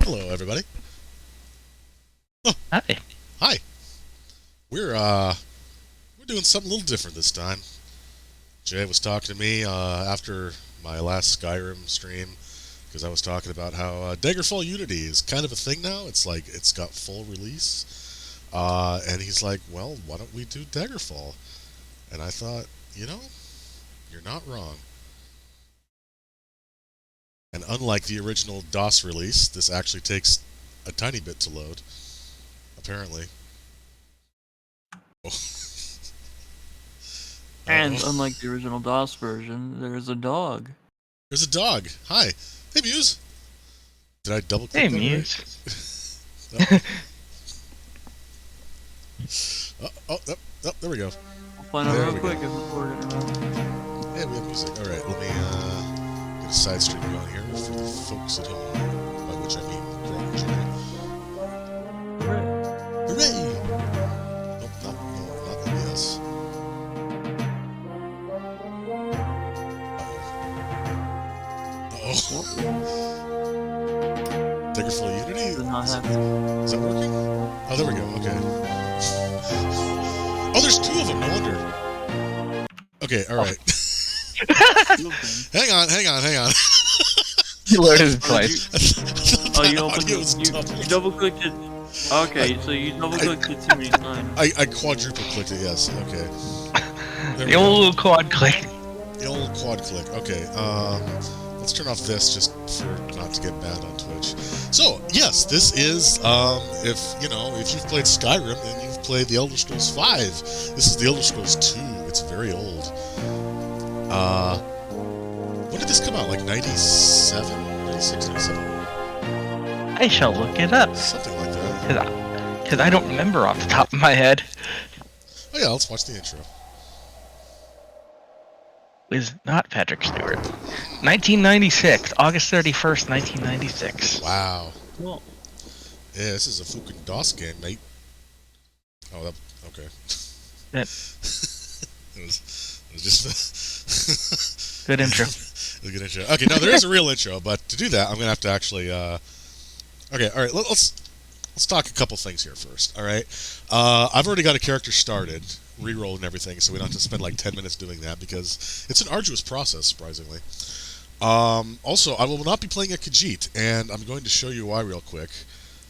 Hello, everybody. Oh, Hi. hi. We're doing something a little different this time. Jay was talking to me after my last Skyrim stream because I was talking about how Daggerfall Unity is kind of a thing now. It's like it's got full release, and he's like, "Well, why don't we do Daggerfall?" And I thought, you're not wrong. And unlike the original DOS release, this actually takes a tiny bit to load, apparently. Oh. And Uh-oh. unlike the original DOS version, there's a dog. There's a dog. Hi. Hey, Muse. Did I double click Hey, that Muse. right? There we go. I'll find out There real we quick go. if it's working or not. Yeah, we have music. All right, let me get a side stream going here for the folks at home, by which I mean Grog Jay. Hooray. Hooray! Nope, not OBS. Uh-oh. Daggerfall Unity? Does not have Is that working? Oh, there we go. Okay. Oh, there's two of them. No wonder. Okay, all right. Hang on. You loaded it Oh, twice. you opened it. You double clicked it. Okay, so you double clicked it too many times. I quadruple clicked it, yes. Okay. There we The go. old quad click. The old quad click. Okay. Let's turn off this just for not to get banned on Twitch. So, yes, this is if you've played Skyrim and you've played the Elder Scrolls 5. This is the Elder Scrolls 2. It's very old. When did this come out? Like 97? 96, 97? I shall look it up. Something like that. Because I don't remember off the top of my head. Oh yeah, let's watch the intro. It was not Patrick Stewart. 1996. August 31st, 1996. Wow. Well, Yeah, this is a fucking DOS game, mate. Oh, okay. That- it was just Good intro. It was a good intro. Okay, no, there is a real intro, but to do that, I'm gonna have to actually. Okay, all right. Let's talk a couple things here first. All right. I've already got a character started, reroll and everything, so we don't have to spend like 10 minutes doing that because it's an arduous process, surprisingly. Also, I will not be playing a Khajiit, and I'm going to show you why real quick.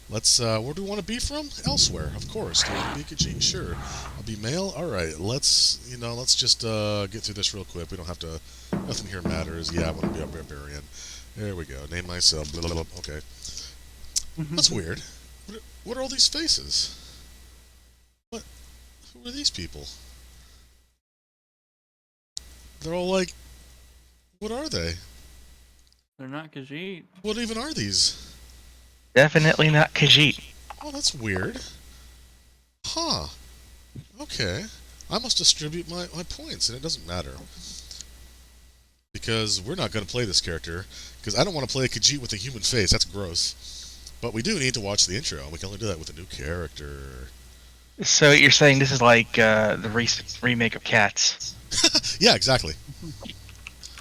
Let's, where do we want to be from? Elsewhere, of course. Do you want to be a Khajiit? Sure. I'll be male? Alright, let's just, get through this real quick. We don't have to, nothing here matters. Yeah, I want to be a barbarian. There we go. Name myself, blah, blah, blah. Okay. That's weird. What are all these faces? What? Who are these people? They're all like, what are they? they're not Khajiit. What even are these? Definitely not Khajiit. Oh, that's weird. Huh. Okay. I must distribute my points, and it doesn't matter. Because we're not going to play this character, because I don't want to play a Khajiit with a human face, that's gross. But we do need to watch the intro, and we can only do that with a new character. So you're saying this is like the recent remake of Cats? Yeah, exactly.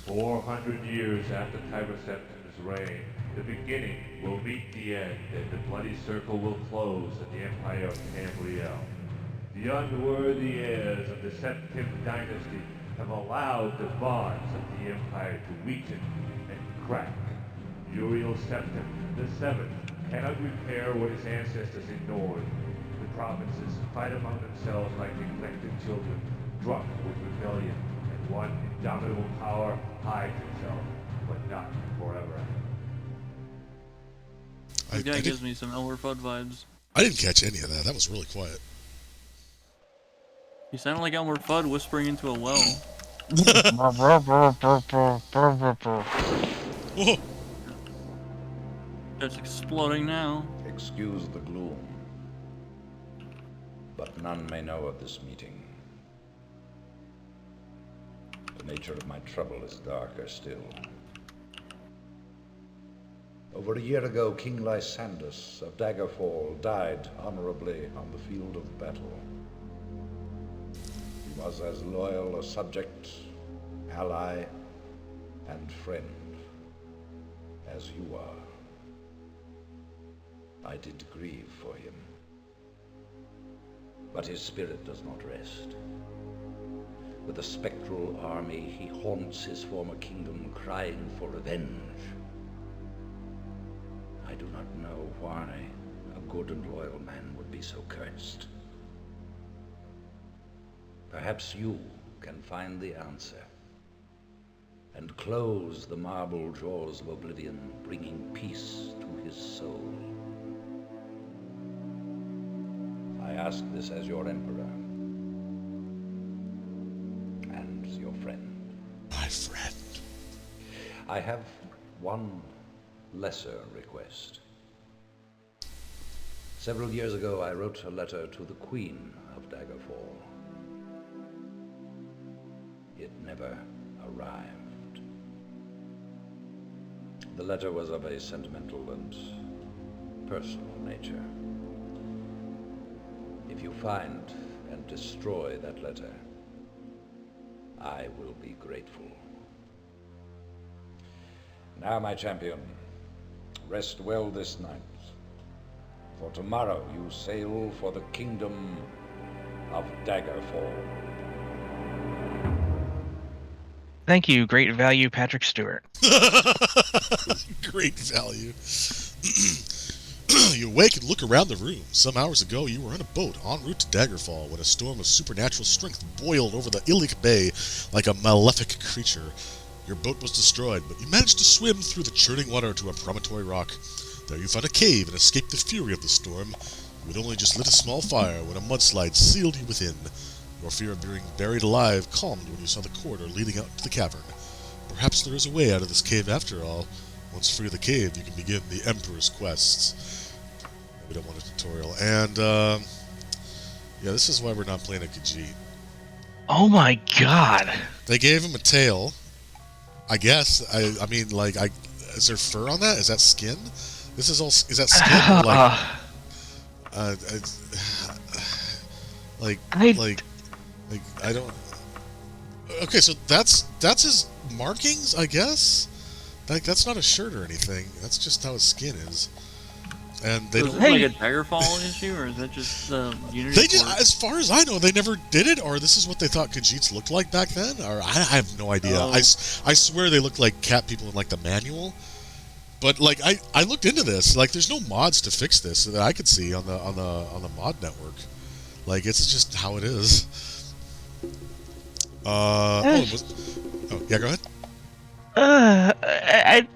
400 years after Tiber Septim's reign, the beginning will meet the end, and the bloody circle will close at the Empire of Tamriel. The unworthy heirs of the Septim dynasty have allowed the bonds of the Empire to weaken and crack. Uriel Septim the Seventh cannot repair what his ancestors ignored. The provinces fight among themselves like neglected children, drunk with rebellion, and one indomitable power hides itself, but not forever. This guy gives me some Elmer Fudd vibes. I didn't catch any of that. That was really quiet. He sounded like Elmer Fudd whispering into a well. Whoa. It's exploding now. Excuse the gloom, but none may know of this meeting. The nature of my trouble is darker still. Over a year ago, King Lysandus of Daggerfall died honorably on the field of battle. He was as loyal a subject, ally, and friend as you are. I did grieve for him. But his spirit does not rest. With a spectral army, he haunts his former kingdom, crying for revenge. I do not know why a good and loyal man would be so cursed. Perhaps you can find the answer and close the marble jaws of oblivion, bringing peace to his soul. I ask this as your emperor and your friend. My friend. I have one lesser request. Several years ago, I wrote a letter to the Queen of Daggerfall. It never arrived. The letter was of a sentimental and personal nature. If you find and destroy that letter, I will be grateful. Now, my champion, rest well this night, for tomorrow you sail for the kingdom of Daggerfall. Thank you, great value, Patrick Stewart. Great value. You awake and look around the room. Some hours ago, you were on a boat en route to Daggerfall when a storm of supernatural strength boiled over the Illic Bay like a malefic creature. Your boat was destroyed, but you managed to swim through the churning water to a promontory rock. There you found a cave and escaped the fury of the storm. You had only just lit a small fire when a mudslide sealed you within. Your fear of being buried alive calmed when you saw the corridor leading out to the cavern. Perhaps there is a way out of this cave after all. Once free of the cave, you can begin the Emperor's quests. We don't want a tutorial. And, yeah, this is why we're not playing a Khajiit. Oh my god. They gave him a tail. I guess. I mean, like, is there fur on that? Is that skin? This is all. Is that skin? Or like, I don't. Okay, so that's his markings, I guess. Like, that's not a shirt or anything. That's just how his skin is. And they so don't. Is it like a Daggerfall issue, or is that just Unity? They just, as far as I know, they never did it, or this is what they thought Khajiits looked like back then, or I have no idea. I swear they looked like cat people in like the manual. But like I looked into this, like there's no mods to fix this that I could see on the mod network. Like it's just how it is. Yeah, go ahead.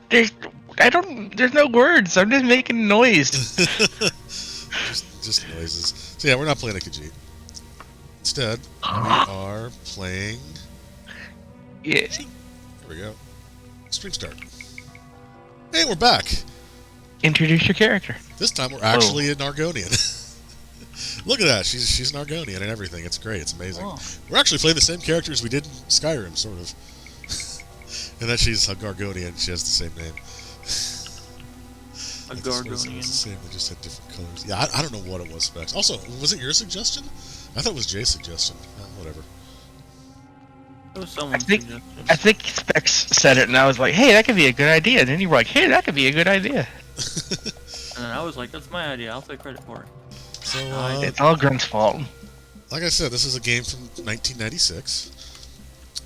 There's no words. I'm just making noise. just noises. So yeah, we're not playing a Khajiit. Instead, we are playing. Yeah. Here we go. Stream start. Hey, we're back. Introduce your character. This time we're actually an Argonian. Look at that. She's an Argonian and everything. It's great. It's amazing. Oh. We're actually playing the same characters we did in Skyrim, sort of. And that she's a Gargonian. She has the same name. A It was the Gargonian. same. They just had different colors. Yeah, I don't know what it was, Specs. Also, was it your suggestion? I thought it was Jay's suggestion. Whatever. It was someone's I suggestion. think Specs said it, and I was like, "Hey, that could be a good idea." And then you were like, "Hey, that could be a good idea." And I was like, that's my idea. I'll take credit for it. So, It's all Grunt's fault. like I said, this is a game from 1996,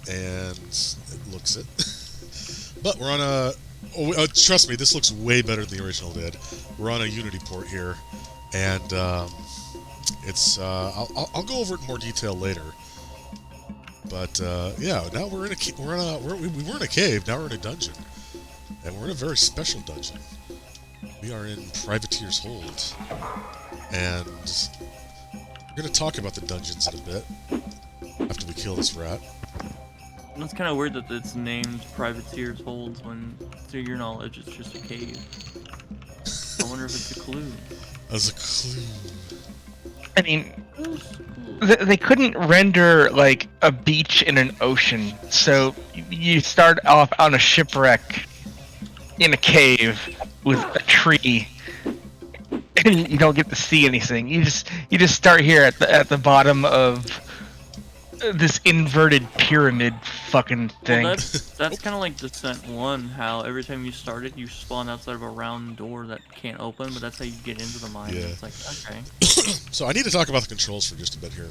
and it looks it. But we're on a. Trust me, this looks way better than the original did. We're on a Unity port here, and it's. I'll go over it in more detail later. But yeah, now we're in a we were in a cave. Now we're in a dungeon, and we're in a very special dungeon. We are in Privateer's Hold, and we're gonna talk about the dungeons in a bit after we kill this rat. And it's kind of weird that it's named Privateer's Holds when, to your knowledge, it's just a cave. I wonder if it's a clue. As a clue. I mean, they couldn't render like a beach in an ocean, so you start off on a shipwreck in a cave with a tree, and you don't get to see anything. You just start here at the bottom of this inverted pyramid fucking thing. Well, that's kind of like Descent 1, how every time you start it, you spawn outside of a round door that can't open, but that's how you get into the mine. Yeah. It's like, okay. So I need to talk about the controls for just a bit here.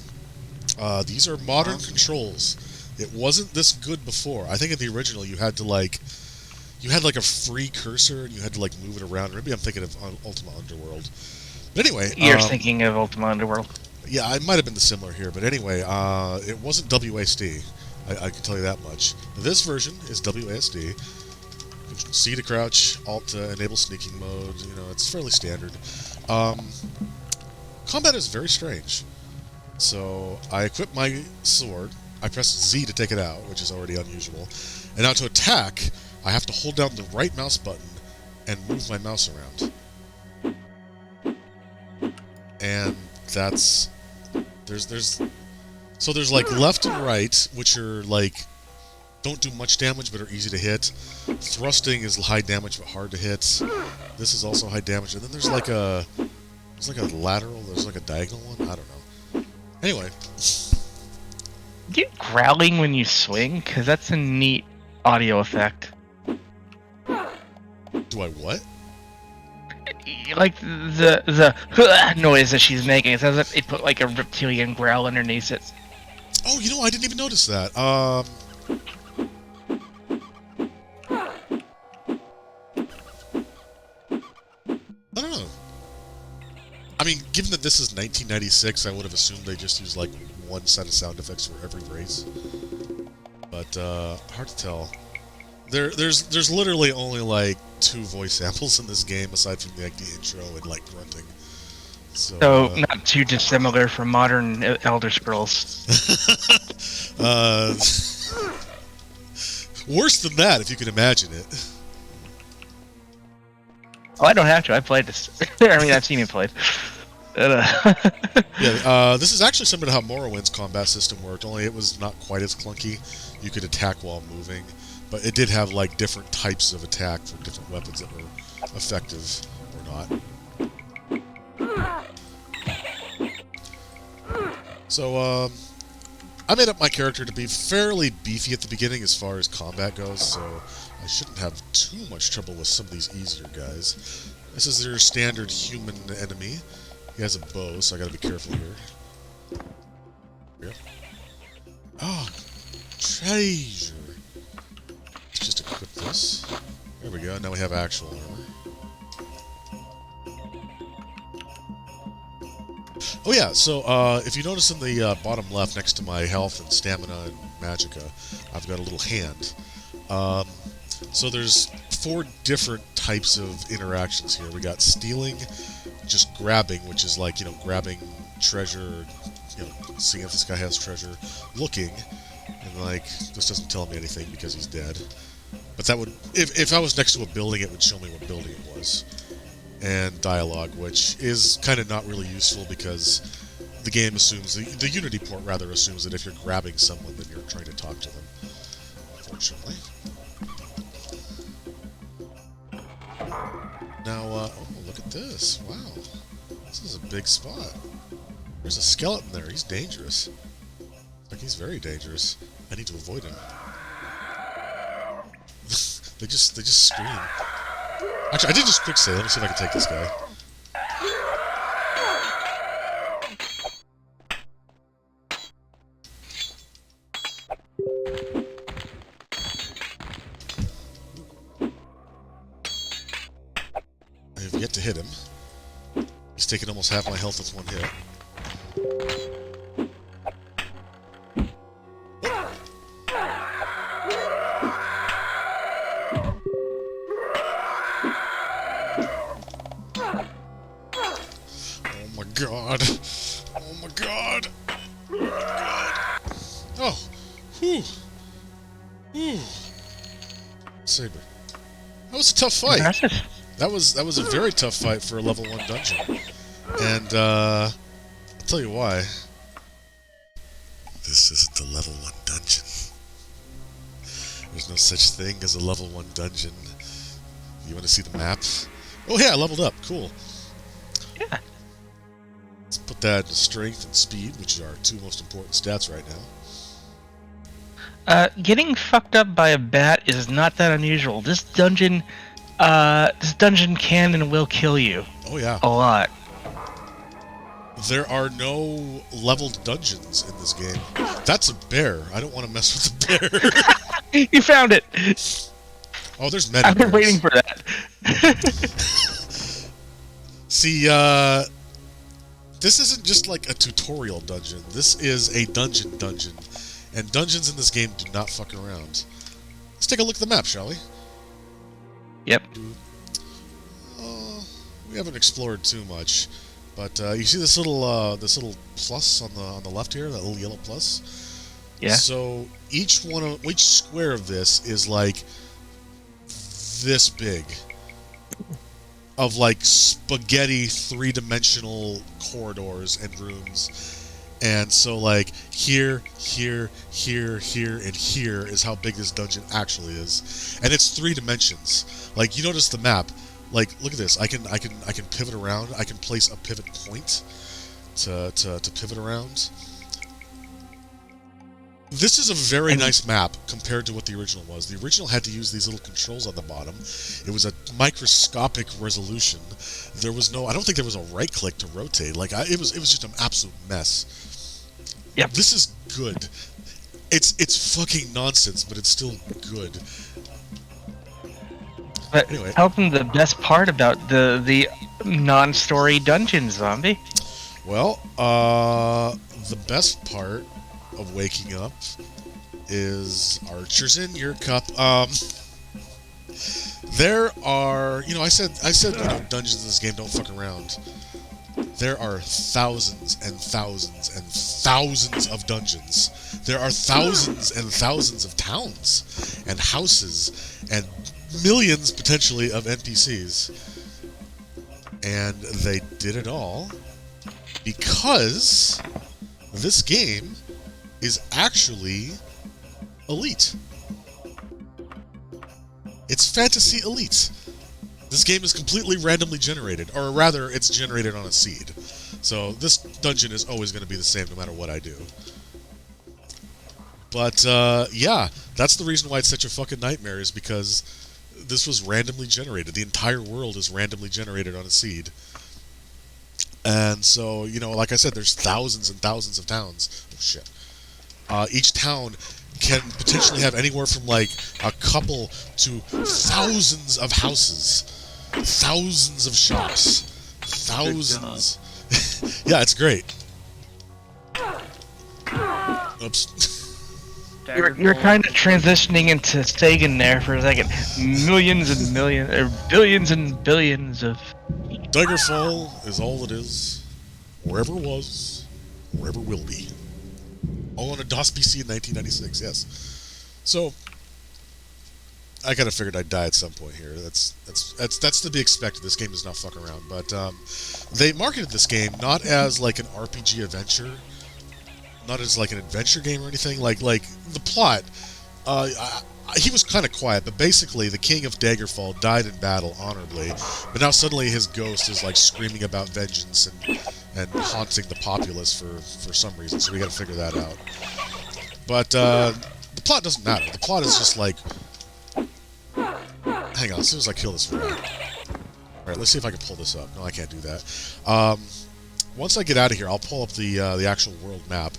These are modern controls. It wasn't this good before. I think in the original you had to you had like a free cursor and you had to like move it around. Maybe I'm thinking of Ultima Underworld. But anyway, You're thinking of Ultima Underworld. yeah, it might have been similar here. But anyway, it wasn't WASD. I can tell you that much. This version is WASD. C to crouch, Alt to enable sneaking mode. You know, it's fairly standard. Combat is very strange. So I equip my sword. I press Z to take it out, which is already unusual. And now to attack, I have to hold down the right mouse button and move my mouse around. And that's there's like left and right, which are like don't do much damage but are easy to hit. Thrusting is high damage but hard to hit. This is also high damage, and then there's like a lateral, there's like a diagonal one. I don't know. Anyway, Do you growling when you swing? Because that's a neat audio effect. do I what? Like the noise that she's making. It sounds like they put like a reptilian growl underneath it. Oh, you know, I didn't even notice that. I don't know. I mean, given that this is 1996, I would have assumed they just used like one set of sound effects for every race. But hard to tell. There's literally only like 2 voice samples in this game aside from the intro and like grunting. So not too dissimilar from modern Elder Scrolls. Worse than that, if you can imagine it. Oh, I don't have to. I played this. I mean, I've seen it played. Yeah, this is actually similar to how Morrowind's combat system worked, only it was not quite as clunky. You could attack while moving, but it did have like different types of attack for different weapons that were effective or not. So, I made up my character to be fairly beefy at the beginning as far as combat goes, so I shouldn't have too much trouble with some of these easier guys. This is their standard human enemy. He has a bow, so I gotta be careful here. Here. Oh, treasure. Let's just equip this. There we go, now we have actual armor. Oh yeah, so if you notice in the bottom left next to my health and stamina and magicka, I've got a little hand. So there's 4 different types of interactions here. We got stealing, just grabbing, which is like, you know, grabbing treasure, you know, seeing if this guy has treasure, looking, and like, this doesn't tell me anything because he's dead. But that would, if I was next to a building, it would show me what building it was. And dialogue, which is kind of not really useful because the game assumes, the Unity port rather assumes that if you're grabbing someone, then you're trying to talk to them, unfortunately. Now, oh, look at this. Wow. This is a big spot. There's a skeleton there. He's dangerous. Like, he's very dangerous. I need to avoid him. They just scream. Actually, I did just quick say. Let me see if I can take this guy. I have yet to hit him. He's taken almost half my health with one hit. God. Oh my god. Oh my god. Oh. Whew. Whew. Saber. That was a tough fight. That was a very tough fight for a level 1 dungeon. And I'll tell you why. This isn't a level 1 dungeon. There's no such thing as a level 1 dungeon. You want to see the map? Oh yeah, I leveled up. Cool. Yeah. Let's put that into strength and speed, which are our 2 most important stats right now. Getting fucked up by a bat is not that unusual. This dungeon can and will kill you. Oh yeah. A lot. There are no leveled dungeons in this game. That's a bear. I don't want to mess with the bear. You found it! Oh, there's many I've been bears. waiting for that. See, this isn't just like a tutorial dungeon. This is a dungeon. And dungeons in this game do not fuck around. Let's take a look at the map, shall we? Yep. We haven't explored too much. But you see this little plus on the left here, that little yellow plus? Yeah. So each square of this is like this big, of like spaghetti 3-dimensional corridors and rooms. And so like here, and here is how big this dungeon actually is. And it's 3 dimensions. Like, you notice the map. Like, look at this. I can pivot around. I can place a pivot point to pivot around. This is a very nice map compared to what the original was. The original had to use these little controls on the bottom. It was a microscopic resolution. There was no. I don't think there was a right click to rotate. Like, it was just an absolute mess. Yep. This is good. It's fucking nonsense, but it's still good. But Anyway. tell them the best part about the non-story dungeon, Zombie. Well, the best part of waking up is Archers in your cup. There are, I said, dungeons in this game don't fuck around. There are thousands and thousands and thousands of dungeons. There are thousands and thousands of towns and houses and millions, potentially, of NPCs. And they did it all because this game is actually elite. It's fantasy elite. This game is completely randomly generated, or rather, it's generated on a seed. So this dungeon is always going to be the same no matter what I do. But, yeah, that's the reason why it's such a fucking nightmare, is because this was randomly generated. The entire world is randomly generated on a seed. And so, like I said, there's thousands and thousands of towns. Oh, shit. Each town can potentially have anywhere from, like, a couple to thousands of houses. Thousands of shops. Thousands. Yeah, it's great. Oops. You're kind of transitioning into Sagan there for a second. Millions and millions, or billions and billions of... Daggerfall is all it is. Or ever was. Or ever will be. All on a DOS PC in 1996, yes. So, I kind of figured I'd die at some point here. That's to be expected. This game does not fuck around. But they marketed this game not as like an RPG adventure, not as like an adventure game or anything. Like the plot, he was kind of quiet, but basically the king of Daggerfall died in battle honorably, but now suddenly his ghost is like screaming about vengeance and haunting the populace for some reason. So we got to figure that out. But the plot doesn't matter. The plot is just like, hang on, as soon as I kill this rat. Alright, let's see if I can pull this up. No, I can't do that. Once I get out of here, I'll pull up the actual world map.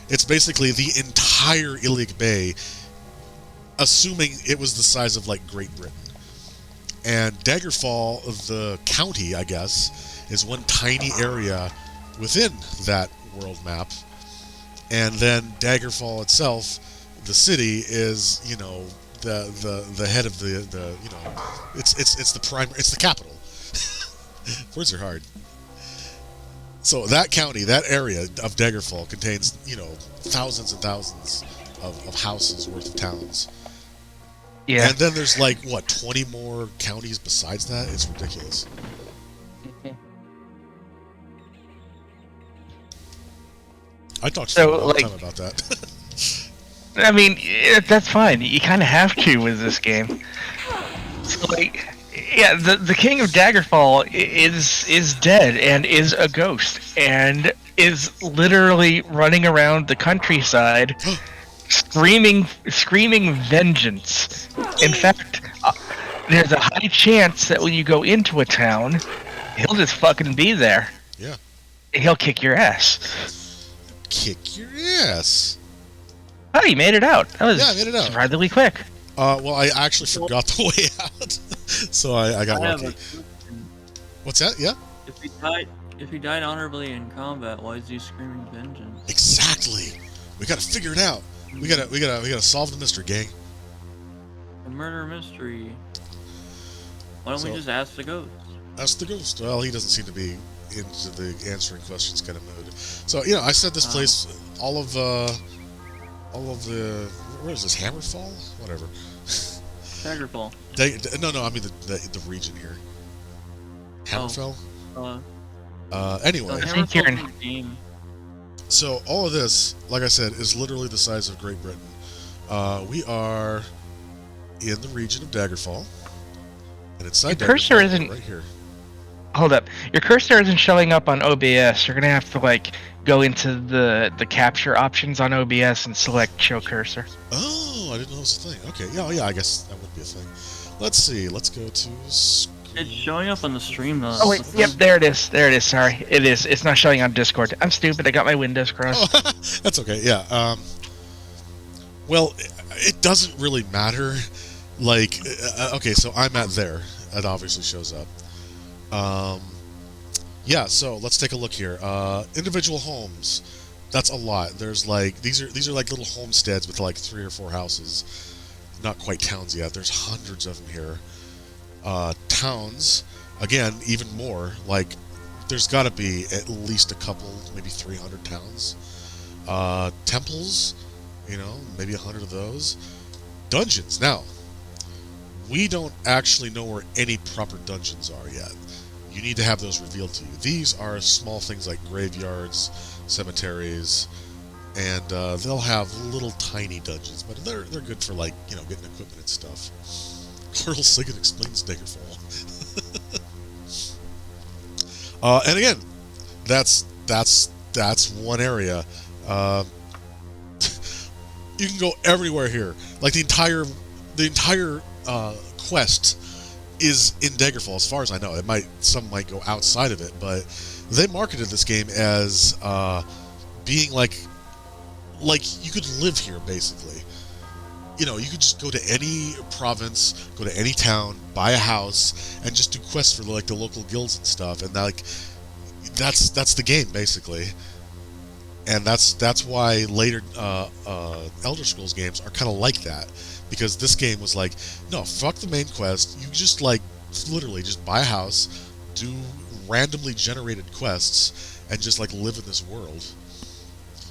It's basically the entire Iliac Bay, assuming it was the size of, like, Great Britain. And Daggerfall, the county, I guess, is one tiny area within that world map. And then Daggerfall itself, the city, is, the head of the it's the primary, it's the capital. Words are hard. So that county, that area of Daggerfall contains, thousands and thousands of houses worth of towns. Yeah. And then there's like, 20 more counties besides that? It's ridiculous. I talked to you all the time about that. I mean, that's fine. You kind of have to with this game. So, like, yeah, the king of Daggerfall is dead and is a ghost and is literally running around the countryside screaming vengeance. In fact, there's a high chance that when you go into a town, he'll just fucking be there. Yeah. He'll kick your ass. Kick your ass. Oh, you made it out. That was I made it out. surprisingly quick. Well, I actually forgot the way out, so I got have lucky. a- What's that? Yeah. If he died honorably in combat, why is he screaming vengeance? Exactly. We gotta figure it out. We gotta solve the mystery, gang. A murder mystery. Why don't So- we just ask the ghost? That's the ghost. Well, he doesn't seem to be into the answering questions kind of mood. So I said this place, all of the, where is this, Hammerfall? Whatever. Daggerfall. No, I mean the region here. Hammerfell. Anyway, I think you're in- Hammerfall's the game. so all of this, like I said, is literally the size of Great Britain. We are in the region of Daggerfall, and inside Your cursor Daggerfall, isn't- right here. Hold up. Your cursor isn't showing up on OBS. You're gonna have to go into the capture options on OBS and select show cursor. Oh, I didn't know it was a thing. Okay, yeah, I guess that would be a thing. Let's see. Let's go to. It's showing up on the stream though. Oh wait, yep, there it is. There it is. Sorry, it is. It's not showing on Discord. I'm stupid. I got my windows crossed. Oh, that's okay. Yeah. Well, it doesn't really matter. Okay, so I'm at there. It obviously shows up. Yeah. So let's take a look here. Individual homes. That's a lot. There's these are like little homesteads with 3 or 4 houses. Not quite towns yet. There's hundreds of them here. Towns, again, even more. There's got to be at least a couple, maybe 300 towns. Temples, maybe 100 of those. Dungeons. Now, we don't actually know where any proper dungeons are yet. You need to have those revealed to you. These are small things like graveyards, cemeteries, and they'll have little tiny dungeons, but they're good for getting equipment and stuff. Colonel Sigan explains Daggerfall. And again, that's one area. You can go everywhere here. The entire quest is in Daggerfall, as far as I know. Some might go outside of it, but they marketed this game as being like you could live here basically. You could just go to any province, go to any town, buy a house, and just do quests for the local guilds and stuff. And that's the game basically. And that's why later Elder Scrolls games are kind of like that, because this game was no, fuck the main quest. You just literally just buy a house, do randomly generated quests, and just live in this world.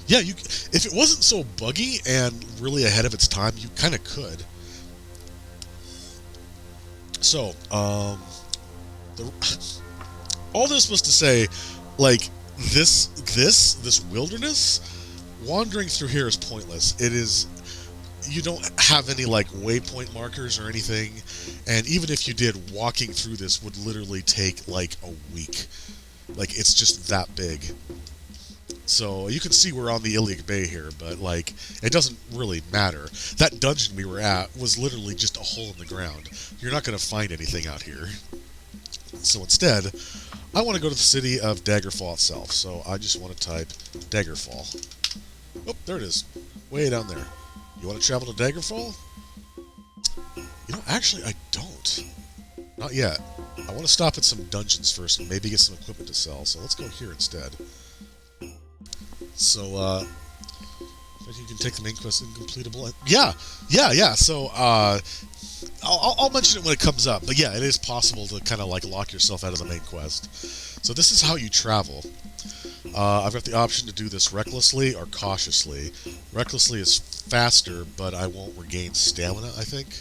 Yeah, if it wasn't so buggy and really ahead of its time, you kind of could. So, all this was to say, this wilderness, wandering through here is pointless. You don't have any waypoint markers or anything, and even if you did, walking through this would literally take a week. It's just that big. So you can see we're on the Iliac Bay here, but it doesn't really matter. That dungeon we were at was literally just a hole in the ground. You're not going to find anything out here. So instead, I want to go to the city of Daggerfall itself. So I just want to type Daggerfall. Oh, there it is. Way down there. You want to travel to Daggerfall? Actually, I don't. Not yet. I want to stop at some dungeons first and maybe get some equipment to sell. So let's go here instead. So, you can take the main quest incompletable. Yeah. So, I'll mention it when it comes up. But yeah, it is possible to kind of lock yourself out of the main quest. So this is how you travel. I've got the option to do this recklessly or cautiously. Recklessly is faster, but I won't regain stamina, I think.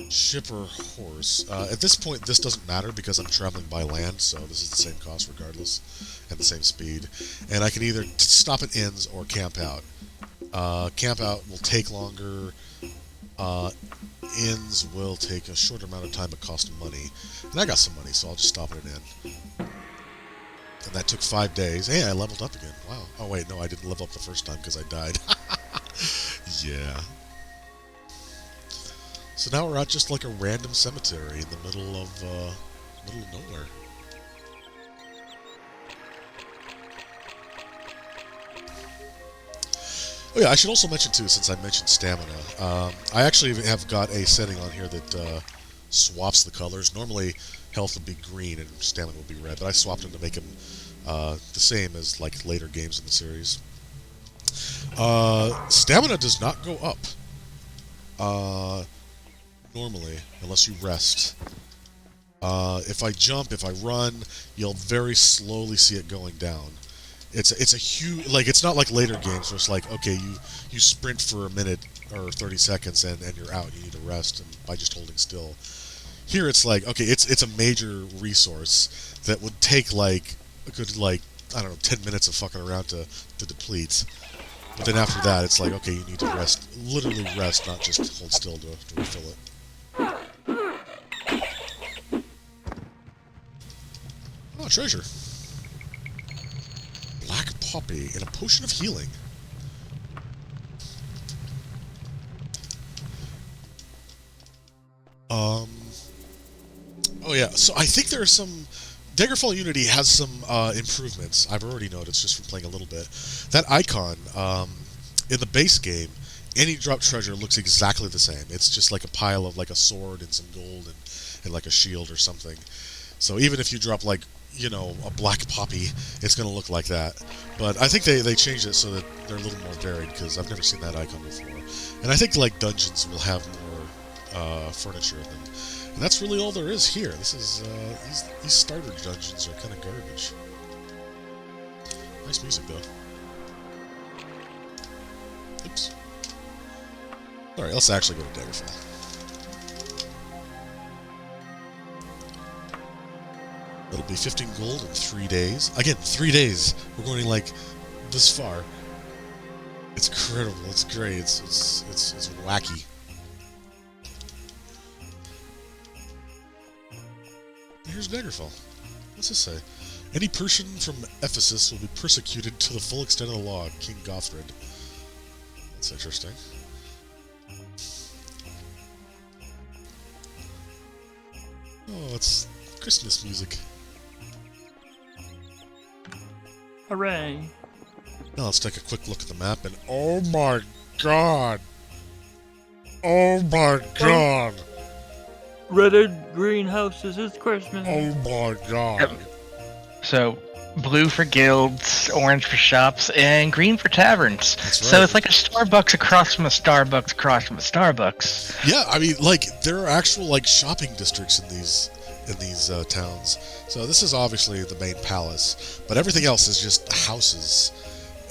Ship or horse. At this point, this doesn't matter because I'm traveling by land, so this is the same cost regardless, and the same speed. And I can either stop at inns or camp out. Camp out will take longer. Inns will take a shorter amount of time but cost money. And I got some money, so I'll just stop at an inn. And that took 5 days. Hey, I leveled up again. Wow. Oh, wait, no, I didn't level up the first time because I died. Yeah. So now we're at just like a random cemetery in the middle of nowhere. Oh yeah, I should also mention too, since I mentioned stamina, I actually have got a setting on here that swaps the colors. Normally, health would be green and stamina would be red, but I swapped them to make them the same as like later games in the series. Stamina does not go up normally, unless you rest. If I jump, if I run, you'll very slowly see it going down. It's a huge, like, it's not like later games where it's like, okay, you sprint for a minute or 30 seconds and you're out, you need to rest and by just holding still. Here it's like, okay, it's a major resource that would take like a good, like, I don't know, 10 minutes of fucking around to deplete. But then after that, it's like, okay, you need to rest, literally rest, not just hold still to refill it. Oh, treasure. Black poppy and a potion of healing. Oh yeah, so I think there are some... Daggerfall Unity has some improvements, I've already noticed just from playing a little bit. That icon, in the base game, any drop treasure looks exactly the same. It's just like a pile of like a sword and some gold and like a shield or something. So even if you drop like, you know, a black poppy, it's going to look like that. But I think they changed it so that they're a little more varied, because I've never seen that icon before. And I think like dungeons will have more furniture in them. And that's really all there is here. This is these starter dungeons are kind of garbage. Nice music though. Oops. Alright, let's actually go to Daggerfall. It'll be 15 gold in 3 days. Again, 3 days. We're going like this far. It's incredible. It's great. It's wacky. Here's Daggerfall. What's this say? Any person from Ephesus will be persecuted to the full extent of the law. King Gothred. That's interesting. Oh, it's Christmas music. Hooray! Now let's take a quick look at the map and oh my god! Oh my god! Red and green houses, it's Christmas. Oh my god! So, blue for guilds, orange for shops, and green for taverns. That's right. So it's like a Starbucks across from a Starbucks across from a Starbucks. Yeah, I mean, like, there are actual, like, shopping districts in these towns. So this is obviously the main palace, but everything else is just houses.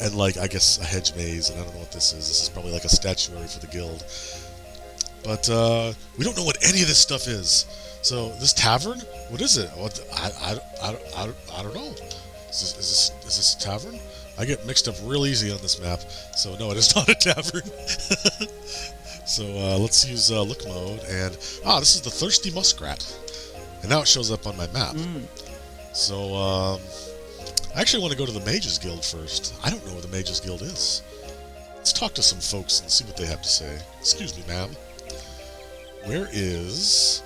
And, like, I guess a hedge maze, and I don't know what this is. This is probably like a statuary for the guild. But, we don't know what any of this stuff is. So, this tavern? What is it? I don't know. Is this a tavern? I get mixed up real easy on this map. So, no, it is not a tavern. So, let's use look mode. And, this is the Thirsty Muskrat. And now it shows up on my map. So, I actually want to go to the Mages Guild first. I don't know where the Mages Guild is. Let's talk to some folks and see what they have to say. Excuse me, ma'am. Where is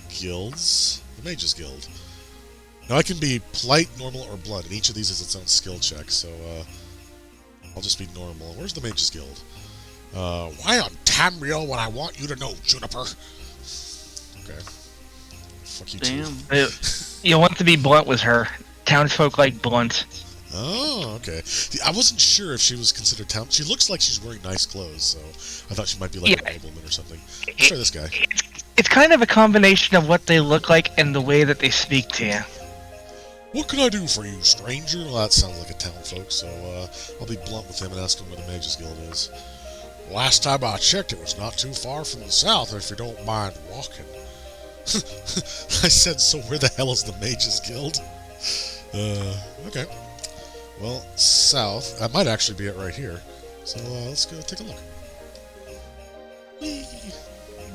guilds? The Mages Guild. Now I can be polite, normal, or blunt, and each of these is its own skill check, so I'll just be normal. Where's the Mages Guild? Why on Tamriel would I want you to know, Juniper? Okay. Fuck you too. Damn. You'll want to be blunt with her. Townsfolk like blunt. Oh, okay. See, I wasn't sure if she was considered town. She looks like she's wearing nice clothes, so I thought she might be like a nobleman or something. Let's try this guy. It's kind of a combination of what they look like and the way that they speak to you. What can I do for you, stranger? Well, that sounds like a town folk, so I'll be blunt with him and ask him where the Mages Guild is. Last time I checked, it was not too far from the south, if you don't mind walking. I said, so where the hell is the Mages Guild? Okay. Well, south. That might actually be it right here. So let's go take a look. Whee!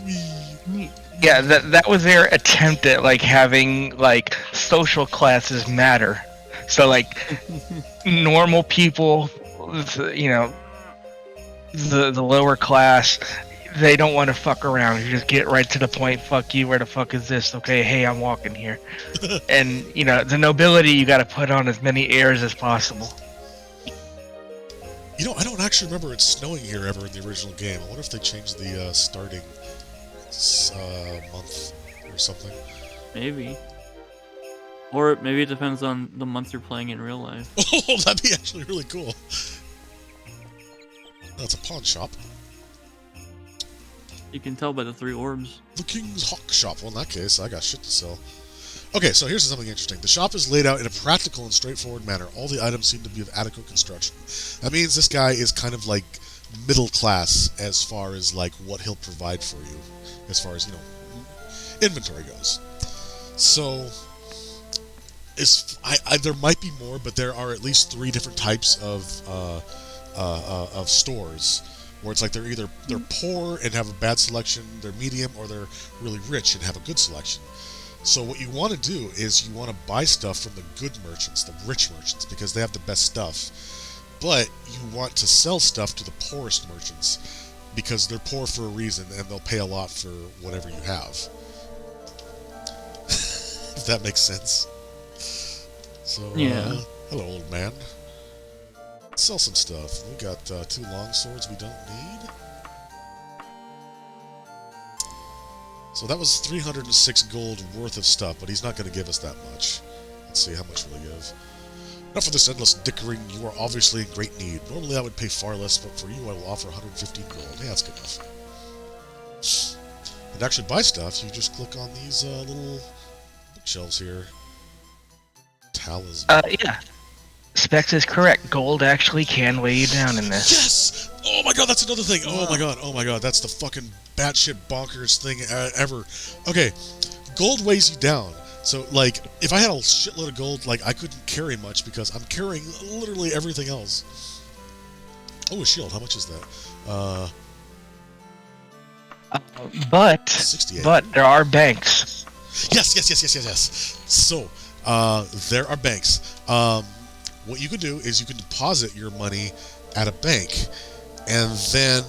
Whee! Yeah, that was their attempt at like having like social classes matter. So like normal people, you know, the lower class, they don't want to fuck around. You just get right to the point. Fuck you. Where the fuck is this? Okay, hey, I'm walking here. And you know, the nobility, you got to put on as many airs as possible. You know, I don't actually remember it snowing here ever in the original game. I wonder if they changed the starting month or something. Maybe. Or maybe it depends on the month you're playing in real life. Oh, that'd be actually really cool. That's a pawn shop. You can tell by the 3 orbs. The King's Hawk Shop. Well, in that case, I got shit to sell. Okay, so here's something interesting. The shop is laid out in a practical and straightforward manner. All the items seem to be of adequate construction. That means this guy is kind of like middle class as far as like what he'll provide for you, as far as, you know, inventory goes. So, there might be more, but there are at least 3 different types of stores. Where it's like they're poor and have a bad selection, they're medium, or they're really rich and have a good selection. So what you want to do is you want to buy stuff from the good merchants, the rich merchants, because they have the best stuff. But you want to sell stuff to the poorest merchants because they're poor for a reason and they'll pay a lot for whatever you have. If that makes sense. So, yeah. Hello, old man. Let's sell some stuff. We got 2 long swords we don't need. So that was 306 gold worth of stuff, but he's not going to give us that much. Let's see, how much will he give? Enough for this endless dickering. You are obviously in great need. Normally I would pay far less, but for you I will offer 115 gold. Yeah, that's good enough. And to actually buy stuff, you just click on these little bookshelves here. Talisman. Yeah. Specs is correct. Gold actually can weigh you down in this. Yes! Oh my god, that's another thing. Oh my god, that's the fucking batshit bonkers thing ever. Okay, gold weighs you down. So, like, if I had a shitload of gold, like, I couldn't carry much because I'm carrying literally everything else. Oh, a shield. How much is that? But 68. there are banks. Yes. So, there are banks. What you can do is you can deposit your money at a bank, and then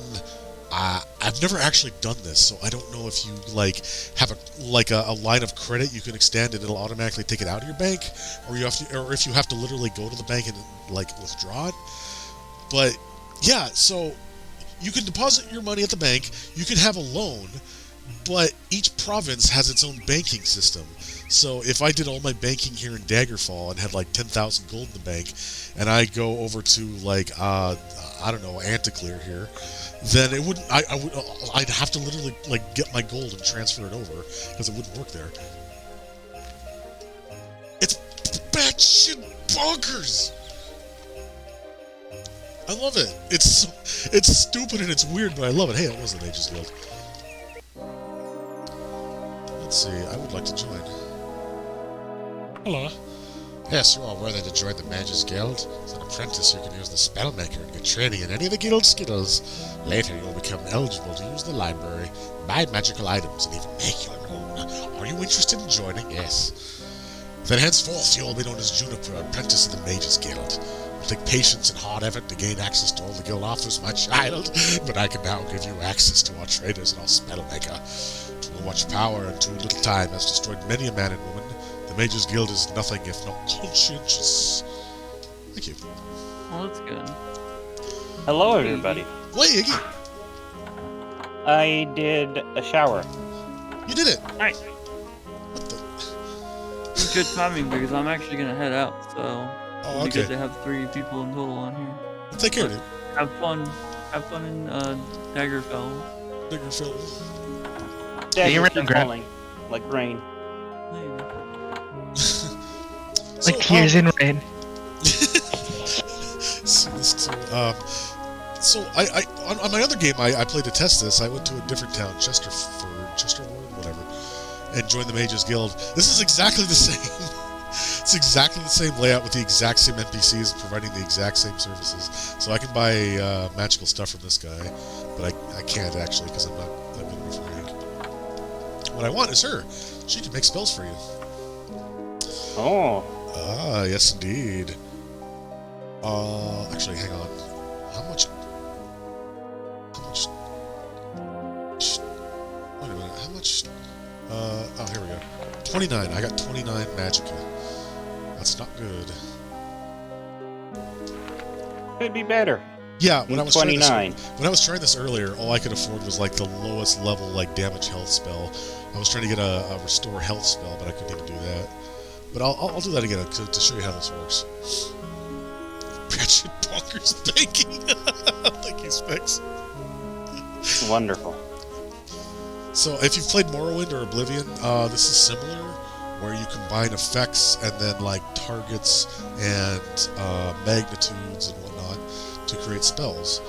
I've never actually done this, so I don't know if you like have a line of credit you can extend and it'll automatically take it out of your bank, or if you have to literally go to the bank and like withdraw it. But yeah, so you can deposit your money at the bank. You can have a loan, but each province has its own banking system. So if I did all my banking here in Daggerfall and had like 10,000 gold in the bank, and I go over to like I don't know, Anticlear here, then it wouldn't. I'd have to literally like get my gold and transfer it over because it wouldn't work there. It's batshit bonkers. I love it. It's stupid and it's weird, but I love it. Hey, it was the Mages Guild. Let's see. I would like to join. Hello. Yes, you are worthy to join the Mages Guild. As an apprentice, you can use the Spellmaker and get training in any of the guild skills. Later, you will become eligible to use the library, buy magical items, and even make your own. Are you interested in joining? Yes. Then henceforth, you will be known as Juniper, apprentice of the Mages Guild. It will take patience and hard effort to gain access to all the guild offers, my child, but I can now give you access to our traders and our Spellmaker. Too much power and too little time has destroyed many a man and woman. The Mages Guild is nothing if not conscientious. Thank you. Well, that's good. Hello, everybody. Hey, Iggy! I did a shower. You did it! Nice. What the? It's good timing because I'm actually gonna head out, so Oh, it'll be okay. good to have 3 people in total on here. Well, take care, dude. Have fun in Daggerfell. Bigger Phil. See you Daggers around, keep Grant. falling like rain. Like tears in rain. So I on my other game I played to test this. I went to a different town, Chesterford, whatever, and joined the Mages Guild. This is exactly the same. It's exactly the same layout with the exact same NPCs providing the exact same services. So I can buy magical stuff from this guy, but I can't actually because I'm not good enough rank. what I want is her. She can make spells for you. Oh. Ah, yes indeed. Actually, hang on. How much? Wait a minute. How much? Oh, here we go. 29. I got 29 magicka. That's not good. Could be better. Yeah, when I was 29. When I was trying this earlier, all I could afford was like the lowest level like damage health spell. I was trying to get a restore health spell, but I couldn't even do that. But I'll do that again to show you how this works. Ratchet Bonkers thinking. Thank you, Specs. Wonderful. So if you've played Morrowind or Oblivion, this is similar, where you combine effects and then like targets and magnitudes and whatnot to create spells.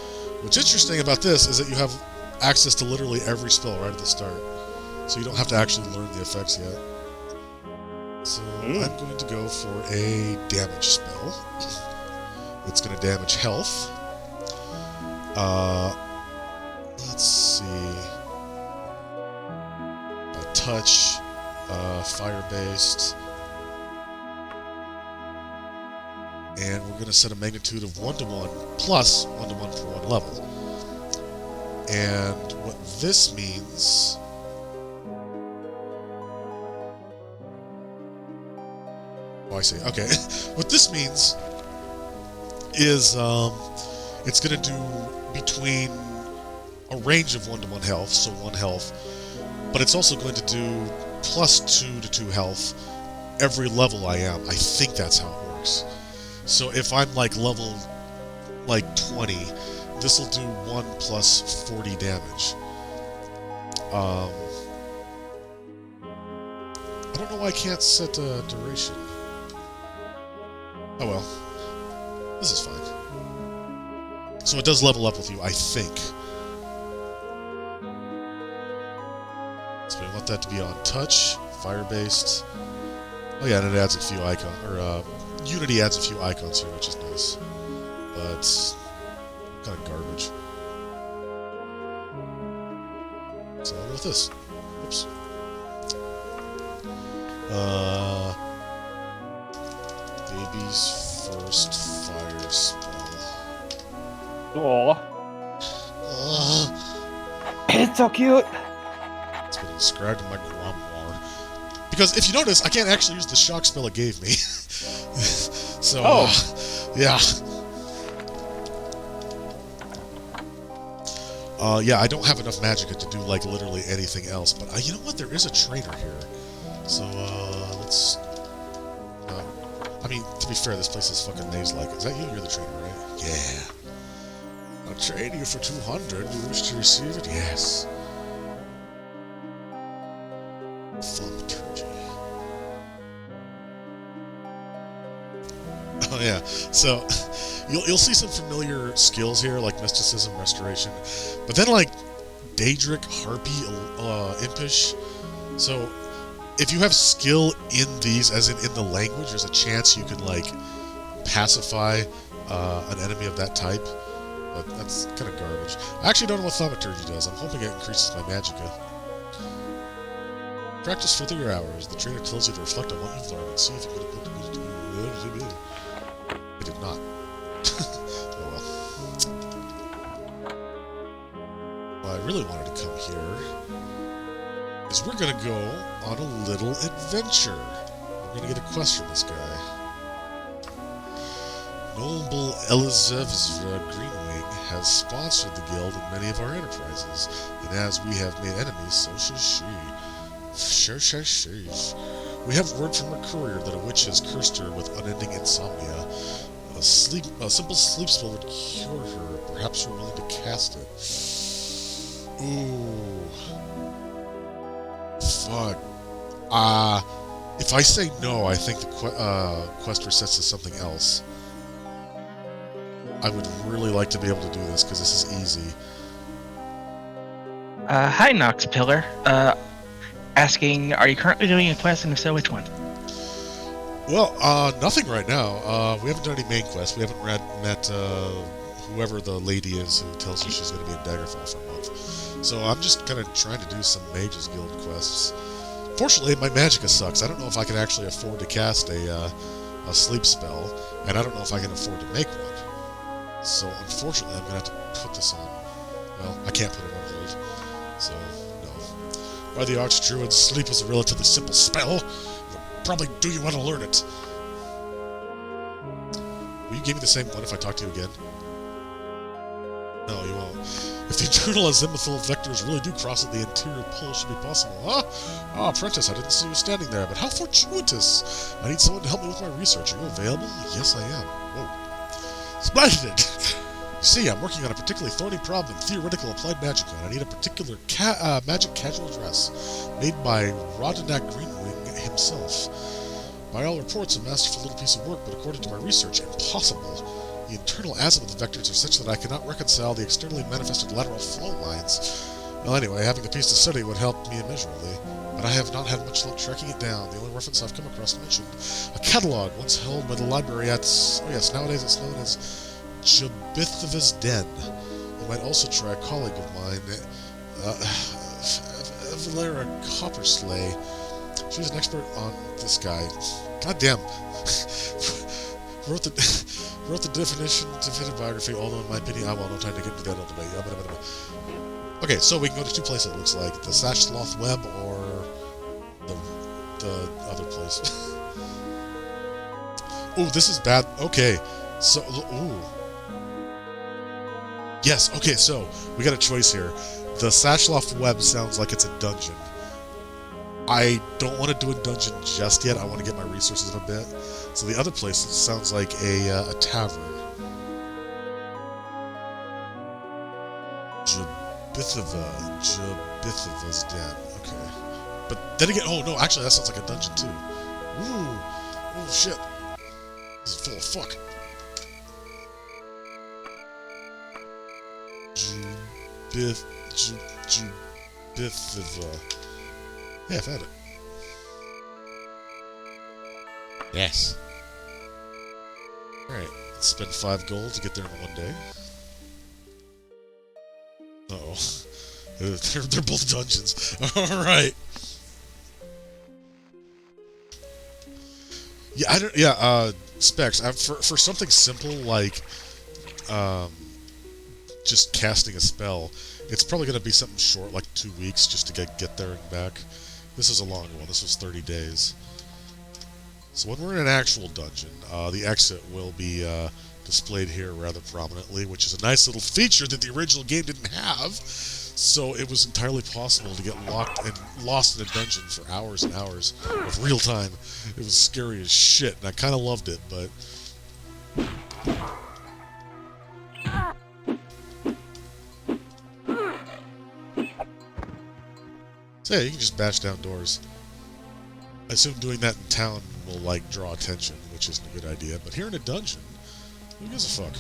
What's interesting about this is that you have access to literally every spell right at the start, so you don't have to actually learn the effects yet. So I'm going to go for a damage spell. It's going to damage health. Let's see. By touch, fire-based. And we're going to set a magnitude of 1-to-1 plus 1-to-1 for one level. And what this means... Oh, I see. Okay. What this means is it's going to do between a range of 1-to-1 health, so 1 health, but it's also going to do plus 2 to 2 health every level I am. I think that's how it works. So if I'm like level like 20, this will do 1 plus 40 damage. I don't know why I can't set a duration. Oh well. This is fine. So it does level up with you, I think. So we want that to be on touch, fire-based. Oh yeah, and it adds a few icons, or Unity adds a few icons here, which is nice. But kind of garbage. So I'll go with this. Oops. Baby's first fire spell. Oh. It's so cute. It's been inscribed in my grimoire. Because if you notice, I can't actually use the shock spell it gave me. So, yeah. Yeah, I don't have enough magicka to do, like, literally anything else. But, you know what? There is a trainer here. So, let's... I mean, to be fair, this place is fucking maze-like. Is that you? You're the trainer, right? Yeah. I'll trade you for 200. Do you wish to receive it? Yes. Thaumaturgy. Oh, yeah. So, you'll see some familiar skills here, like Mysticism, Restoration. But then, like, Daedric, Harpy, Impish. So, if you have skill in these, as in the language, there's a chance you can, like, pacify an enemy of that type. But that's kind of garbage. I actually don't know what Thaumaturgy does. I'm hoping it increases my magicka. Practice for 3 hours. The trainer tells you to reflect on what you've learned and see if you could have put it. I did not. Oh well. What I really wanted to come here is we're going to go on a little adventure. We're going to get a quest from this guy. Noble Elizevsra Greenwing has sponsored the guild in many of our enterprises, and as we have made enemies, so should she. We have word from her courier that a witch has cursed her with unending insomnia. A simple sleep spell would cure her. Perhaps you're willing to cast it. Ooh. Fuck. If I say no, I think the quest resets to something else. I would really like to be able to do this, because this is easy. Hi, Nox Pillar. Asking, are you currently doing a quest, and if so, which one? Well, nothing right now. We haven't done any main quests. We haven't met whoever the lady is who tells you she's going to be in Daggerfall for a month. So I'm just kind of trying to do some Mages Guild quests. Fortunately, my magicka sucks. I don't know if I can actually afford to cast a sleep spell, and I don't know if I can afford to make one. So unfortunately, I'm going to have to put this on. Well, I can't put it on hold. So, no. By the Archdruid, sleep is a relatively simple spell. It'll probably do you want to learn it. Will you give me the same one if I talk to you again? No, you won't. If the eternal azimuthal vectors really do cross at the interior pole, it should be possible. Ah, Apprentice, I didn't see you standing there, but how fortuitous! I need someone to help me with my research. Are you available? Yes, I am. Whoa. Splendid! You see, I'm working on a particularly thorny problem in theoretical applied magic, and I need a particular magic casual dress made by Rodinac Greenwing himself. By all reports, a masterful little piece of work, but according to my research, impossible. The internal azimuth vectors are such that I cannot reconcile the externally manifested lateral flow lines. Well, anyway, having the piece to study would help me immeasurably, but I have not had much luck tracking it down. The only reference I've come across mentioned a catalog once held by the library at... Oh yes, nowadays it's known as Jabithiva's Den. You might also try a colleague of mine, Valera Coppersley. She's an expert on this guy. God damn. Wrote the definitive biography, although in my opinion, I will no time to get into that ultimately. Okay, so we can go to two places, it looks like. The Sashloth Web or the other place. Ooh, this is bad. Okay, so, ooh. Yes, okay, so, we got a choice here. The Sashloth Web sounds like it's a dungeon. I don't want to do a dungeon just yet. I want to get my resources in a bit. So the other place sounds like a tavern. Jabithiva's Den. Okay. But then again, oh no, actually that sounds like a dungeon too. Ooh. Oh shit. This is full of fuck. Jabithiva. Yeah, I've had it. Yes. Alright, let's spend 5 gold to get there in one day. Uh-oh. They're both dungeons. Alright. Yeah, specs. For something simple like, just casting a spell, it's probably going to be something short, like 2 weeks, just to get there and back. This is a longer one. This was 30 days. So when we're in an actual dungeon, the exit will be displayed here rather prominently, which is a nice little feature that the original game didn't have. So it was entirely possible to get locked and lost in a dungeon for hours and hours of real time. It was scary as shit, and I kind of loved it, but... So yeah, you can just bash down doors. I assume doing that in town will, like, draw attention, which isn't a good idea. But here in a dungeon, who gives a fuck?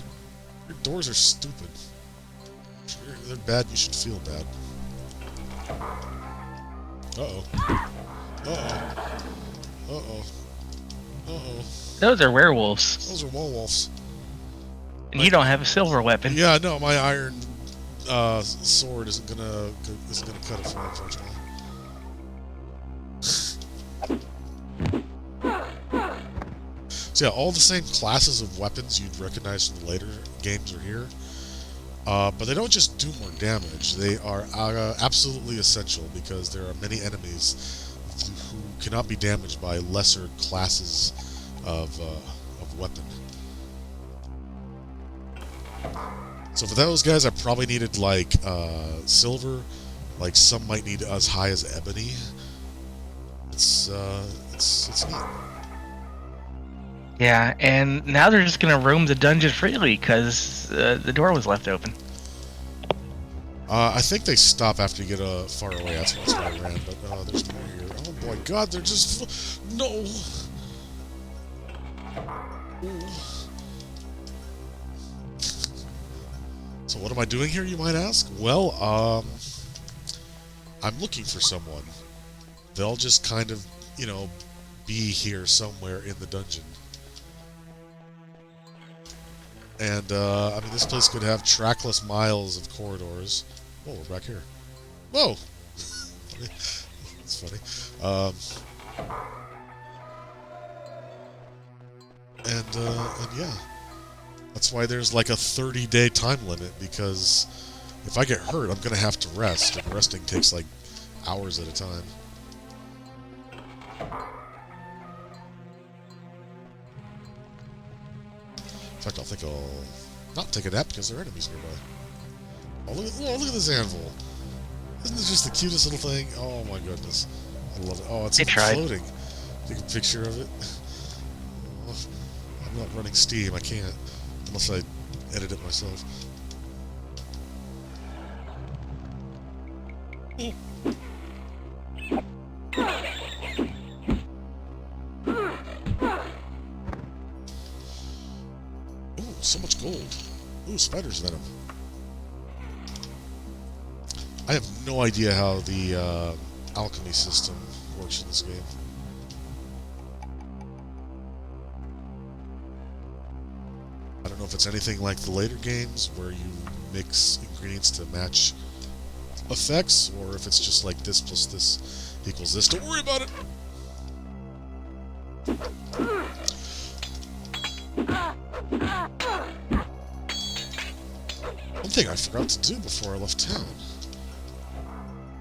Your doors are stupid. They're bad, you should feel bad. Uh-oh. Uh-oh. Uh-oh. Uh-oh. Those are werewolves. Those are werewolves. And you don't have a silver weapon. Yeah, no, my iron sword isn't gonna cut it for me, unfortunately. So yeah, all the same classes of weapons you'd recognize from the later games are here. But they don't just do more damage, they are absolutely essential because there are many enemies who cannot be damaged by lesser classes of weapon. So for those guys I probably needed like silver, like some might need as high as ebony. It's neat. Yeah, and now they're just gonna roam the dungeon freely because the door was left open. I think they stop after you get far away. That's why I ran. But there's more here. Oh boy, God, they're just no. So what am I doing here, you might ask? Well, I'm looking for someone. They'll just kind of, you know, be here somewhere in the dungeon. And, I mean, this place could have trackless miles of corridors. Oh, we're back here. Whoa! That's funny. And yeah. That's why there's like a 30-day time limit, because if I get hurt, I'm gonna have to rest, and resting takes like hours at a time. In fact, I think I'll not take a nap because there are enemies nearby. Oh, look at this anvil. Isn't this just the cutest little thing? Oh my goodness. I love it. Oh, it's floating. Take a picture of it. Oh, I'm not running Steam, I can't. Unless I edit it myself. Ooh, so much gold. Ooh, spider's venom. I have no idea how the alchemy system works in this game. I don't know if it's anything like the later games where you mix ingredients to match effects, or if it's just like this plus this equals this. Don't worry about it! One thing I forgot to do before I left town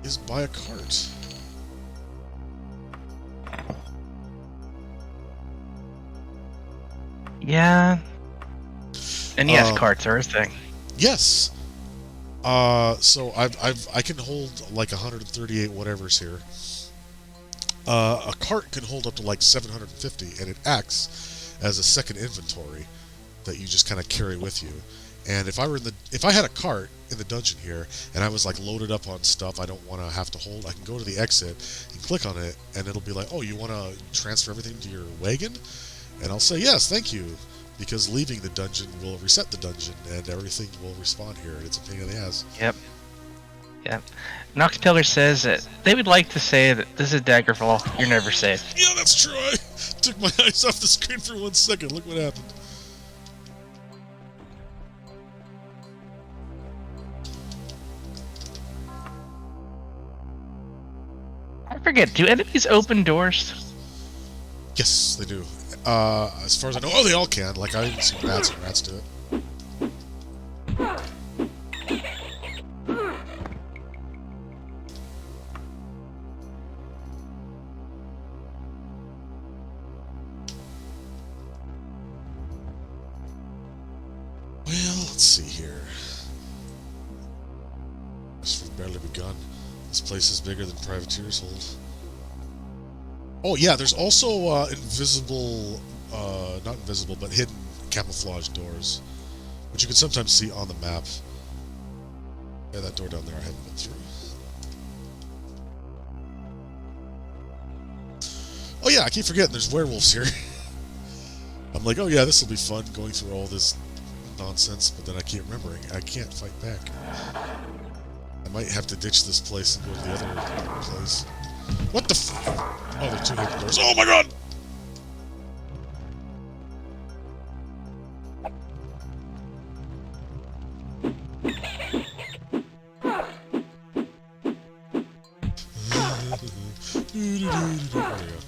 is buy a cart. Yeah. And yes, carts are a thing. Yes. So I can hold like 138 whatever's here. A cart can hold up to like 750, and it acts as a second inventory that you just kind of carry with you. And if I had a cart in the dungeon here, and I was like loaded up on stuff I don't want to have to hold, I can go to the exit and click on it, and it'll be like, oh, you want to transfer everything to your wagon? And I'll say yes, thank you, because leaving the dungeon will reset the dungeon, and everything will respawn here, and it's a pain in the ass. Yep. Yep. Nox Pillar says that they would like to say that this is Daggerfall. You're never safe. Yeah, that's true. I took my eyes off the screen for 1 second. Look what happened. I forget, do enemies open doors? Yes, they do. As far as I know, oh, they all can. Like, I've seen bats and rats do it. Well, let's see here. We've barely begun. This place is bigger than Privateer's Hold. Oh yeah, there's also invisible, not invisible, but hidden camouflage doors, which you can sometimes see on the map. Yeah, that door down there I haven't been through. Oh yeah, I keep forgetting there's werewolves here. I'm like, oh yeah, this will be fun going through all this nonsense, but then I keep remembering I can't fight back. I might have to ditch this place and go to the other place. What the f- Oh, there are 2 hidden doors. Oh my god! There we go.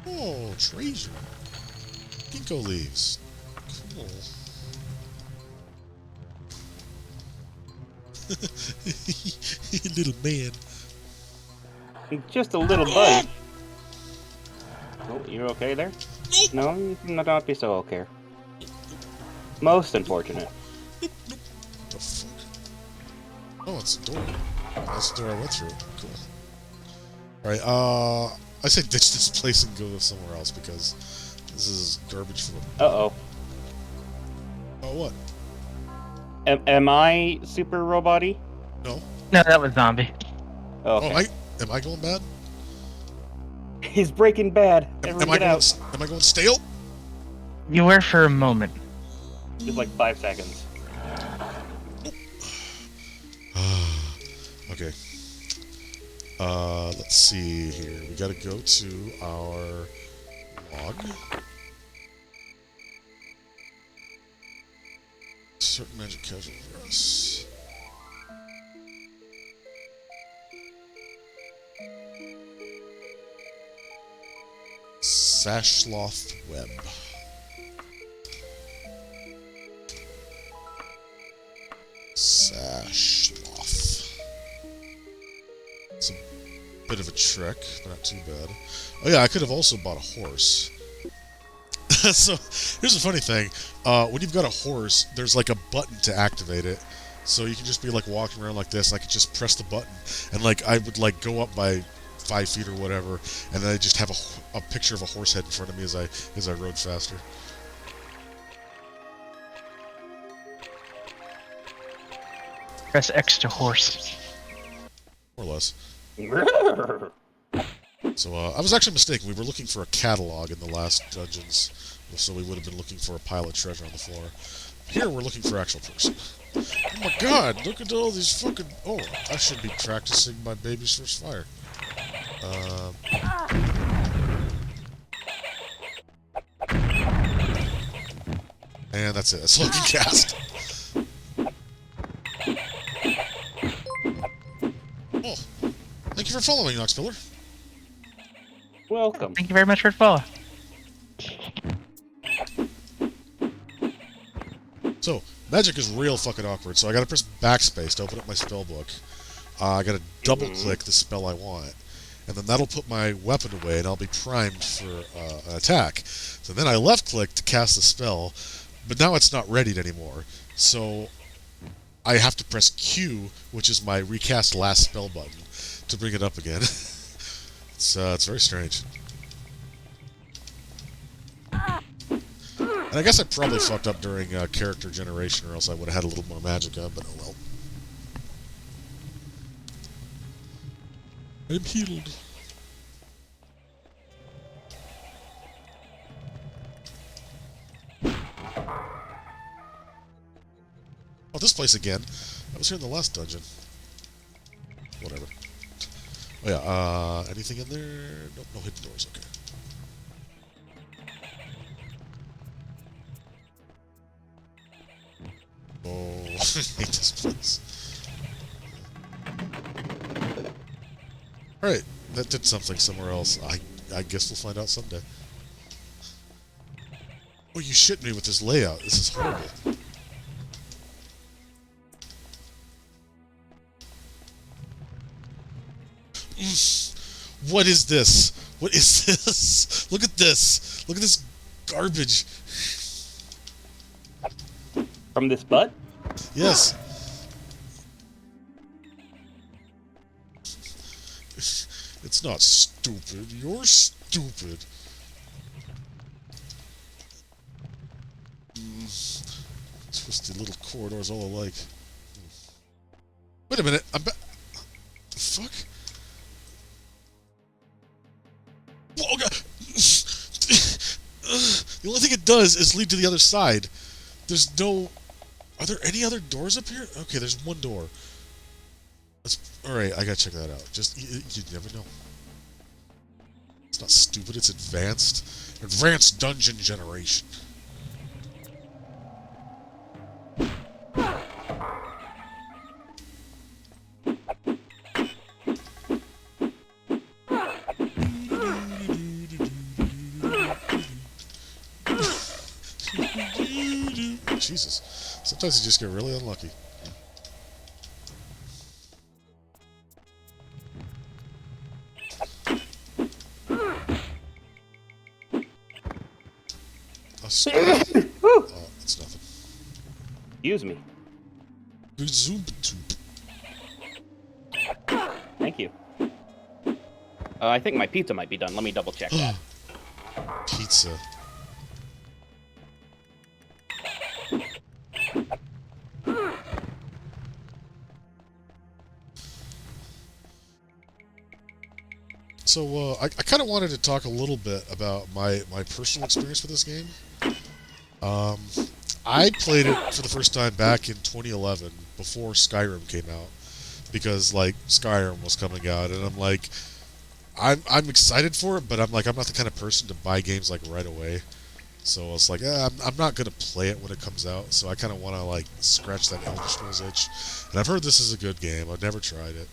Oh, treasure. Ginkgo leaves. Cool. Little man. Just a little bite. Oh, you okay there? No, you not be so okay. Most unfortunate. The fuck? Oh, it's a door. That's the door I went through. Cool. Alright, I say ditch this place and go somewhere else because this is garbage for them. Uh-oh. Oh, what? Am I super robot-y? No. No, that was zombie. Okay. Oh, am I going bad? He's breaking bad. Everyone get out. Am I going stale? You were for a moment. Just like 5 seconds. Okay. Let's see here. We gotta go to our log. Certain magic casual for us. Sashloth Web. Sashloth. It's a bit of a trick, but not too bad. Oh yeah, I could have also bought a horse. So, here's the funny thing. When you've got a horse, there's like a button to activate it. So you can just be like walking around like this, and I could just press the button, and like I would like go up by 5 feet or whatever, and then I just have a picture of a horse head in front of me as I rode faster. Press X to horse. More or less. So, I was actually mistaken. We were looking for a catalog in the last dungeons, so we would have been looking for a pile of treasure on the floor. Here, we're looking for actual person. Oh my god, look at all these fucking... Oh, I should be practicing my baby's first fire. And that's it. That's all you can cast. Oh, thank you for following, Noxpiller. Welcome. Thank you very much for the follow. So, magic is real fucking awkward, so I gotta press backspace to open up my spell book. I gotta double-click the spell I want, and then that'll put my weapon away, and I'll be primed for an attack. So then I left-click to cast the spell, but now it's not readied anymore. So I have to press Q, which is my recast last spell button, to bring it up again. It's very strange. And I guess I probably fucked up during character generation, or else I would have had a little more magicka, but oh well. I'm healed. Oh, this place again. I was here in the last dungeon. Whatever. Oh yeah, anything in there? Nope, no hidden doors, okay. Oh, I hate this place. Alright, that did something somewhere else. I guess we'll find out someday. Oh, you shit me with this layout. This is horrible. What is this? What is this? Look at this. Look at this garbage. From this butt? Yes. It's not stupid. You're stupid. Twisted little corridors all alike. Wait a minute. I'm back. The fuck? Oh, God. The only thing it does is lead to the other side. There's no... Are there any other doors up here? Okay, there's one door. Alright, I gotta check that out. Just, you never know. It's not stupid, it's advanced. Advanced dungeon generation. Jesus. Sometimes you just get really unlucky. Oh, it's nothing. Excuse me. Thank you. I think my pizza might be done. Let me double check that. Pizza. So, I kind of wanted to talk a little bit about my personal experience with this game. I played it for the first time back in 2011, before Skyrim came out, because, like, Skyrim was coming out, and I'm like, I'm excited for it, but I'm like, I'm not the kind of person to buy games, like, right away. So it's like, I'm not going to play it when it comes out, so I kind of want to, like, scratch that Elder Scrolls itch. And I've heard this is a good game. I've never tried it.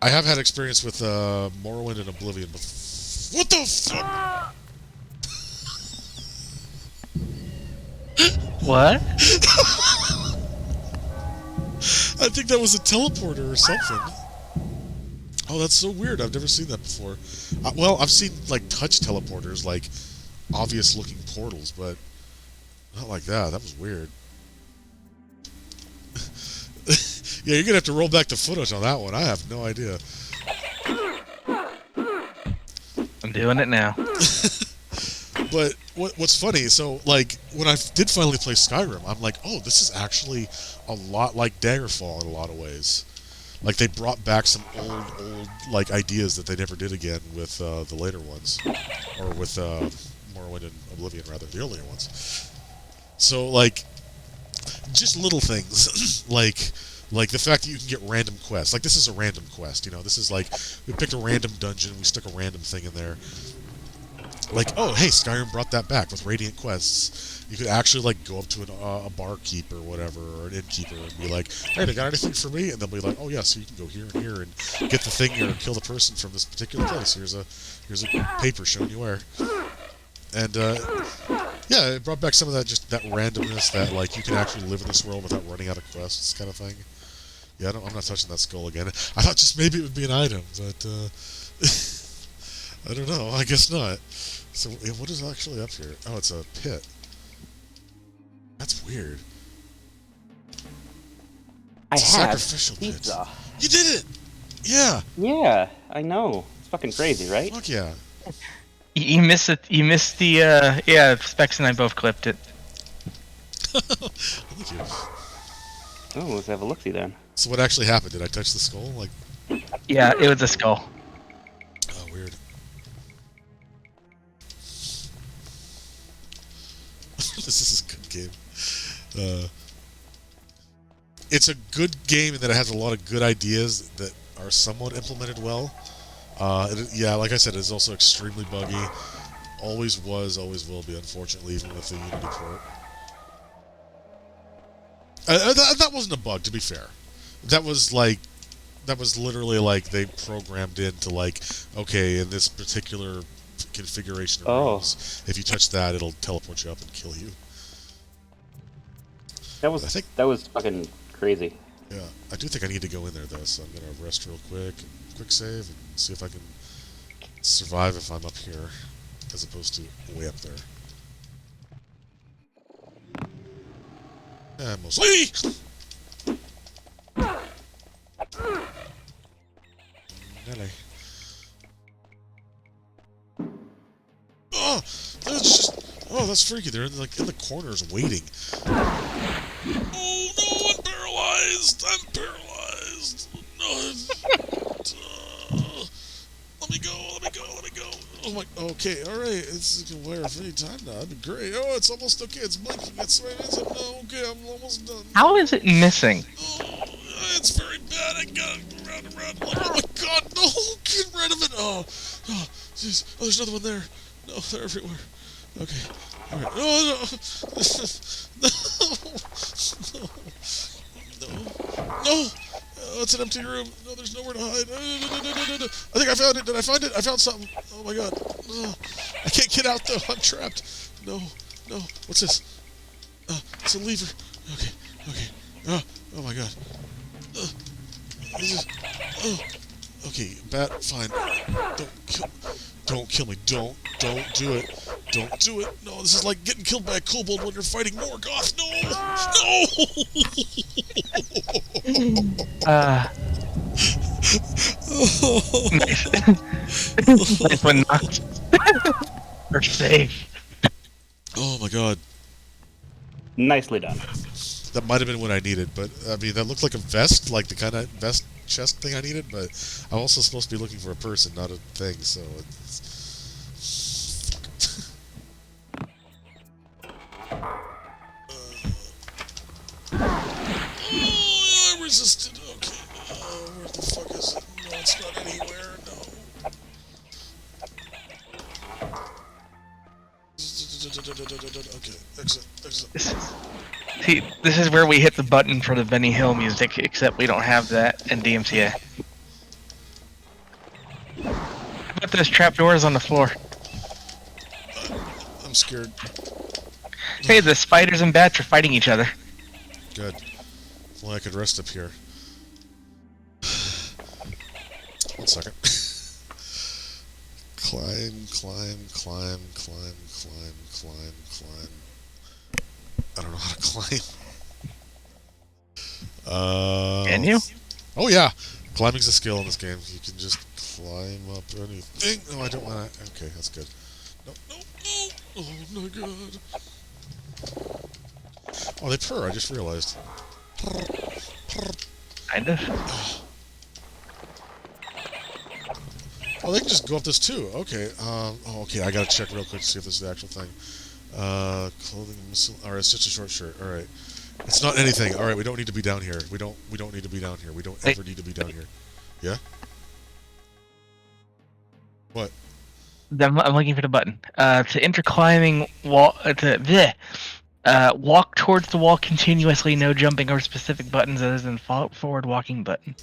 I have had experience with Morrowind and Oblivion. What the fuck? What? I think that was a teleporter or something. Oh, that's so weird. I've never seen that before. Well, I've seen, like, touch teleporters, like, obvious-looking portals, but not like that. That was weird. Yeah, you're gonna have to roll back the footage on that one. I have no idea. I'm doing it now. But what's funny, so, like, when I did finally play Skyrim, I'm like, oh, this is actually a lot like Daggerfall in a lot of ways. Like, they brought back some old, like, ideas that they never did again with the later ones. Or with Morrowind and Oblivion, rather, the earlier ones. So, like, just little things, like the fact that you can get random quests. Like, this is a random quest, you know? This is like, we picked a random dungeon, we stuck a random thing in there. Like, oh, hey, Skyrim brought that back with Radiant quests. You could actually, like, go up to a barkeep or whatever, or an innkeeper, and be like, hey, they got anything for me? And they'll be like, oh, yeah, so you can go here and here and get the thing or kill the person from this particular place. Here's a paper showing you where. And, yeah, it brought back some of that, just that randomness that, like, you can actually live in this world without running out of quests kind of thing. Yeah, I'm not touching that skull again. I thought just maybe it would be an item, but, I don't know. I guess not. So, what is actually up here? Oh, it's a pit. That's weird. It's a sacrificial pizza. Pit. You did it! Yeah! Yeah, I know. It's fucking crazy, right? Fuck yeah. You missed it. You missed the. Yeah, Specs and I both clipped it. Thank you. Oh, let's have a look-see then. So what actually happened? Did I touch the skull? Like. Yeah, it was a skull. Oh, weird. This is a good game. It's a good game in that it has a lot of good ideas that are somewhat implemented well. Yeah, like I said, it's also extremely buggy. Always was, always will be, unfortunately, even with the Unity port. That wasn't a bug, to be fair. That was literally like they programmed into like, okay, in this particular configuration of rooms, if you touch that, it'll teleport you up and kill you. That was fucking crazy. Yeah, I do think I need to go in there though, so I'm gonna rest real quick, quick save, and see if I can survive if I'm up here, as opposed to way up there. Mostly. Nelly. Oh, that's just. Oh, that's freaky. They're like in the corners waiting. Oh no, I'm paralyzed. I'm paralyzed. No. Let me go. Let me go. Let me go. Oh my. Okay. All right. It's can wear for any time now. That'd be great. Oh, it's almost okay. It's blinking. It's right. It's up now. Okay, I'm almost done. How is it missing? Oh, it's very bad. I got it around and around. Oh my god, no! Get rid of it! Oh, jeez. Oh, there's another one there. No, they're everywhere. Okay. Alright. Oh, no! No! No! Oh, it's an empty room. No, there's nowhere to hide. No. I think I found it. Did I find it? I found something. Oh my god. Oh, I can't get out though. I'm trapped. No. No. What's this? It's a lever. Okay. Okay. Oh my god. Okay, bat, fine. Don't kill me. Don't do it. Don't do it. No, this is like getting killed by a kobold when you're fighting Morgoth. No! Nice one, not. We're safe. Oh my god. Nicely done. That might have been what I needed, but I mean, that looked like a vest, like the kind of vest chest thing I needed, but I'm also supposed to be looking for a person, not a thing, so it's... I resisted. Okay. Where the fuck is it? No, it's not anywhere. No. Okay, exit. See, this is where we hit the button for the Benny Hill music, except we don't have that in DMCA. put those trapdoors on the floor. I'm scared. Hey, the spiders and bats are fighting each other. Good. Well, I could rest up here. 1 second. Climb, climb, climb, climb, climb, climb, climb. I don't know how to climb. Can you? Oh yeah, climbing's a skill in this game. You can just climb up anything. No, I don't want to. Okay, that's good. No, no, no! Oh my god! Oh, they purr. I just realized. Kind of. Oh, they can just go up this too. Okay. Oh, okay. I gotta check real quick to see if this is the actual thing. Clothing missile. All right, it's just a short shirt. All right. It's not anything. All right, we don't need to be down here. We don't need to be down here. We don't ever need to be down here. Yeah. What? I'm looking for the button. To enter climbing wall. Walk towards the wall continuously. No jumping or specific buttons other than forward walking button.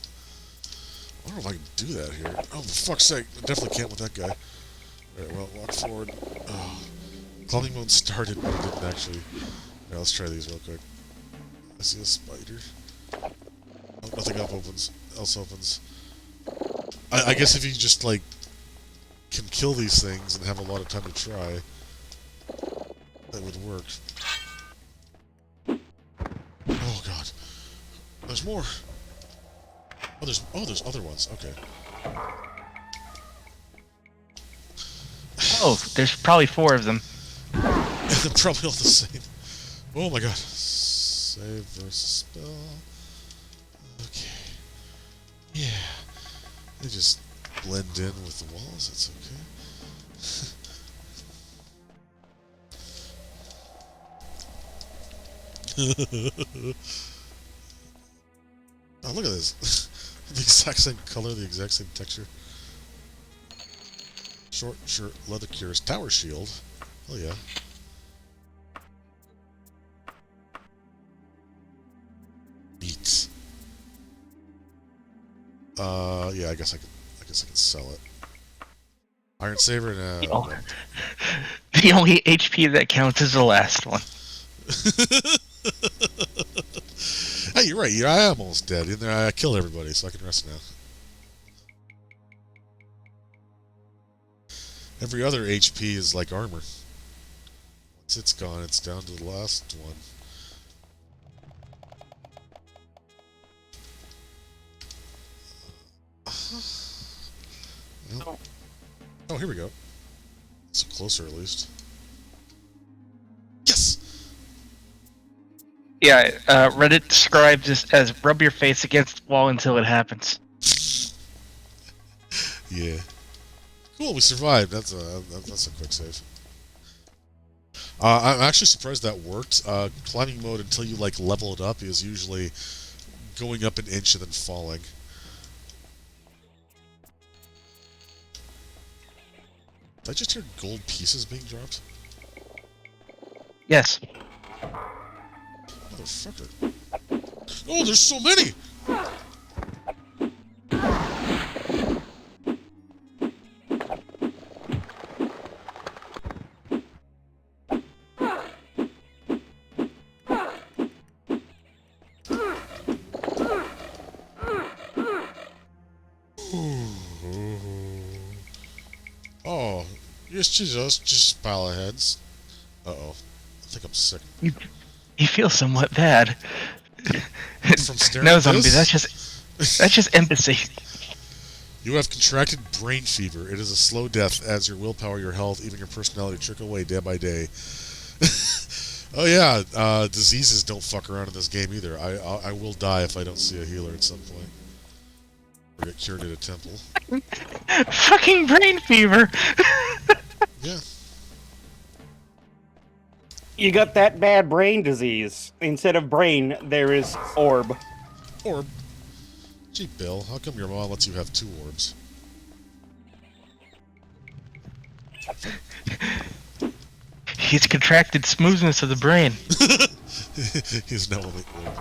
I don't know if I can do that here. Oh, for fuck's sake. I definitely can't with that guy. Alright, well, walk forward. Oh. Climbing mode started, but it didn't actually. Yeah, let's try these real quick. I see a spider. Oh, nothing else opens. I guess if you just, like, can kill these things and have a lot of time to try, that would work. Oh, God. There's more. Oh, there's other ones. Okay. Oh, there's probably 4 of them. They're probably all the same. Oh my god. Save versus spell. Okay. Yeah. They just blend in with the walls. That's okay. Oh, look at this. The exact same color, the exact same texture. Short shirt, leather cures, tower shield. Oh yeah. Neat. Yeah, I guess I can sell it. Iron saber, no. Oh. The only HP that counts is the last one. Hey, you're right. Yeah, I am almost dead. In there, I killed everybody, so I can rest now. Every other HP is like armor. Once it's gone, it's down to the last one. Well, oh, here we go. It's closer, at least. Yes! Yeah, Reddit describes this as rub your face against the wall until it happens. Yeah. Cool, we survived. That's a quick save. I'm actually surprised that worked. Climbing mode until you like level it up is usually going up an inch and then falling. Did I just hear gold pieces being dropped? Yes. Motherfucker. Oh, there's so many! Oh, yes, Jesus, just pile of heads. Uh-oh. I think I'm sick. You feel somewhat bad. From staring No, at zombie, this? that's just empathy. You have contracted brain fever. It is a slow death as your willpower, your health, even your personality trickle away day by day. Oh yeah, diseases don't fuck around in this game either. I will die if I don't see a healer at some point. Or get cured at a temple. Fucking brain fever! Yeah. You got that bad brain disease. Instead of brain, there is orb. Orb. Gee, Bill, how come your mom lets you have 2 orbs? He's contracted smoothness of the brain. He's now only orb.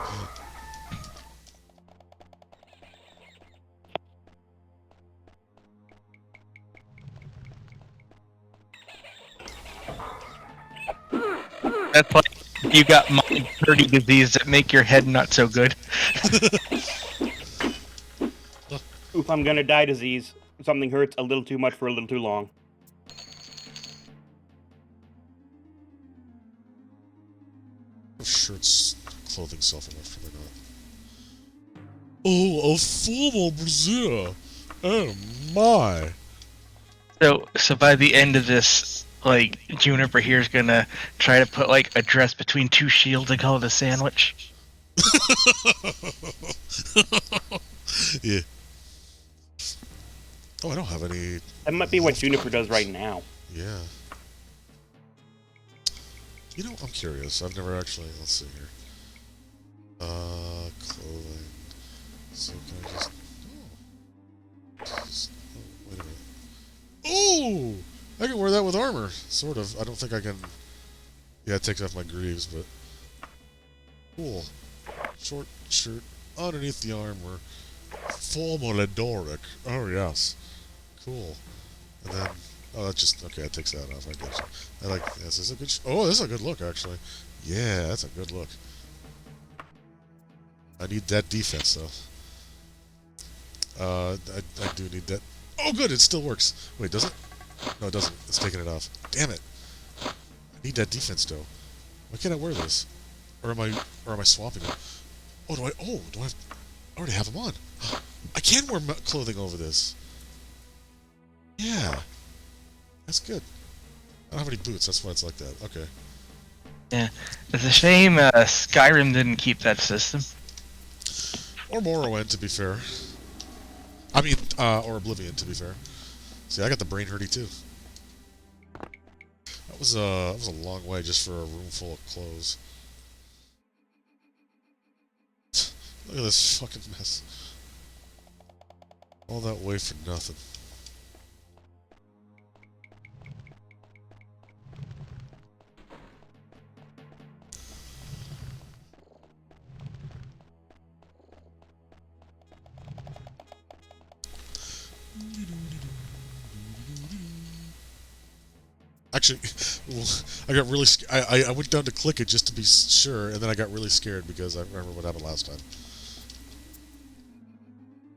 That's like you got mind 30 disease that make your head not so good. Oof, I'm gonna die disease. Something hurts a little too much for a little too long. Shirts, clothing, self-image, probably not. Oh, a formal brassiere! Oh my! So by the end of this, like, Juniper here's gonna try to put, like, a dress between two shields and call it a sandwich. Yeah. Oh, I don't have any... That might be what Juniper does right now. Yeah. You know, I'm curious. I've never actually... Let's see here. Clothing. So can I just... Oh, wait a minute. Oh! I can wear that with armor. Sort of. I don't think I can... Yeah, it takes off my greaves, but... Cool. Short shirt underneath the armor. Formulidoric. Oh, yes. Cool. And then... Oh, that just... Okay, that takes that off. I guess. I like... This is a good... Oh, this is a good look, actually. Yeah, that's a good look. I need that defense, though. I do need that... Oh, good! It still works. Wait, does it? No, it doesn't. It's taking it off. Damn it! I need that defense, though. Why can't I wear this? Or am I swapping it? Oh, do I... Oh, do I have... I already have them on. I can wear clothing over this. Yeah. That's good. I don't have any boots, that's why it's like that. Okay. Yeah. It's a shame Skyrim didn't keep that system. Or Morrowind, to be fair. I mean, or Oblivion, to be fair. See, I got the brain hurty, too. That was a long way just for a room full of clothes. Look at this fucking mess. All that way for nothing. Actually, I got really... I went down to click it just to be sure, and then I got really scared because I remember what happened last time.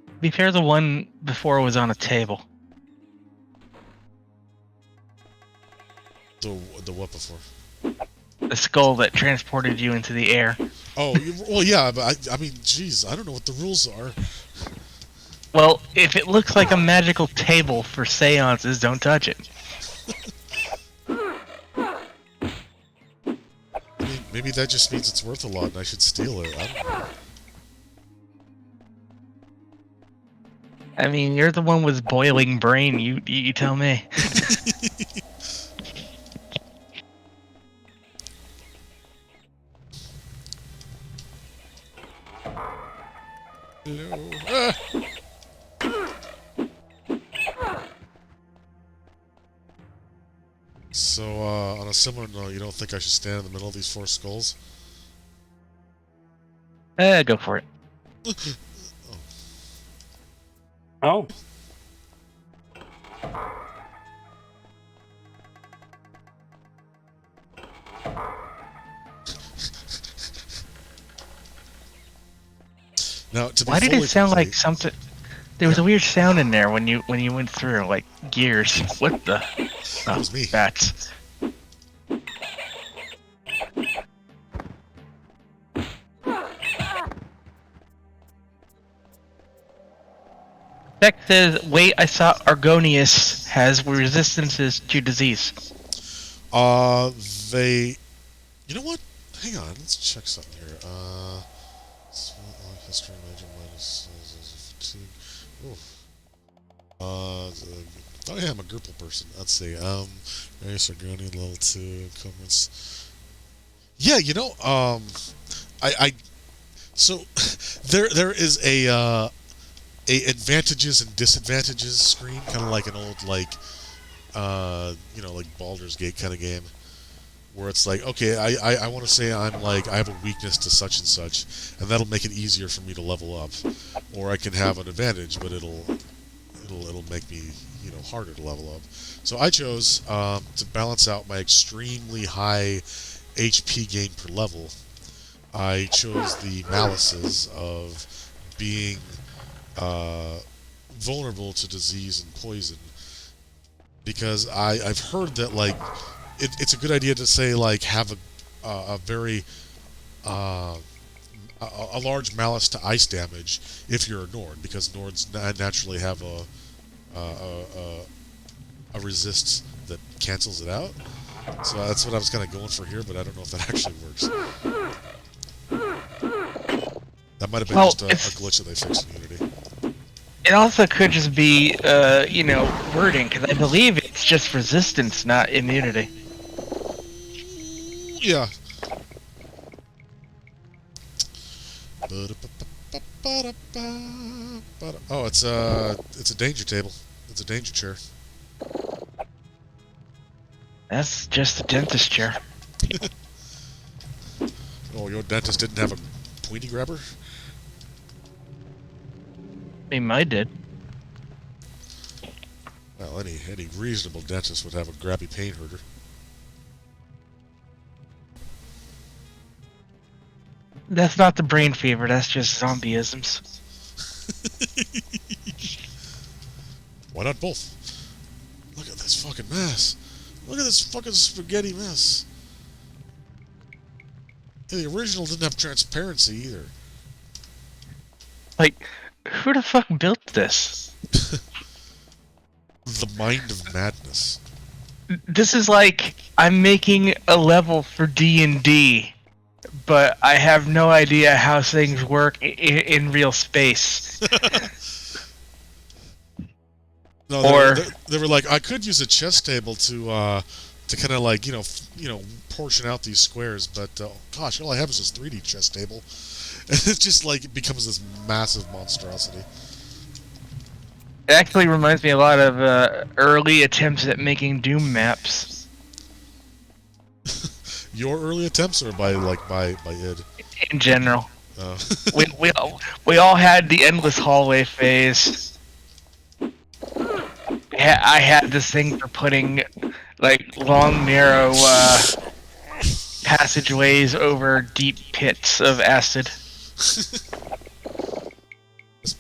To be fair, the one before was on a table. The what before? The skull that transported you into the air. Oh, well, yeah, but I mean, jeez, I don't know what the rules are. Well, if it looks like a magical table for seances, don't touch it. I mean, maybe that just means it's worth a lot and I should steal it. I don't know. I mean, you're the one with boiling brain. You tell me. Hello. Ah! So, on a similar note, you don't think I should stand in the middle of these 4 skulls? Go for it. Oh. Now, to be Why did it sound like complete, something? There was a weird sound in there when you went through, like gears. What the? That was me. Bats. Tech says, wait, I saw Argonius has resistances to disease. they... You know what? Hang on, let's check something here. History, major minus... fatigue. Oof. Oh yeah, I'm a Gripple person. Let's see. Race Argonian level 2, encumbrance. Yeah, you know, so there is a advantages and disadvantages screen, kind of like an old, like, you know, like Baldur's Gate kind of game, where it's like, okay, I want to say I'm like, I have a weakness to such and such, and that'll make it easier for me to level up, or I can have an advantage, but it'll make me, you know, harder to level up. So I chose to balance out my extremely high HP gain per level, I chose the malices of being vulnerable to disease and poison, because I've heard that like it's a good idea to say like have a very a large malice to ice damage if you're a Nord, because Nords naturally have a resist that cancels it out. So that's what I was kind of going for here, but I don't know if that actually works. That might have been just a glitch that they fixed in Unity. It also could just be, wording, because I believe it's just resistance, not immunity. Yeah. Oh, it's a danger table. It's a danger chair. That's just a dentist chair. Oh, your dentist didn't have a pointy grabber? Maybe mine did. Well, any reasonable dentist would have a grabby pain herder. That's not the brain fever, that's just zombieisms. Why not both? Look at this fucking mess. Look at this fucking spaghetti mess. Yeah, the original didn't have transparency either. Like, who the fuck built this? The mind of madness. This is like, I'm making a level for D&D, but I have no idea how things work in real space. No, they were like, I could use a chess table to kind of like portion out these squares, but gosh, all I have is this 3D chess table, and it just like becomes this massive monstrosity. It actually reminds me a lot of early attempts at making Doom maps. Your early attempts, or by id? In general. Oh. we all had the endless hallway phase. I had this thing for putting like long, narrow passageways over deep pits of acid. This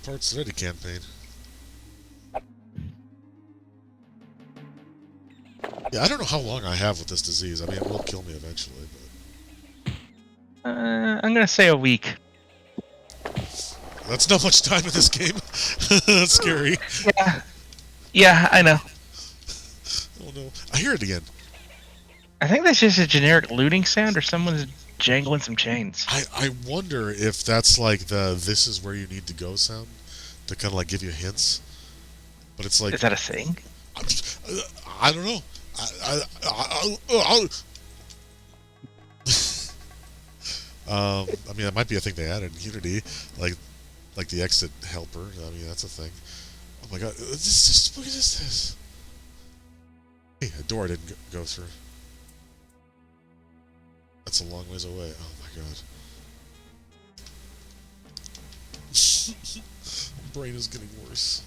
part's ready campaign. Yeah, I don't know how long I have with this disease. I mean, it will kill me eventually, but... I'm gonna say a week. That's not much time in this game. That's scary. Yeah, I know. Oh no. I hear it again. I think that's just a generic looting sound, or someone's jangling some chains. I wonder if that's like the "this is where you need to go" sound to kind of like give you hints. But it's like, is that a thing? I don't know. I mean, that might be a thing they added in Unity, like the exit helper. I mean, that's a thing. Oh my god, look at this. Hey, a door I didn't go through. That's a long ways away. Oh my god. Brain is getting worse.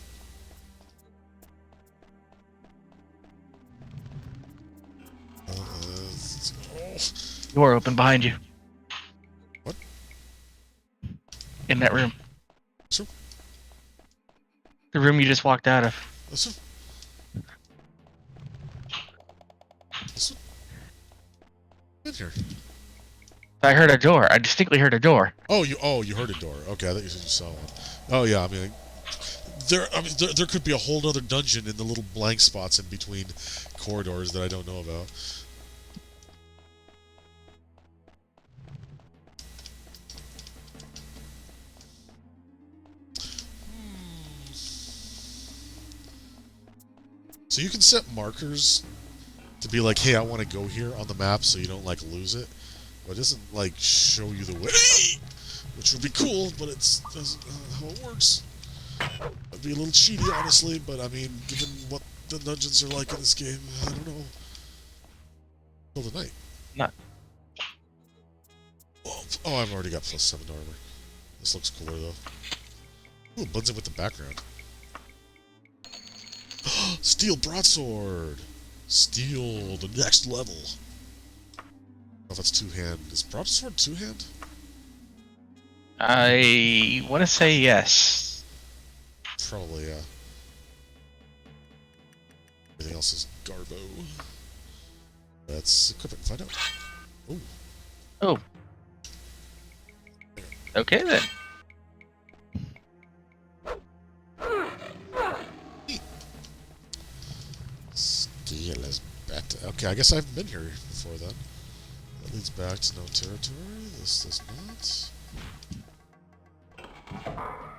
Door open behind you. What? In that room. Sure. The room you just walked out of. Listen. In here. I heard a door. I distinctly heard a door. Oh, you heard a door. Okay, I thought you said you saw one. Oh yeah, I mean, there could be a whole other dungeon in the little blank spots in between corridors that I don't know about. So you can set markers to be like, hey, I want to go here on the map, so you don't like lose it, but it doesn't like show you the way, which would be cool, but it's doesn't how it works. It'd be a little cheaty, honestly, but I mean, given what the dungeons are like in this game, I don't know. Till the night. Not. Oh, I've already got +7 armor. This looks cooler though. Ooh, it blends in with the background. Steel broadsword! Steel, the next level. if it's two-hand. Is broadsword two-hand? I want to say yes. Probably, yeah. Everything else is garbo. Let's equip it and find out. Ooh. Oh. Okay then. Steel is better. Okay, I guess I haven't been here before then. That leads back to no territory. This does not.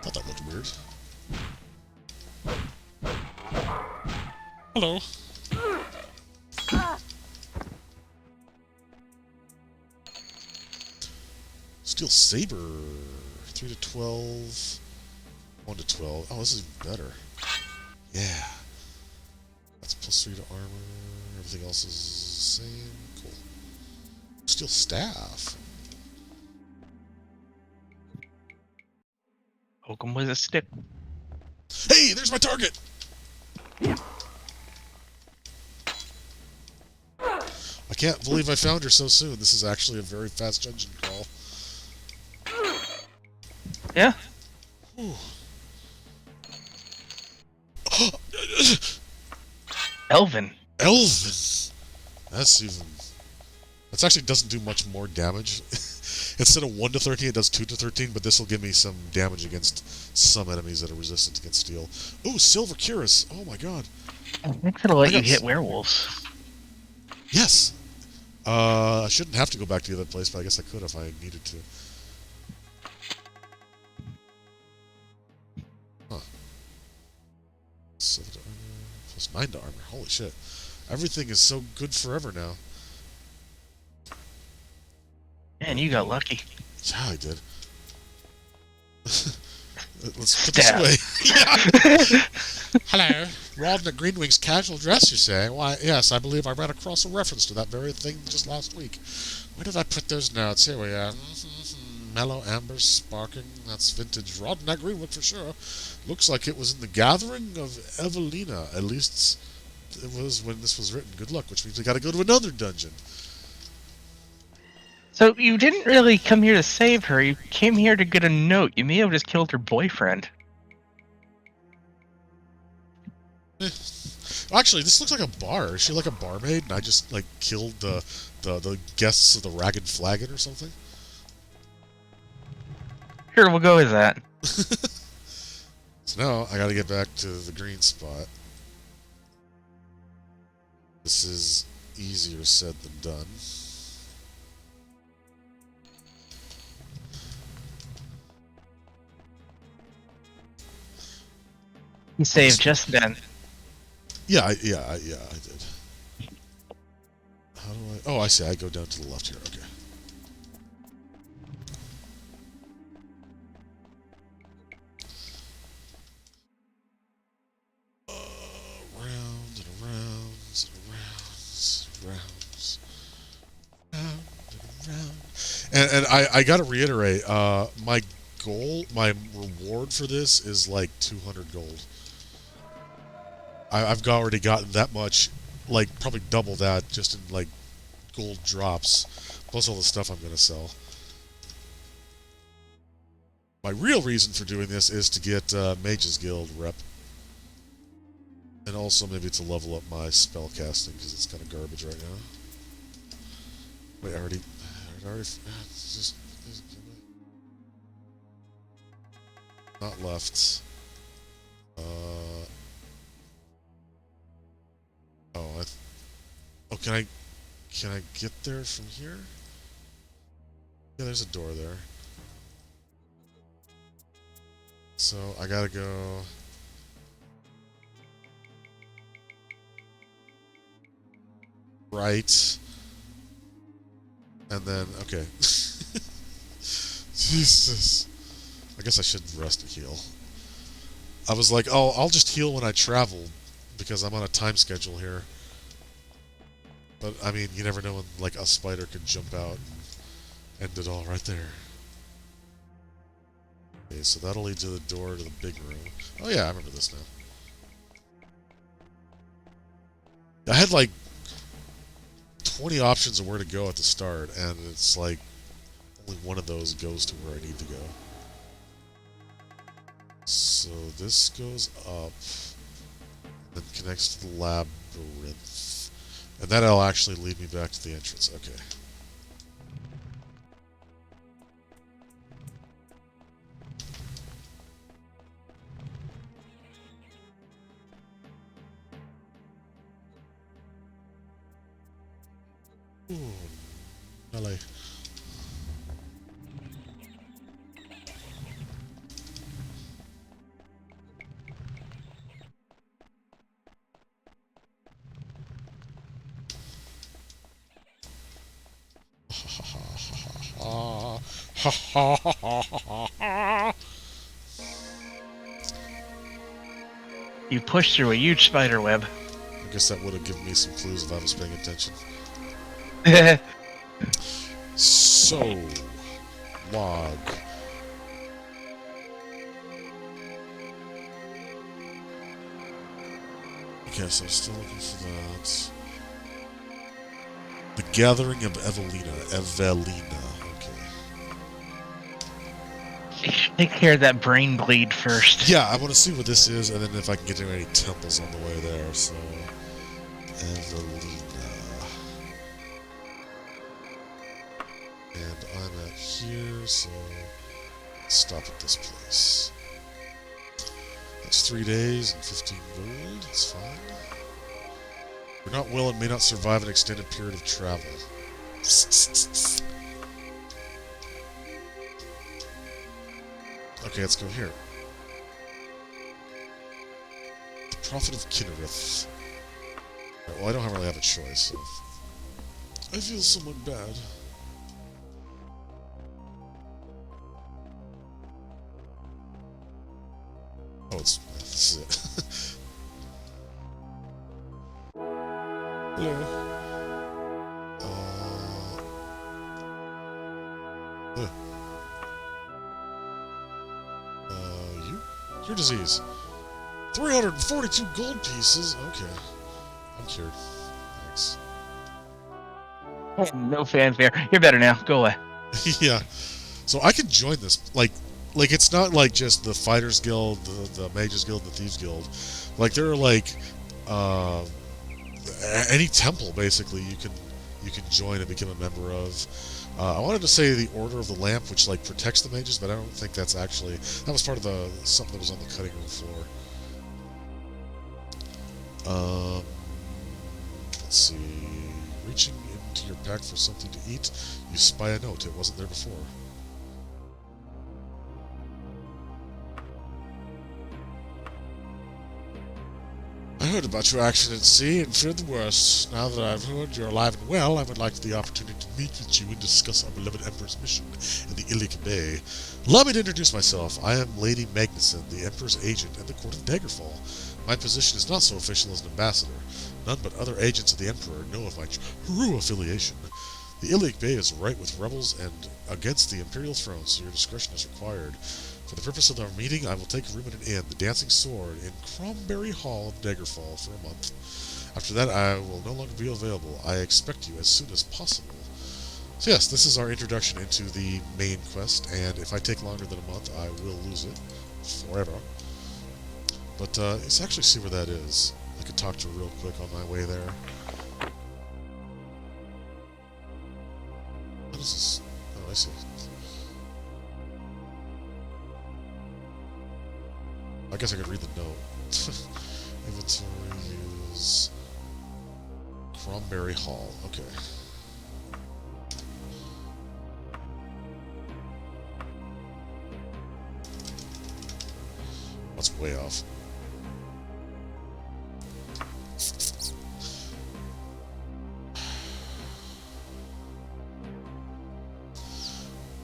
Thought that looked weird. Hello. Steel Saber. 3 to 12. 1 to 12. Oh, this is better. Yeah. That's plus 3 to armor. Everything else is the same. Cool. Steel Staff. Poke him with a stick. Hey, there's my target! I can't believe I found her so soon. This is actually a very fast dungeon crawl. Yeah. Whew. Elvin. Elvin! That's even... That actually doesn't do much more damage. Instead of 1 to 13, it does 2 to 13, but this will give me some damage against some enemies that are resistant against steel. Ooh, Silver Cuirass! Oh my god. I think it'll let I you got hit werewolves. Yes! I shouldn't have to go back to the other place, but I guess I could if I needed to. Huh. 7 to armor, plus 9 to armor. Holy shit. Everything is so good forever now. Man, you got lucky. Yeah, I did. Let's put this away. Hello. Rawdon at Greenwing's casual dress, you say? Why, yes, I believe I ran across a reference to that very thing just last week. Where did I put those notes? Here we are. Mellow amber sparking. That's vintage Rawdon at Greenwing for sure. Looks like it was in the gathering of Evelina. At least it was when this was written. Good luck, which means we gotta go to another dungeon. So you didn't really come here to save her. You came here to get a note. You may have just killed her boyfriend. Actually, this looks like a bar. Is she like a barmaid and I just like killed the guests of the Ragged Flagon or something? Sure, we'll go with that. So now I gotta get back to the green spot. This is easier said than done. You saved just then. Yeah, I did. How do I... Oh, I see. I go down to the left here. Okay. Round and around and round and round. And I gotta reiterate, my goal, my reward for this is like 200 gold. I've already gotten that much, like probably double that just in like gold drops, plus all the stuff I'm gonna sell. My real reason for doing this is to get Mage's Guild rep, and also maybe to level up my spell casting because it's kind of garbage right now. Wait, I already it's just not left. Can I get there from here? Yeah, there's a door there. So I gotta go. Right. And then, okay. Jesus. I guess I should rest and heal. I was like, oh, I'll just heal when I travel because I'm on a time schedule here. But, I mean, you never know when, like, a spider could jump out and end it all right there. Okay, so that'll lead to the door to the big room. Oh, yeah, I remember this now. I had, like, 20 options of where to go at the start, and it's like only one of those goes to where I need to go. So this goes up, and then connects to the labyrinth, and that'll actually lead me back to the entrance. Okay. Ooh, melee. You pushed through a huge spider web. I guess that would have given me some clues if I was paying attention. So, log. Okay, so I'm still looking for that. The Gathering of Evelina. Okay. Take care of that brain bleed first. Yeah, I want to see what this is, and then if I can get to any temples on the way there, so... Evelina. And I'm at here, so... let's stop at this place. That's 3 days and 15 gold, it's fine. We're not well and may not survive an extended period of travel. Okay, let's go here. The Prophet of Kinnereth. Right, well, I don't really have a choice, so... I feel somewhat bad. Oh, this is it. Hello. You? Your disease. 342 gold pieces? Okay. I'm cured. Thanks. No fanfare. You're better now. Go away. Yeah. So I can join this. Like it's not like just the Fighters Guild, the Mages Guild, the Thieves Guild. Like there are like any temple basically you can join and become a member of. I wanted to say the Order of the Lamp, which like protects the mages, but I don't think that's actually, that was part of the something that was on the cutting room floor. Let's see. Reaching into your pack for something to eat, you spy a note. It wasn't there before. I heard about your accident at sea and feared the worst. Now that I've heard you're alive and well, I would like the opportunity to meet with you and discuss our beloved Emperor's mission in the Ilic Bay. Allow me to introduce myself. I am Lady Magnuson, the Emperor's agent at the court of Daggerfall. My position is not so official as an ambassador. None but other agents of the Emperor know of my true affiliation. The Ilic Bay is right with rebels and against the Imperial throne, so your discretion is required. For the purpose of our meeting, I will take a room at an inn, the Dancing Sword, in Cromberry Hall of Daggerfall for a month. After that, I will no longer be available. I expect you as soon as possible. So yes, this is our introduction into the main quest, and if I take longer than a month, I will lose it forever. But let's actually see where that is. I could talk to her real quick on my way there. What is this? Oh, I see. I guess I could read the note. Inventory use Cromberry Hall. Okay. That's way off.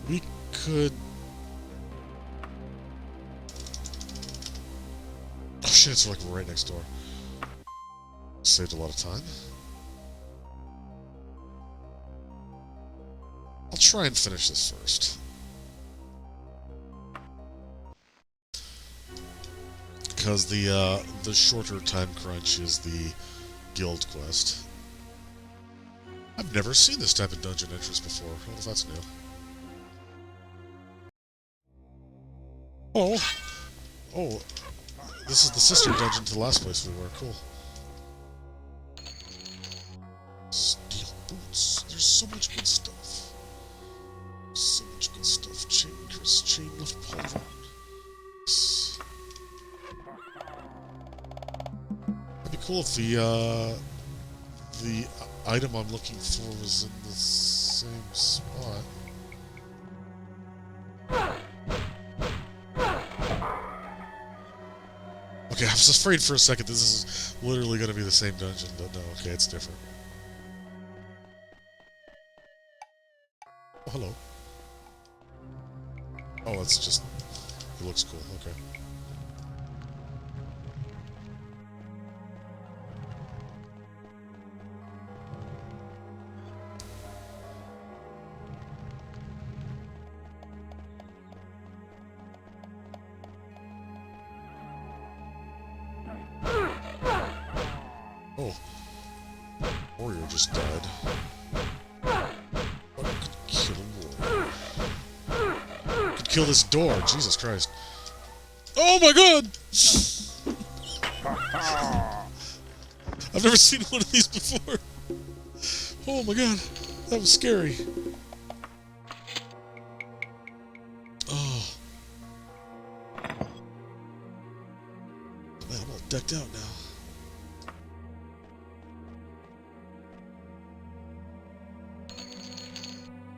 We could... Oh shit, it's like right next door. Saved a lot of time. I'll try and finish this first. Because the shorter time crunch is the guild quest. I've never seen this type of dungeon entrance before. I wonder if that's new. Oh! Oh! This is the sister dungeon to the last place we were. Cool. Steel boots. There's so much good stuff. So much good stuff. Chain lift pauldron. It'd be cool if the item I'm looking for was in the same spot. Okay, I was afraid for a second this is literally going to be the same dungeon, but no, okay, it's different. Oh, hello. Oh, it's just... it looks cool, okay. Oh. Warrior just died. What could kill a warrior? Could kill this door, Jesus Christ. Oh my god! I've never seen one of these before. Oh my god, that was scary. Oh. Man, I'm all decked out now.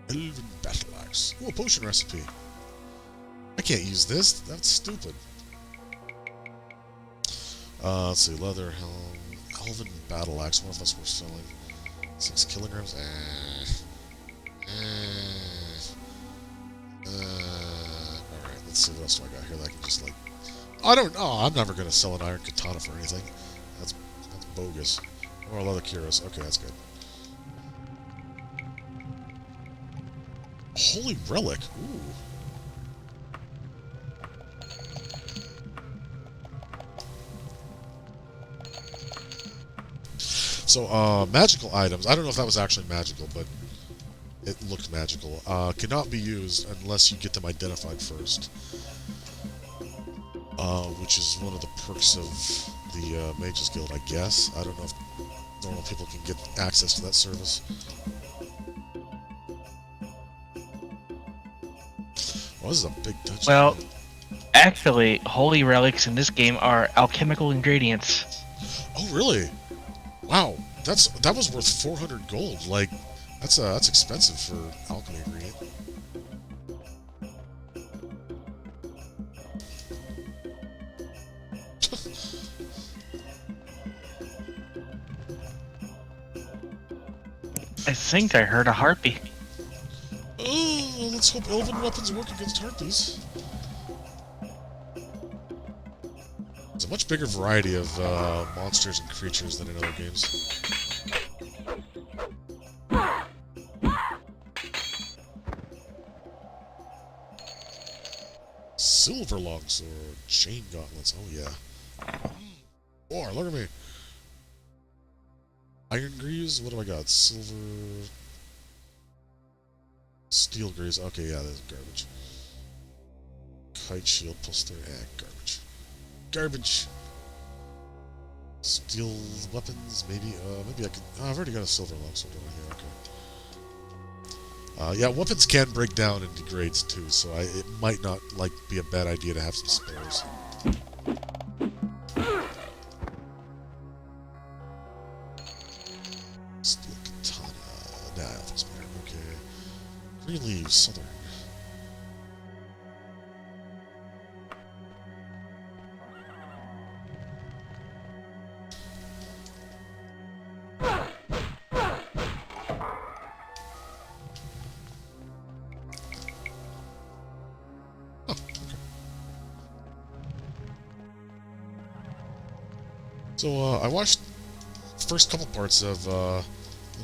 Elven battle axe. Ooh, a potion recipe. I can't use this. That's stupid. Let's see. Leather helm. Elven battle axe. One of us were selling. 6 kilograms. Alright, let's see what else do I got here that I can just like... I don't know. I'm never going to sell an iron katana for anything. That's bogus. Or leather cuirass. Okay, that's good. Holy relic. Ooh. So, magical items. I don't know if that was actually magical, but it looked magical. Cannot be used unless you get them identified first. Which is one of the perks of the Mages Guild, I guess. I don't know if normal people can get access to that service. Oh, this is a big dungeon. Well, actually, holy relics in this game are alchemical ingredients. Oh, really? Wow, that was worth 400 gold. Like, that's expensive for alchemy ingredient. I think I heard a harpy. Oh, let's hope elven weapons work against harpies. There's a much bigger variety of monsters and creatures than in other games. Silver longsword, chain gauntlets. Oh yeah. More, look at me. Iron greaves. What do I got? Silver. Steel greaves. Okay, yeah, that's garbage. Kite shield plus 3. Garbage. Garbage. Steel weapons, maybe. Maybe I could. Oh, I've already got a silver longsword over here. Okay. Yeah, weapons can break down and degrades too, so it might not like be a bad idea to have some spares. Steel katana. Nah, I don't think it's better. Okay. Green leaves, southern. So, I watched the first couple parts of an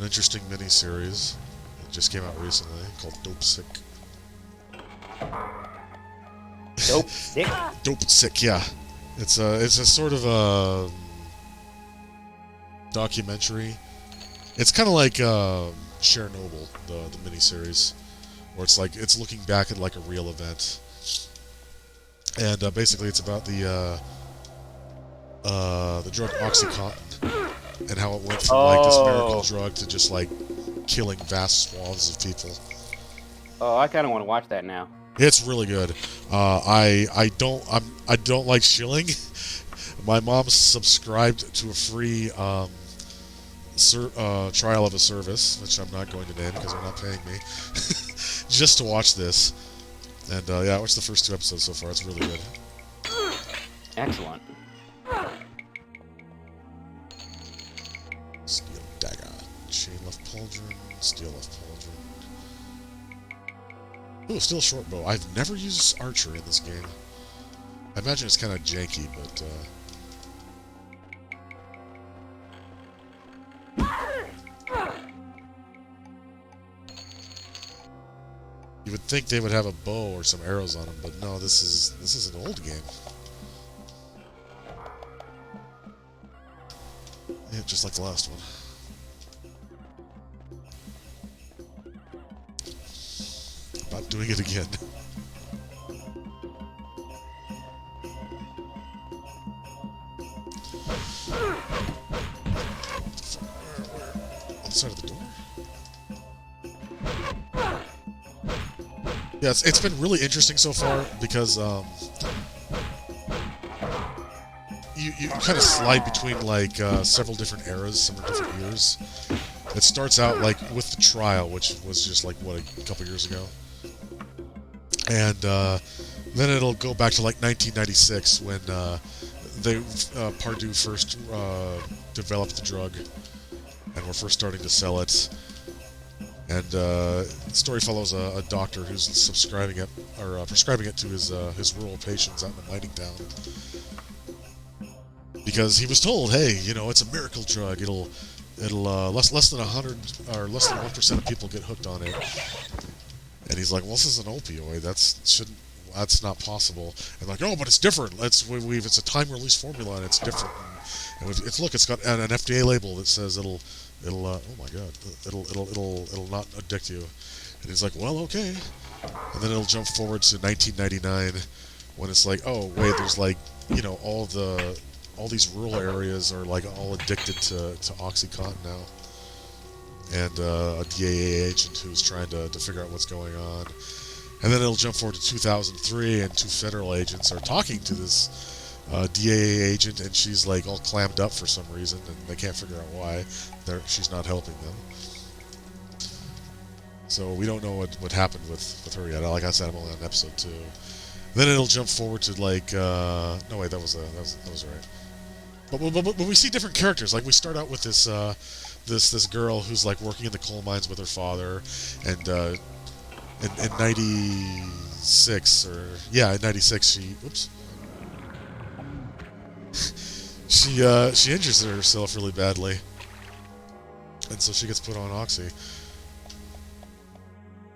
interesting mini-series. It just came out recently, called Dope Sick. Dope sick? Dope Sick, yeah. It's a sort of a documentary. It's kind of like Chernobyl, the miniseries, where it's like it's looking back at like a real event, and basically it's about the drug OxyContin and how it went from like this miracle drug to just like killing vast swaths of people. Oh, I kind of want to watch that now. It's really good. I don't like shilling. My mom subscribed to a free trial of a service, which I'm not going to name because they're not paying me, just to watch this. And yeah, I watched the first 2 episodes so far. It's really good. Excellent. Steel dagger, chain left pauldron, steel left pauldron. Ooh, steel short bow. I've never used archery in this game. I imagine it's kind of janky, but you would think they would have a bow or some arrows on them, but no, this is an old game. Yeah, just like the last one. Not doing it again. Outside of the door? Yeah, it's been really interesting so far because you kind of slide between like several different eras, several different years. It starts out like with the trial, which was just like what, a couple years ago, and then it'll go back to like 1996 when Pardue first developed the drug and we're first starting to sell it. And the story follows a doctor who's prescribing it to his rural patients out in a mining town. Because he was told, hey, you know, it's a miracle drug. It'll less than 100 or less than 1% of people get hooked on it. And he's like, well, this is an opioid. That's not possible. And like, oh, but it's different. It's a time release formula and it's different. And it's got an FDA label that says it'll oh my god, it'll not addict you. And he's like, well, okay. And then it'll jump forward to 1999 when it's like, oh wait, there's like, you know, all these rural areas are like all addicted to OxyContin now. And a DAA agent who's trying to figure out what's going on. And then it'll jump forward to 2003 and 2 federal agents are talking to this DAA agent, and she's like all clammed up for some reason, and they can't figure out why. She's not helping them. So we don't know what happened with her yet. Like I said, I'm only on episode 2. Then it'll jump forward to like no wait, that was right. But we see different characters. Like we start out with this this girl who's like working in the coal mines with her father, and in 96 or yeah, in 96 she injures herself really badly, and so she gets put on oxy.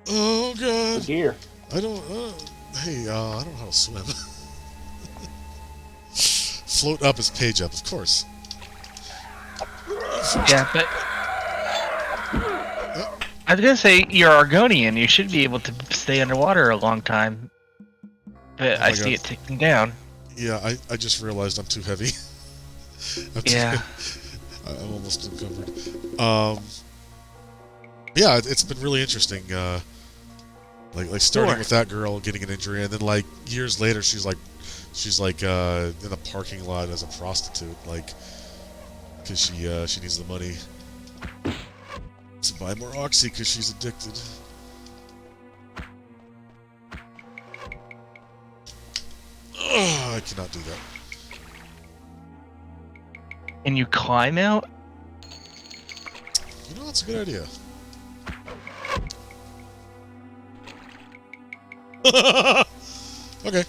Oh god! Here. I don't. Hey, I don't know how to swim. Float up is page up, of course. Yeah, but I was gonna say you're Argonian. You should be able to stay underwater a long time. But Oh I my see God. it ticking down. Yeah, I just realized I'm too heavy. Yeah. I'm almost encumbered. Yeah, it's been really interesting. Like starting Sure. with that girl getting an injury, and then like years later, she's like in the parking lot as a prostitute, like because she needs the money to buy more oxy because she's addicted. Ugh, I cannot do that. And you climb out? You know, that's a good idea. Okay.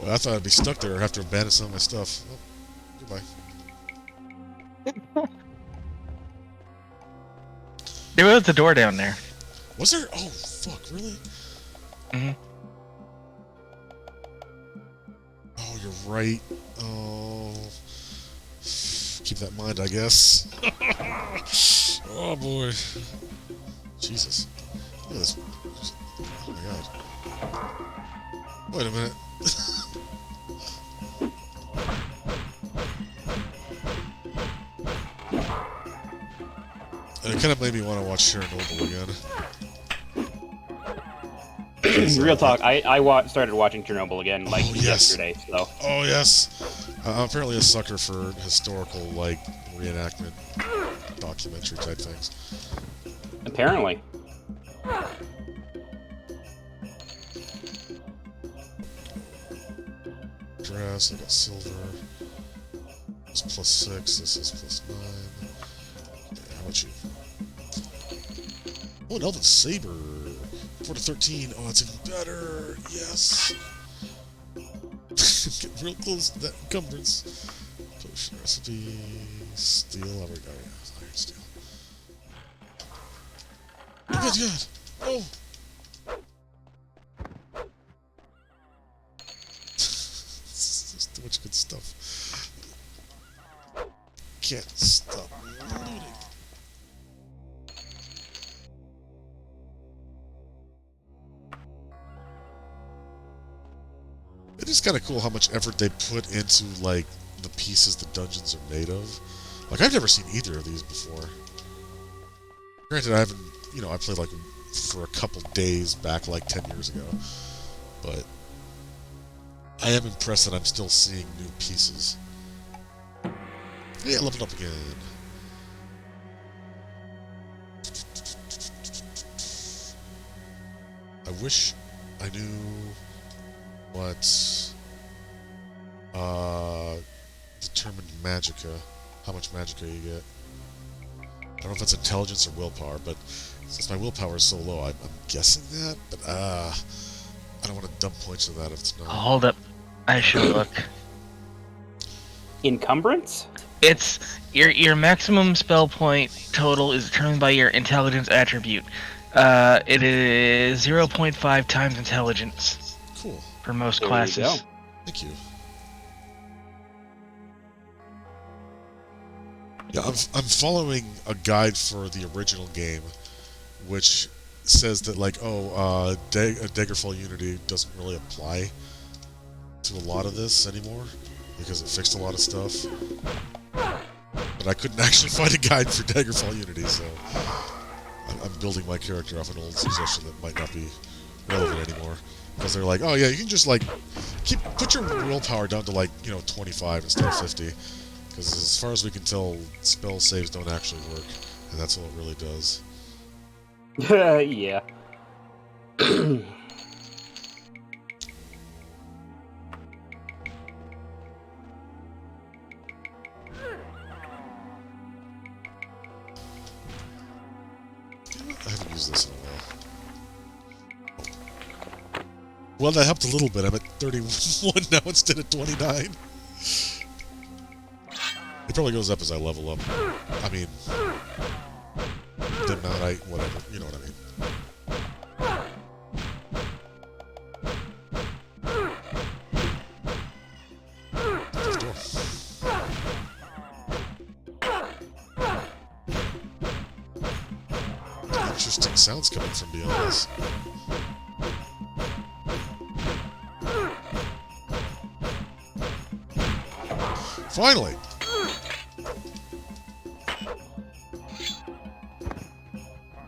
Well, I thought I'd be stuck there or have to abandon some of my stuff. Oh, goodbye. There was a door down there. Was there? Oh, fuck, really? Mm-hmm. Oh, you're right. Oh. Keep that in mind, I guess. Oh boy. Jesus. Look at this. Oh my god. Wait a minute. And it kind of made me want to watch Chernobyl again. Real talk, started watching Chernobyl again like yesterday, so. Oh yes. I'm apparently a sucker for historical, like, reenactment, documentary type things. Apparently. Dress, I got silver. This is +6, this is +9. Okay, how about you? Oh, an Elven Saber! 4 to 13. Oh, it's even better! Yes! Getting real close to that encumbrance. Potion recipe. Steel. Oh, we go. Yeah, iron steel. Oh, good, good! Oh! There's too much good stuff. Can't stop looting. It is kind of cool how much effort they put into, like, the pieces the dungeons are made of. Like, I've never seen either of these before. Granted, I haven't, you know, I played, like, for a couple days back, like, 10 years ago. But I am impressed that I'm still seeing new pieces. Yeah, leveled up again. I wish I knew what determined magicka, how much magicka you get. I don't know if it's intelligence or willpower, but since my willpower is so low, I'm guessing that, but I don't want to dump points to that if it's not. Hold up. I should look. Encumbrance? It's your maximum spell point total is determined by your intelligence attribute. It is 0.5 times intelligence. Cool. For most There classes. you go. Thank you. Yeah, I'm following a guide for the original game, which says that, like, Daggerfall Unity doesn't really apply to a lot of this anymore because it fixed a lot of stuff. But I couldn't actually find a guide for Daggerfall Unity, so I'm building my character off an old suggestion that might not be relevant anymore. Because they're like, oh yeah, you can just, like, put your willpower down to, like, 25 instead of 50. Because as far as we can tell, spell saves don't actually work, and that's all it really does. Yeah. I haven't used this in a while. Well, that helped a little bit. I'm at 31 now instead of 29. It probably goes up as I level up. I mean, the amount whatever, you know what I mean. Interesting sounds coming from beyond this. Finally!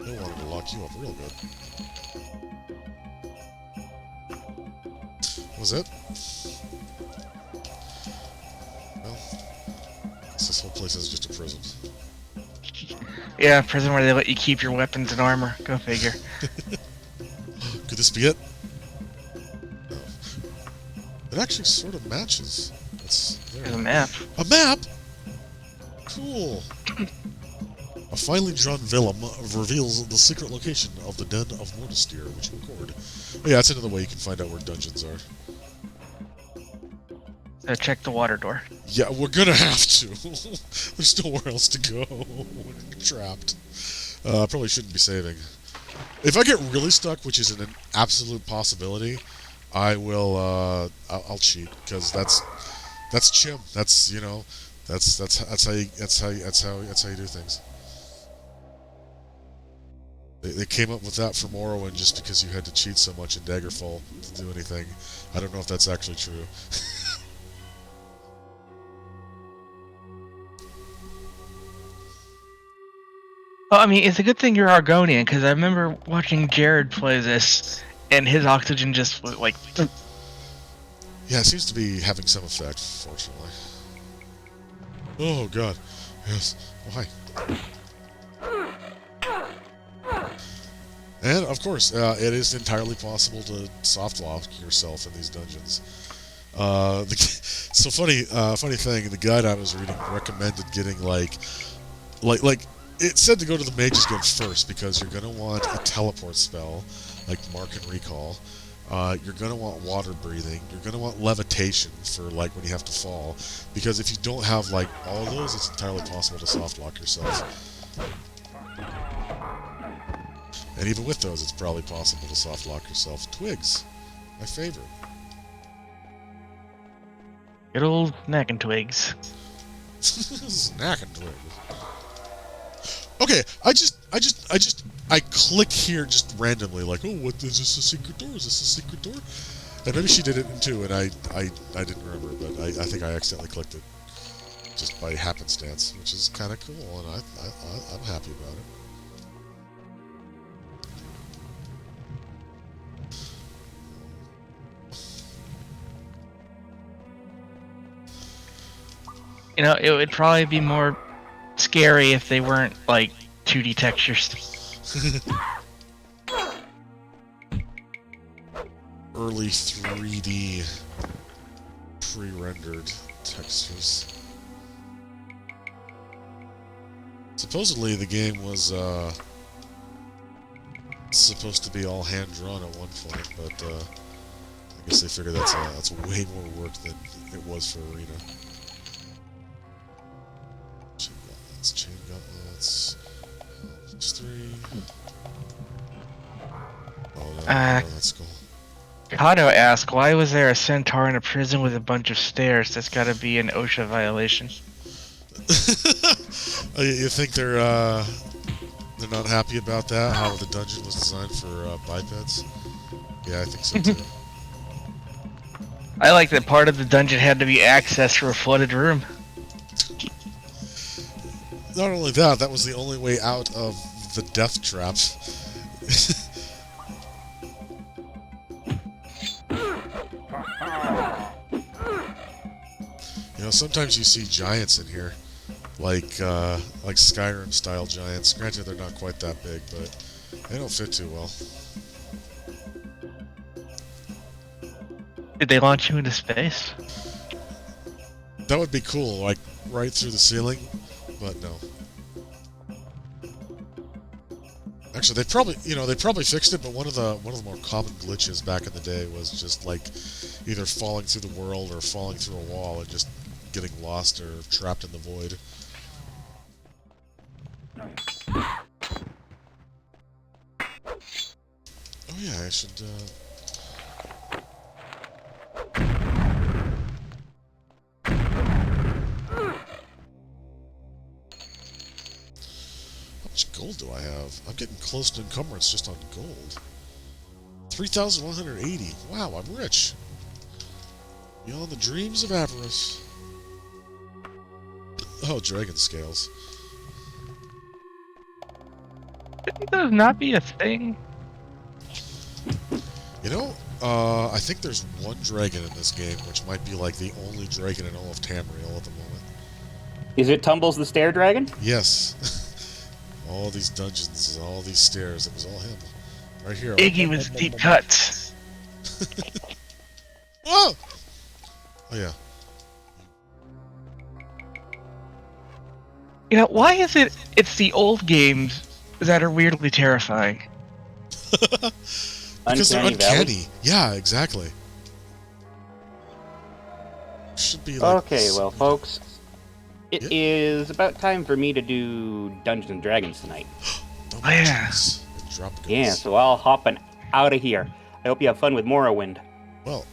They wanted to lock you up real good. Was it? Well, I guess this whole place is just a prison. Yeah, prison where they let you keep your weapons and armor. Go figure. Could this be it? No. It actually sort of matches. There's a map. A map? Cool. A finely drawn vellum reveals the secret location of the Den of Mortisteer, which you record. Oh, yeah, that's another way you can find out where dungeons are. So check the water door. Yeah, we're gonna have to. There's nowhere else to go. We're trapped. Probably shouldn't be saving. If I get really stuck, which is an absolute possibility, I will. I'll cheat because that's Chim. That's how you do things. They came up with that for Morrowind just because you had to cheat so much in Daggerfall to do anything. I don't know if that's actually true. Well, I mean, it's a good thing you're Argonian, because I remember watching Jared play this, and his oxygen just was like... Yeah, it seems to be having some effect, fortunately. Oh, God. Yes. Why? And, of course, it is entirely possible to soft-lock yourself in these dungeons. So funny thing, the guide I was reading recommended getting, like, it said to go to the Mage's Guild first, because you're going to want a teleport spell, like Mark and Recall. You're going to want water breathing. You're going to want levitation for, like, when you have to fall. Because if you don't have, like, all of those, it's entirely possible to soft-lock yourself. And even with those, it's probably possible to soft-lock yourself. Twigs, my favorite. Good old Knack and Twigs. Snack and Twigs. Okay, I click here just randomly, like, oh, what is this, a secret door? Is this a secret door? And maybe she did it too, and I didn't remember, but I think I accidentally clicked it just by happenstance, which is kind of cool, and I'm happy about it. You know, it would probably be more scary if they weren't, like, 2D textures. Early 3D pre-rendered textures. Supposedly the game was supposed to be all hand-drawn at one point, but I guess they figured that's way more work than it was for Arena. Chain gauntlets. Just 3. Oh no, that's cool. Kato asked, why was there a centaur in a prison with a bunch of stairs? That's gotta be an OSHA violation. You think they're not happy about that? How the dungeon was designed for bipeds? Yeah, I think so too. I like that part of the dungeon had to be accessed through a flooded room. Not only that, that was the only way out of the death trap. You know, sometimes you see giants in here, like Skyrim-style giants. Granted, they're not quite that big, but they don't fit too well. Did they launch you into space? That would be cool, like right through the ceiling. But no. Actually, they probably fixed it. But one of the more common glitches back in the day was just like either falling through the world or falling through a wall and just getting lost or trapped in the void. Oh yeah, I should. How much gold do I have? I'm getting close to encumbrance just on gold. 3,180. Wow, I'm rich. Beyond the dreams of avarice. Oh, dragon scales. Shouldn't those not be a thing? You know, I think there's one dragon in this game, which might be like the only dragon in all of Tamriel at the moment. Is it Tumbles the Stair Dragon? Yes. All these dungeons, all these stairs, it was all him. Right here. Iggy was deep cuts. Oh! Oh, yeah. You know, why is it's the old games that are weirdly terrifying? Because they're Uncanny uncanny. Valley? Yeah, exactly. Should be like Okay, well, folks, it is about time for me to do Dungeons and Dragons tonight. Oh, yeah. Drop goods. Yeah, so I'll hop out of here. I hope you have fun with Morrowind. Well,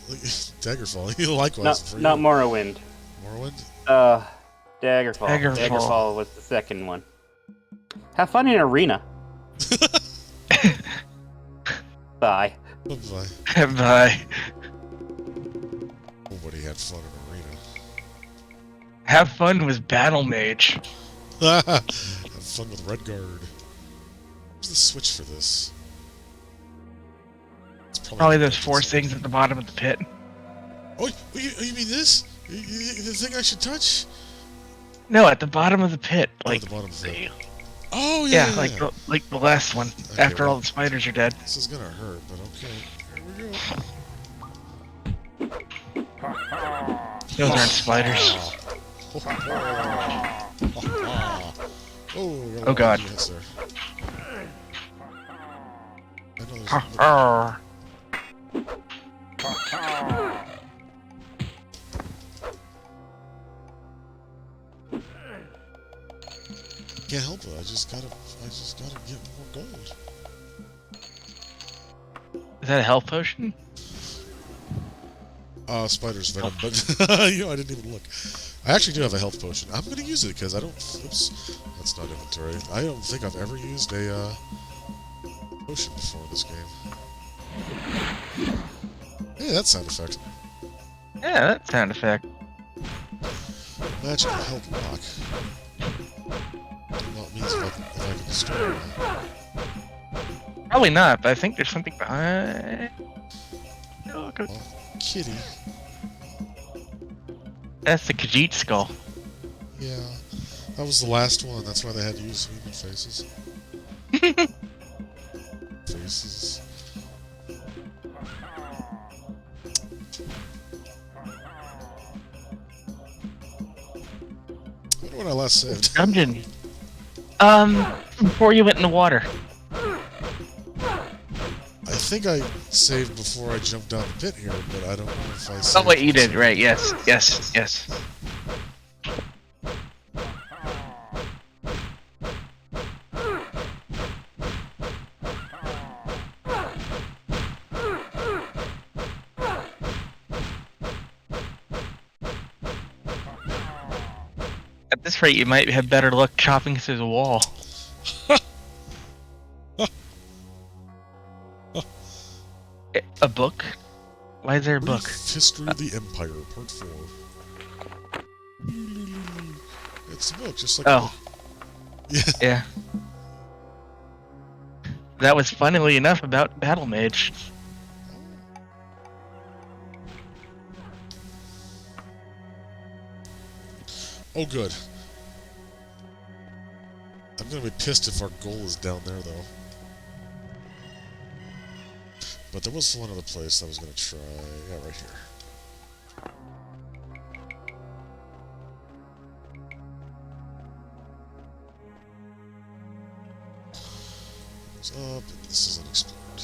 Daggerfall. Likewise. Not Morrowind. Morrowind? Daggerfall. Daggerfall. Daggerfall was the second one. Have fun in Arena. Bye. Bye-bye. Bye. Nobody had fun in Arena. Have fun with Battle Mage. Have fun with Redguard. Where's the switch for this? It's Probably those 4 things at the bottom of the pit. Oh, you mean this? The thing I should touch? No, at the bottom of the pit. Oh, Like, at the bottom of the... Oh, yeah. yeah, like the last one. Okay, after well, all the spiders are dead. This is gonna hurt, but okay. Here we go. Those aren't spiders. Oh God. Hits there. I know there's Arr. Can't help it. I just gotta get more gold. Is that a health potion? Spider's venom, but I didn't even look. I actually do have a health potion. I'm gonna use it because I don't. Oops, that's not inventory. I don't think I've ever used a potion before in this game. Hey, that sound effect. Yeah, that sound effect. Magical health block. Well, it means if I can destroy it. Probably not, but I think there's something behind. Oh, Oh, kitty. that's the Khajiit skull. Yeah, that was the last one. That's why they had to use human faces. Faces. I wonder when I last saved. Dungeon. Before you went in the water. I think I saved before I jumped down the pit here, but I don't know if I saved. Oh wait, you did, right, yes. At this rate, you might have better luck chopping through the wall. A book? Why is there a book? History of the Empire, Part 4. It's a book, just like. Oh. Yeah. Yeah. That was funnily enough about Battle Mage. Oh, good. I'm gonna be pissed if our goal is down there, though. But there was one other place I was gonna try. Yeah, right here. It's up, and this isn't explored.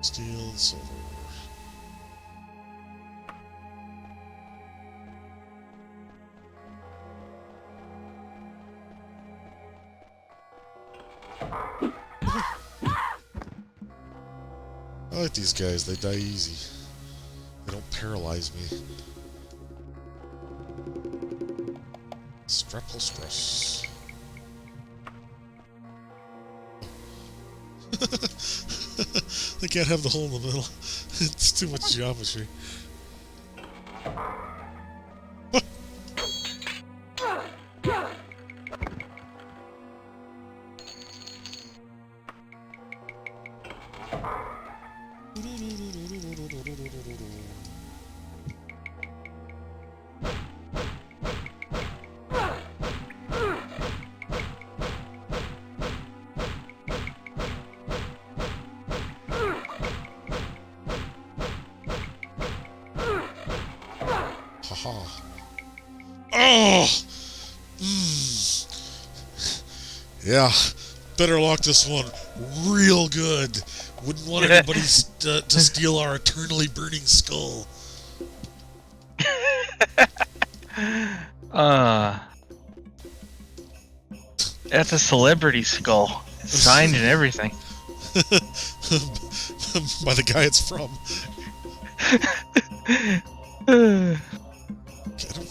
Steel, silver. I like these guys, they die easy. They don't paralyze me. Strepsil stress. They can't have the hole in the middle. It's too much geometry. Haha. Oh! Yeah. Better lock this one real good. Wouldn't want anybody to steal our eternally burning skull. That's a celebrity skull. Signed and everything. By the guy it's from.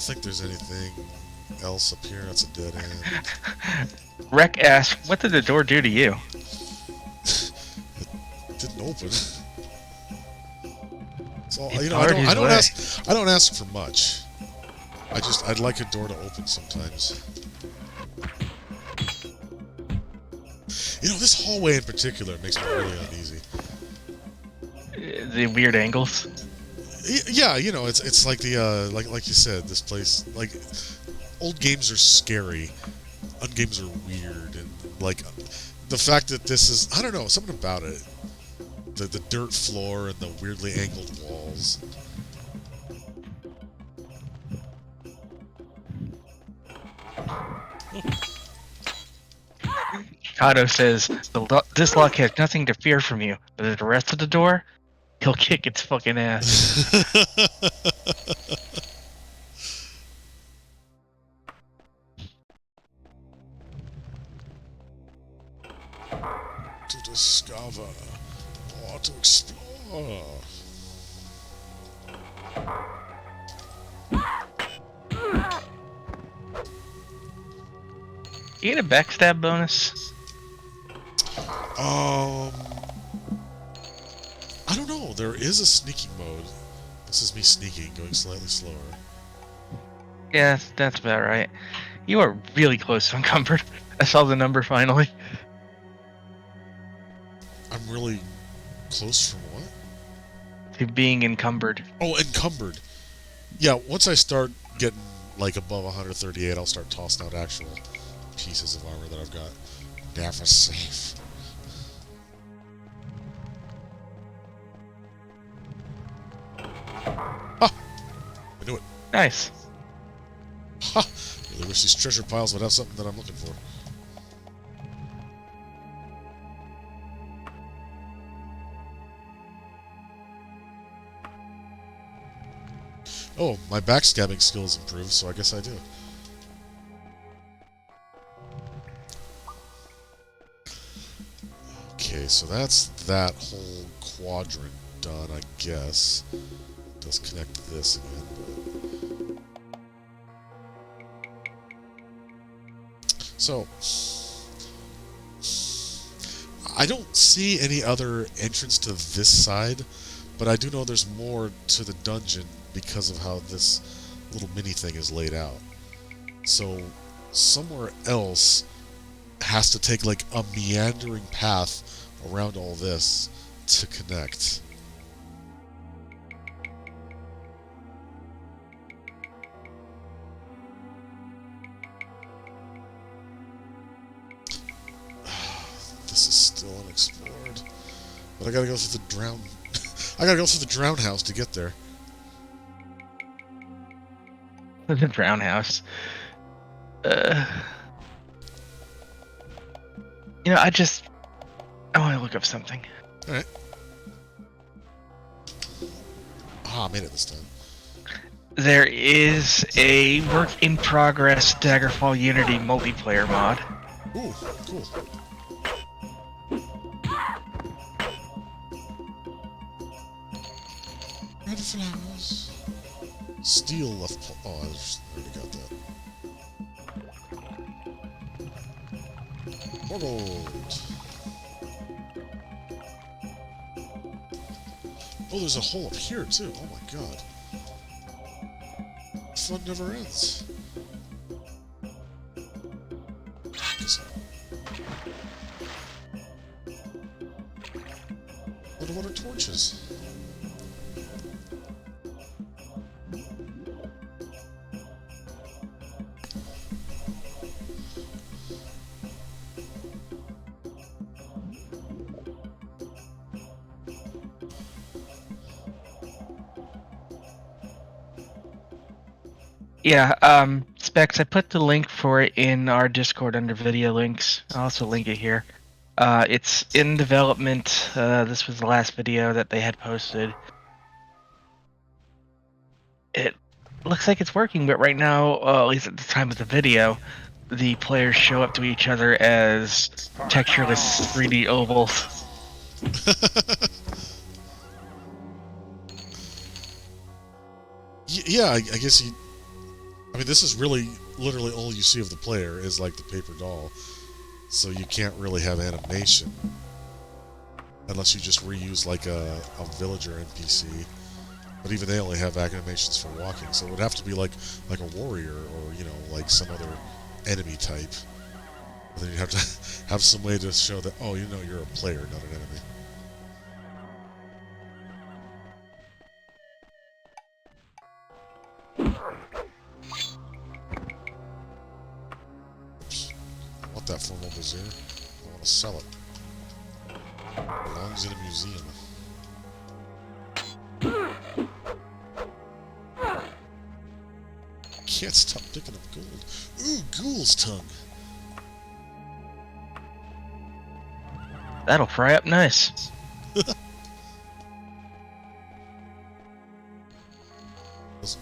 think there's anything else up here. That's a dead end. Rec asks, what did the door do to you? It didn't open. So, It you know, barred his I don't way. ask for much. I'd like a door to open sometimes. You know, this hallway in particular makes me really uneasy. The weird angles. Yeah, you know, it's like the like you said, this place, like, old games are scary, games are weird, and like the fact that this is, I don't know, something about it, the dirt floor and the weirdly angled walls. Kato says, this lock has nothing to fear from you, but the rest of the door, he'll kick its fucking ass. To discover or to explore. You get a backstab bonus? I don't know. There is a sneaking mode. This is me sneaking, going slightly slower. Yeah, that's about right. You are really close to encumbered. I saw the number finally. I'm really close from what? To being encumbered. Oh, encumbered. Yeah, once I start getting like above 138, I'll start tossing out actual pieces of armor that I've got. Never safe. Ha! I knew it. Nice. Ha! Really wish these treasure piles would have something that I'm looking for. Oh, my backstabbing skill is improved, so I guess I do. Okay, so that's that whole quadrant done, I guess. Does connect to this again. So, I don't see any other entrance to this side, but I do know there's more to the dungeon because of how this little mini thing is laid out. So, somewhere else has to take like a meandering path around all this to connect. This is still unexplored. But I gotta go through the drown... I gotta go through the drown house to get there. The drown house. You know, I want to look up something. Alright. Ah, I made it this time. There is a work-in-progress Daggerfall Unity multiplayer mod. Ooh, cool. Red flowers. Steel left... Oh, I already got that. Gold. Oh, there's a hole up here, too. Oh my god. Fun never ends. What are torches? Yeah, Specs, I put the link for it in our Discord under video links. I'll also link it here. It's in development. This was the last video that they had posted. It looks like it's working, but right now, at least at the time of the video, the players show up to each other as textureless 3D ovals. Yeah, I guess you... I mean, this is really, literally all you see of the player is like the paper doll. So you can't really have animation. Unless you just reuse like a villager NPC. But even they only have animations for walking. So it would have to be like a warrior or, you know, like some other enemy type. And then you'd have to have some way to show that, oh, you know, you're a player, not an enemy. Oops. I want that formal brazier. I want to sell it. It belongs in a museum. Can't stop picking up gold. Ooh, ghoul's tongue. That'll fry up nice. Doesn't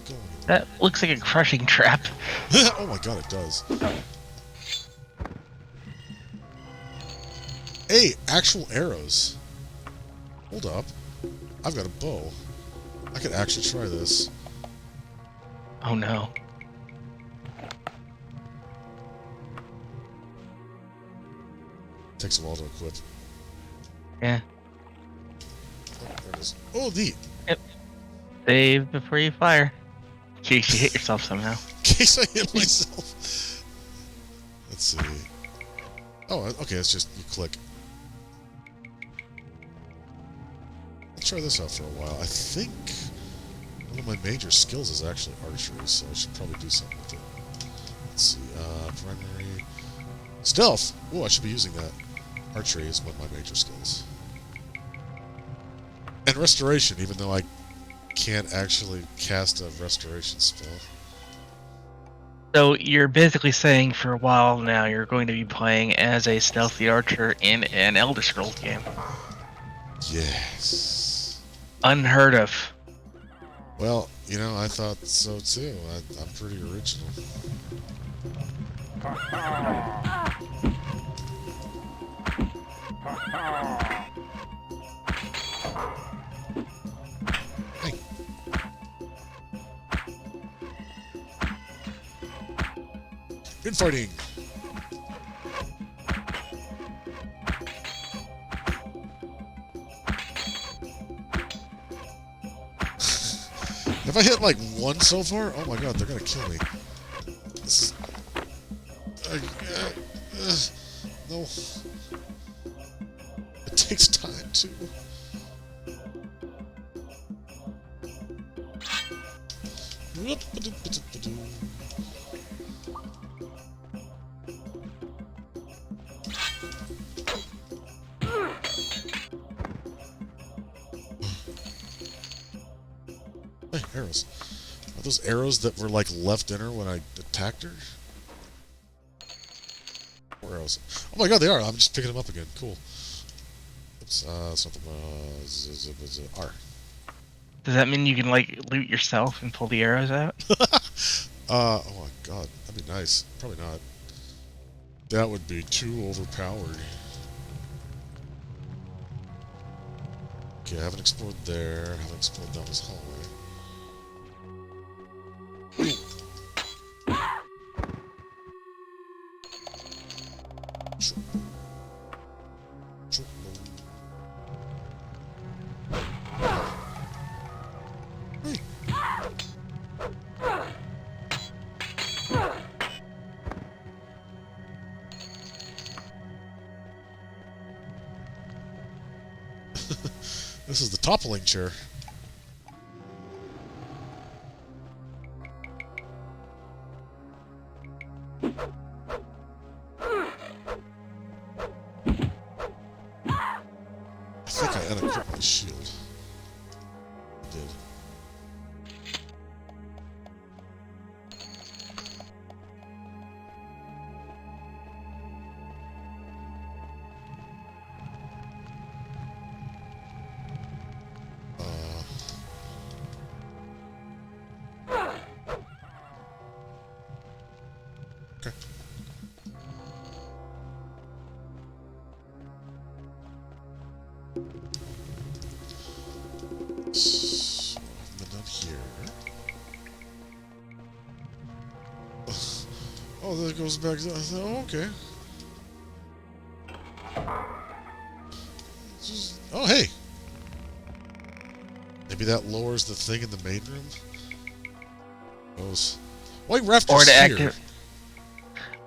go anywhere. That looks like a crushing trap. Oh my god, it does. Hey, actual arrows. Hold up. I've got a bow. I could actually try this. Oh no. Takes a while to equip. Yeah. Oh, there it is. Oh, neat. Save before you fire. In case you hit yourself somehow. In case I hit myself. Let's see. Oh, okay, it's just you click. I'll try this out for a while. I think one of my major skills is actually archery, so I should probably do something with it. Let's see. Primary. Stealth! Oh, I should be using that. Archery is one of my major skills. And restoration, even though I can't actually cast a restoration spell. So you're basically saying for a while now you're going to be playing as a stealthy archer in an Elder Scrolls game. Yes. Unheard of. Well, you know, I thought so too. I'm pretty original. Hey. Infighting. Have I hit like one so far? Oh my god, they're gonna kill me. This is... no. It takes time too. Hey, arrows. Are those arrows that were like left in her when I attacked her? More arrows. Oh my god, they are. I'm just picking them up again. Cool. Oops, something, R. Does that mean you can like loot yourself and pull the arrows out? Oh my god, that'd be nice. Probably not. That would be too overpowered. Okay, I haven't explored there. I haven't explored down this hallway. This is the toppling chair. I think I unequipped my shield. I did. Okay. So, I've been down here. Oh, that goes back to... Oh, okay. Oh, hey! Maybe that lowers the thing in the main room? Those... Why rafters here?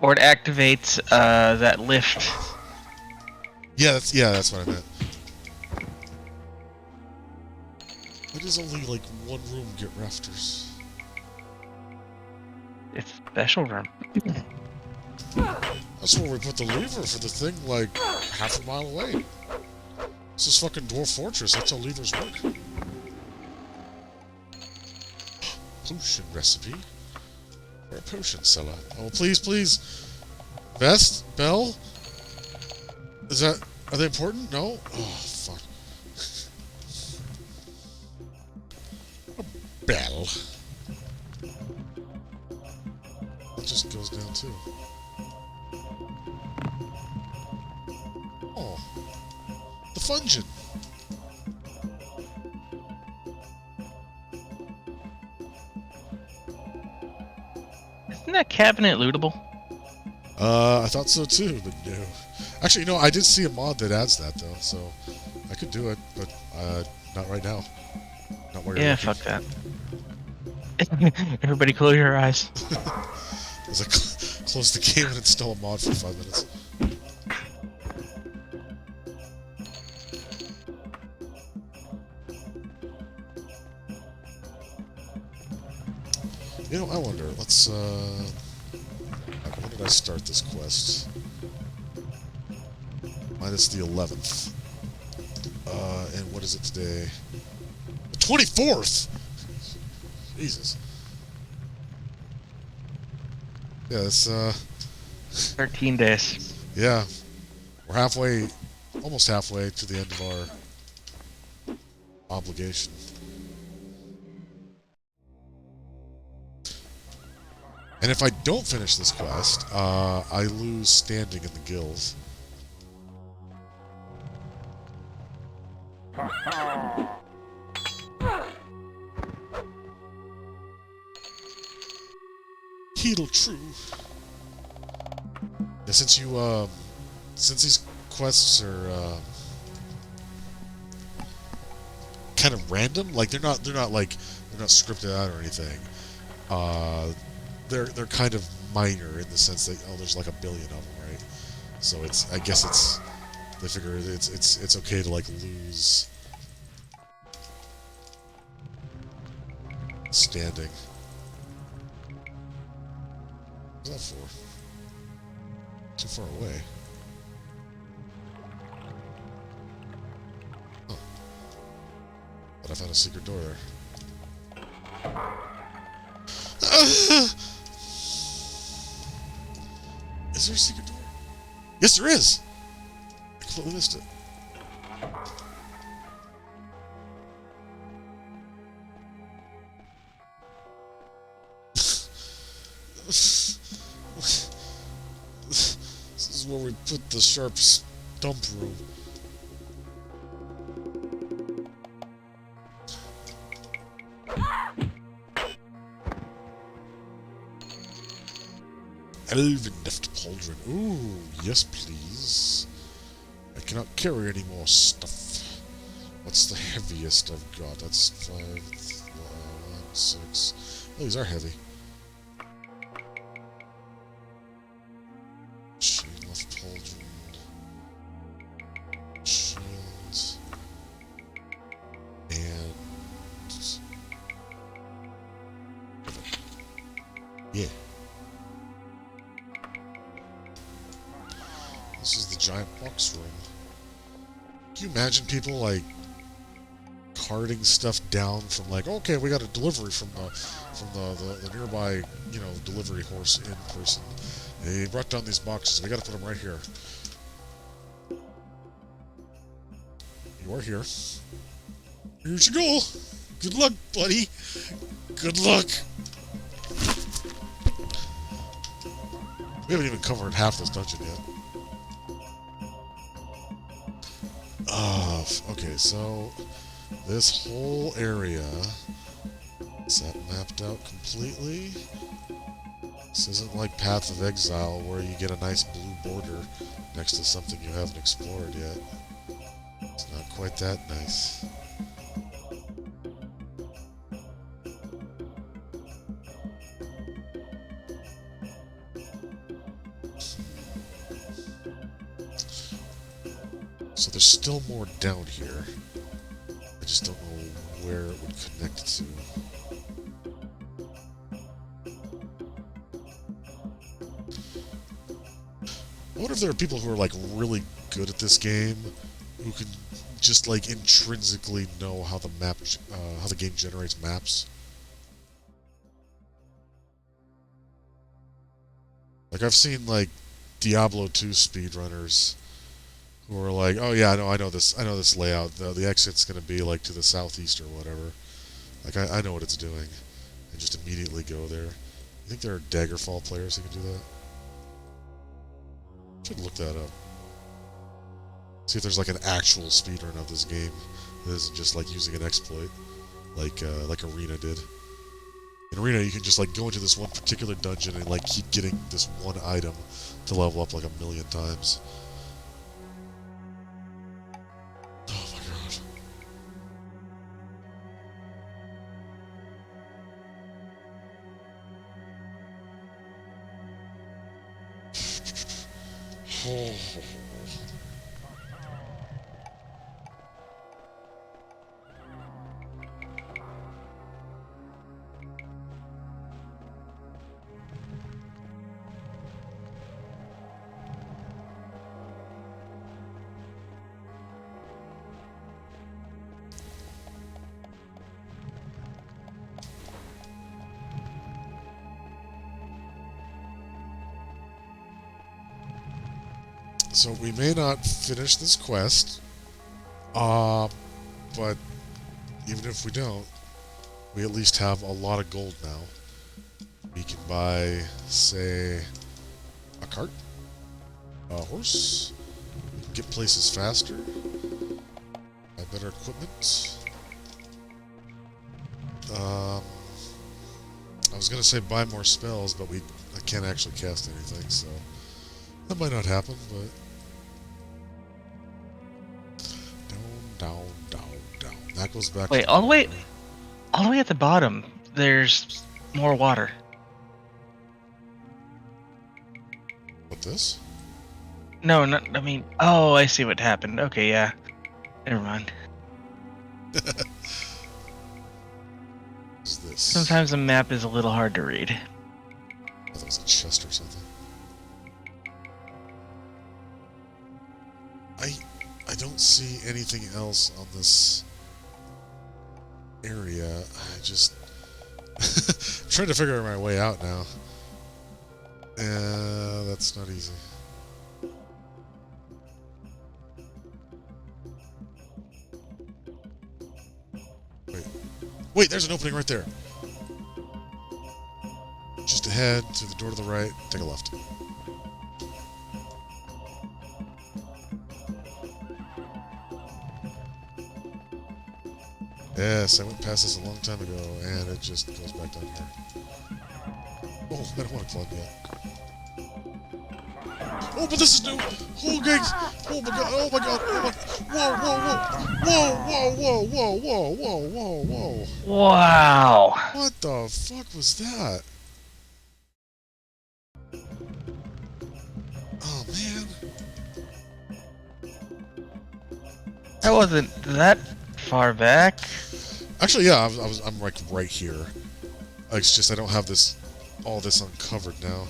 Or it activates that lift. Yeah, that's what I meant. Why does only, like, one room get rafters? It's a special room. That's where we put the lever for the thing, like, half a mile away. This is fucking Dwarf Fortress. That's how levers work. Potion recipe. Or a potion seller. Oh, please, please. Vest? Bell? Is that... Are they important? No? Oh, fuck. A bell. It just goes down, too. Oh. The Fungin. Isn't that cabinet lootable? I thought so too, but no. Actually, you know, I did see a mod that adds that though, so I could do it, but not right now. Not where you're looking. Fuck that. Everybody close your eyes. As I close the game and install a mod for 5 minutes. You know, I wonder, let's, when did I start this quest? Minus the 11th. And what is it today? The 24th! Jesus. Yeah, it's, 13 days. yeah. We're halfway, almost halfway to the end of our obligation. And if I don't finish this quest, I lose standing in the guild. Heedle true. Yeah, since you, since these quests are, kind of random, like they're not scripted out or anything. They're kind of minor in the sense that there's like a billion of them, right? So it's, I guess it's, they figure it's okay to like lose standing. What's that for? Too far away. Huh. But I found a secret door there. Is there a secret door? Yes, there is! I completely missed it. This is where we put the sharp stump room. Elven left pauldron. Ooh, yes please. I cannot carry any more stuff. What's the heaviest I've got? That's 5, 1, 6. Oh, these are heavy. Chain left pauldron. Shield. And... yeah. This is the giant box room. Can you imagine people, like, carting stuff down from, like, okay, we got a delivery from the nearby, you know, delivery horse in person. They brought down these boxes. We got to put them right here. You are here. Here you go. Good luck, buddy. Good luck. We haven't even covered half this dungeon yet. Okay, so this whole area, is that mapped out completely? This isn't like Path of Exile, where you get a nice blue border next to something you haven't explored yet. It's not quite that nice. So there's still more down here. I just don't know where it would connect to. I wonder if there are people who are like really good at this game, who can just like intrinsically know how the map, how the game generates maps. Like I've seen like Diablo 2 speedrunners who are like, oh yeah, I know this layout. The exit's gonna be like to the southeast or whatever. Like I know what it's doing, and just immediately go there. You think there are Daggerfall players who can do that? Should look that up. See if there's like an actual speedrun of this game that isn't just like using an exploit, like Arena did. In Arena, you can just like go into this one particular dungeon and like keep getting this one item to level up like 1,000,000 times. Oh my god. Oh. So we may not finish this quest, but even if we don't, we at least have a lot of gold now. We can buy, say, a cart, a horse, we can get places faster, buy better equipment. I was gonna say buy more spells, but I can't actually cast anything, so that might not happen, but down. That goes back. Wait, all the way at the bottom, there's more water. What, this? No, I mean, oh, I see what happened. Okay, yeah. Never mind. What is this? Sometimes a map is a little hard to read. I thought it was a chest or something. I don't see anything else on this area. I just I'm trying to figure my way out now. That's not easy. Wait, there's an opening right there. Just ahead, to the door to the right, take a left. Yes, I went past this a long time ago, and it just goes back down here. Oh, I don't want to climb yet. Oh, but this is new! Oh, gangs! Oh my god, oh my god, oh my... Whoa! Wow. What the fuck was that? Oh, man. That wasn't that far back. Actually, yeah, I'm like right here. It's just I don't have all this uncovered now.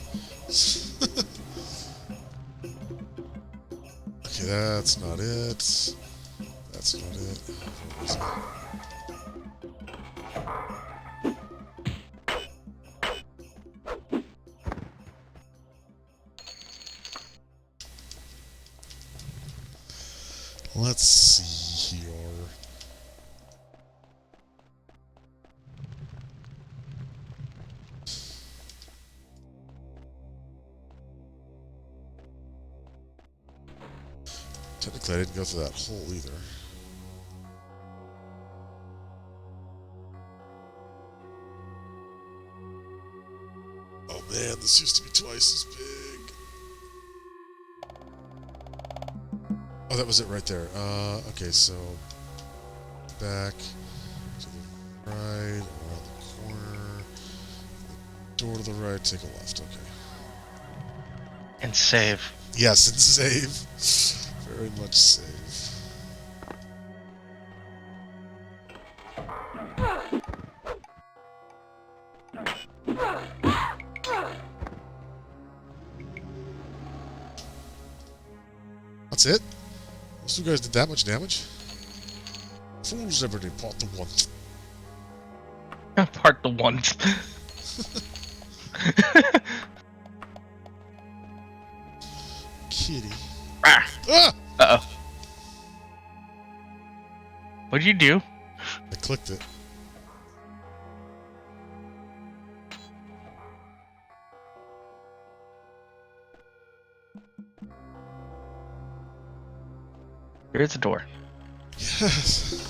Okay, that's not it. That's not it. What is it? Let's see here. Technically, I didn't go through that hole either. Oh Man, this used to be twice as big. Oh, that was it right there. Okay, so back to the right, around the corner, door to the right, take a left. Okay. And save. Yes, and save. Very much save. That's it? Those two guys did that much damage? Fools every day, part the one. Part the ones. Kitty. Ah. Ah! Uh-oh. What'd you do? I clicked it. Here's the door. Yes.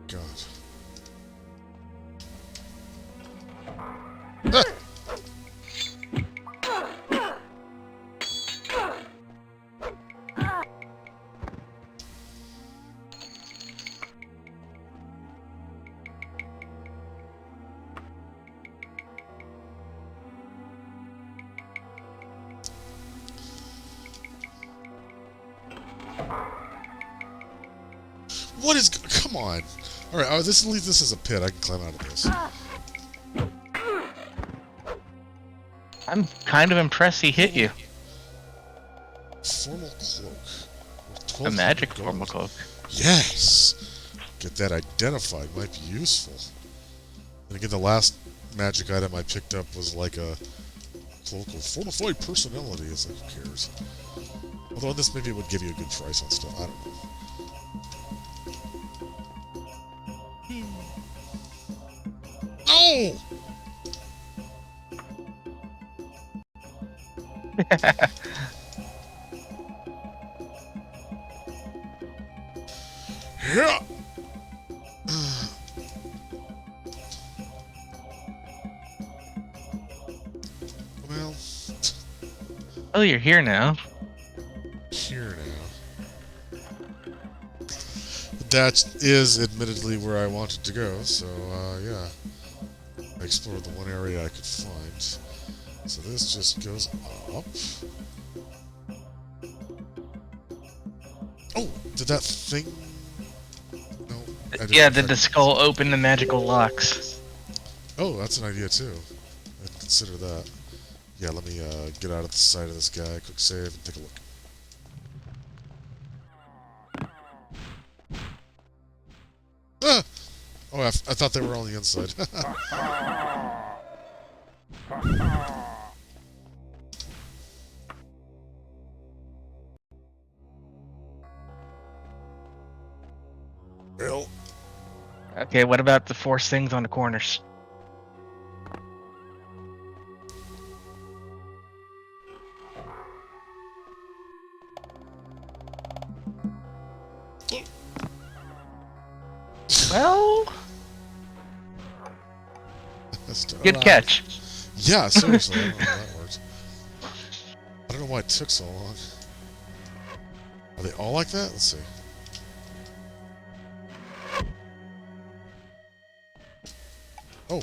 God. Ah! What is? Come on! All right, this leave this as a pit. I can climb out of this. I'm kind of impressed he hit you. Formal cloak. With A 12 magic gold. formal cloak. Yes. Get that identified. Might be useful. And again, the last magic item I picked up was like a cloak of fortified personality. It's like, who cares? Although on this, maybe it would give you a good price on stuff. I don't know. No! Yeah. Well, Oh, you're here now. here now. That is admittedly where I wanted to go, so yeah. I explored the one area I could find. So this just goes up. Oh, did that thing... No, I didn't. Yeah, did the skull open the magical locks? Oh, that's an idea too. I'd consider that. Yeah, let me get out of the side of this guy, quick save, and take a look. Ah! Oh, I thought they were on the inside. Well, Okay, what about the force things on the corners? Well, good catch. Yeah, seriously, I don't know how that worked. I don't know why it took so long. Are they all like that? Let's see. Oh,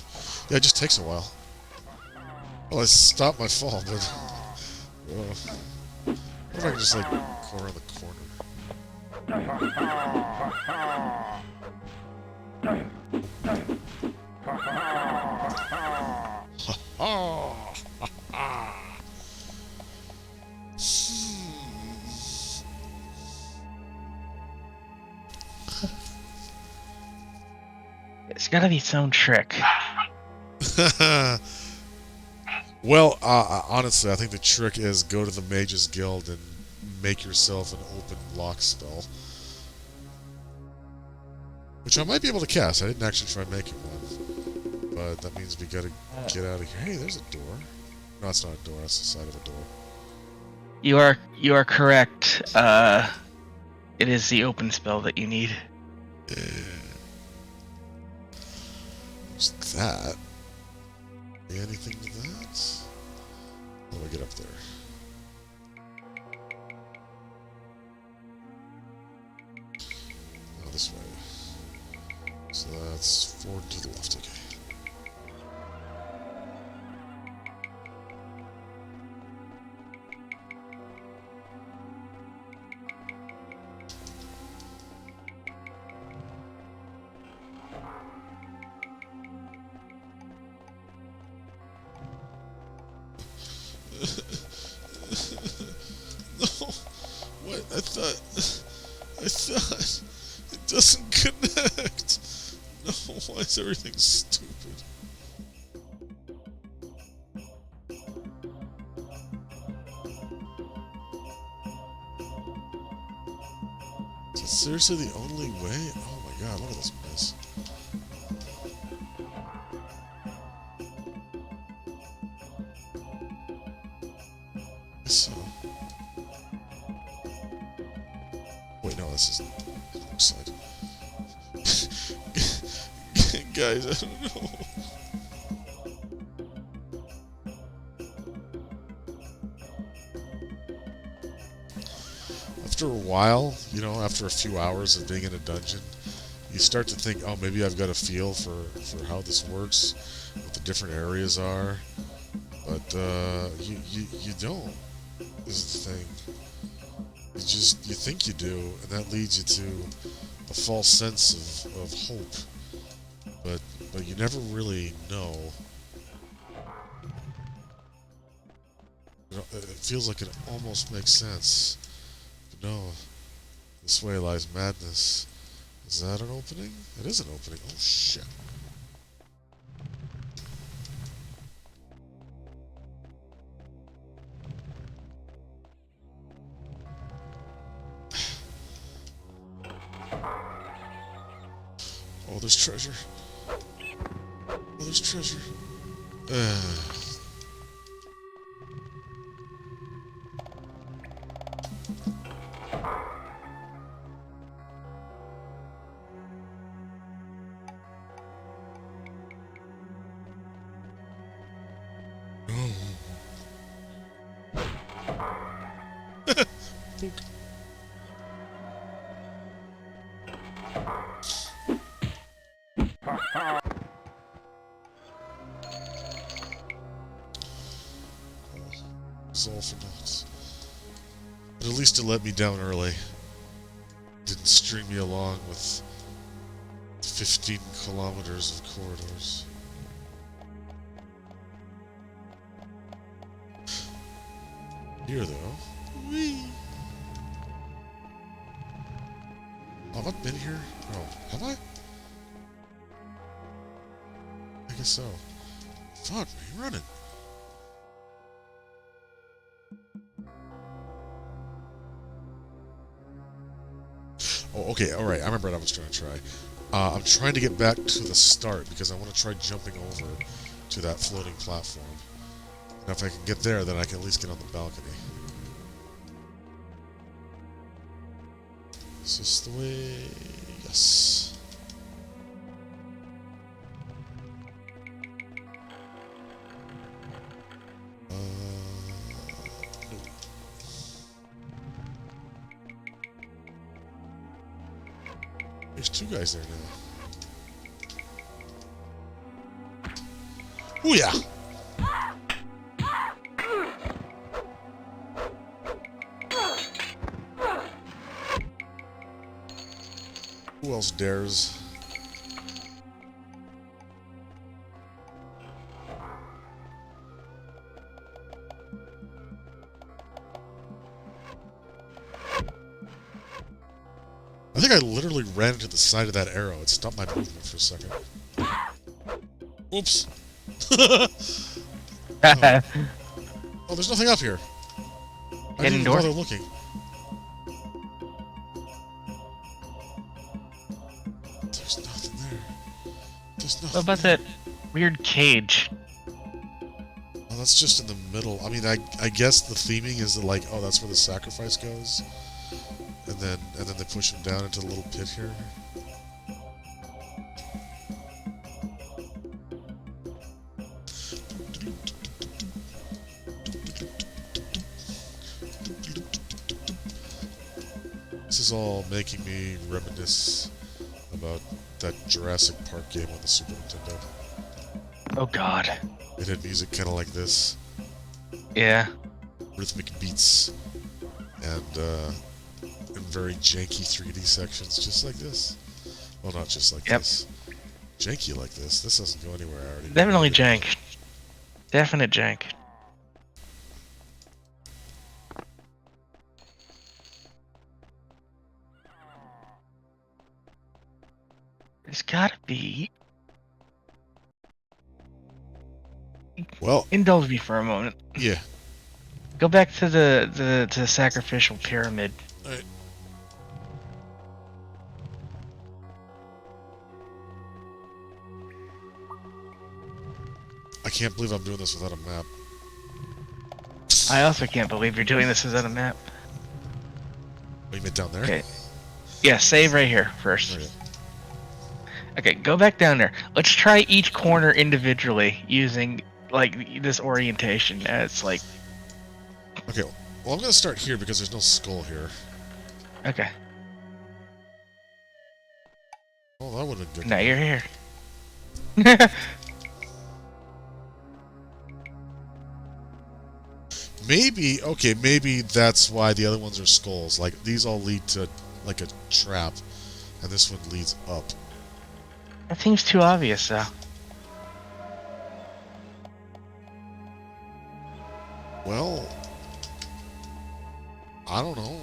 yeah, it just takes a while. Well, I stopped my fall, but... what if I can just, like, go around the corner? Oh! It's gotta be some trick. Well, honestly, I think the trick is go to the Mages Guild and make yourself an open lock spell. Which I might be able to cast. I didn't actually try making one. But that means we gotta get out of here. Hey, there's a door. No, it's not a door. That's the side of a door. You are correct. It is the open spell that you need. What's that? Anything to that? How do I get up there? Oh, this way. So that's forward to the left, okay. No, what? I thought it doesn't connect. No, why is everything stupid? Is that seriously the only way? Oh my god, look at this mess. So. Wait, no, this is the wrong side. Guys, I don't know. After a while, you know, after a few hours of being in a dungeon, you start to think, oh, maybe I've got a feel for how this works, what the different areas are, but you don't. This is the thing. You think you do, and that leads you to a false sense of hope. But you never really know. It feels like it almost makes sense. But no, this way lies madness. Is that an opening? It is an opening. Oh shit. Oh, there's treasure. Oh, there's treasure. All for naught. But at least it let me down early. Didn't string me along with 15 kilometers of corridors. Here, though. Whee! Have I been here? Oh, have I? I guess so. Fuck me, running. Oh, okay, alright, I remember what I was trying to try. I'm trying to get back to the start because I want to try jumping over to that floating platform. And if I can get there, then I can at least get on the balcony. Is this the way? Yes. No. There's two guys there now. Oh yeah! Who else dares? I think I literally ran into the side of that arrow. It stopped my movement for a second. Oops. Oh, there's nothing up here. I didn't even bother looking. There's nothing there. There's nothing. What about that weird cage? Oh, that's just in the middle. I mean, I guess the theming is that, like, oh, that's where the sacrifice goes, and then they push him down into the little pit here. This is all making me reminisce about that Jurassic Park game on the Super Nintendo. Oh God. It had music kind of like this, Yeah. rhythmic beats, and very janky 3D sections, just like this. Well, not just like this. Janky like this. This doesn't go anywhere. I already Definitely know. jank. Definite jank. There's gotta be. Well, Indulge me for a moment. yeah. Go back to the sacrificial pyramid. Alright. I can't believe I'm doing this without a map. I also can't believe you're doing this without a map. Oh, you meant down there? Okay. Yeah, save right here first. Okay. Okay, go back down there. Let's try each corner individually using like this orientation as like. Okay. Well, I'm gonna start here because there's no skull here. Okay. Oh, that would have been good. Now you're here. Maybe, okay, maybe that's why the other ones are skulls. Like, these all lead to, like, a trap, and this one leads up. That seems too obvious, though. Well, I don't know.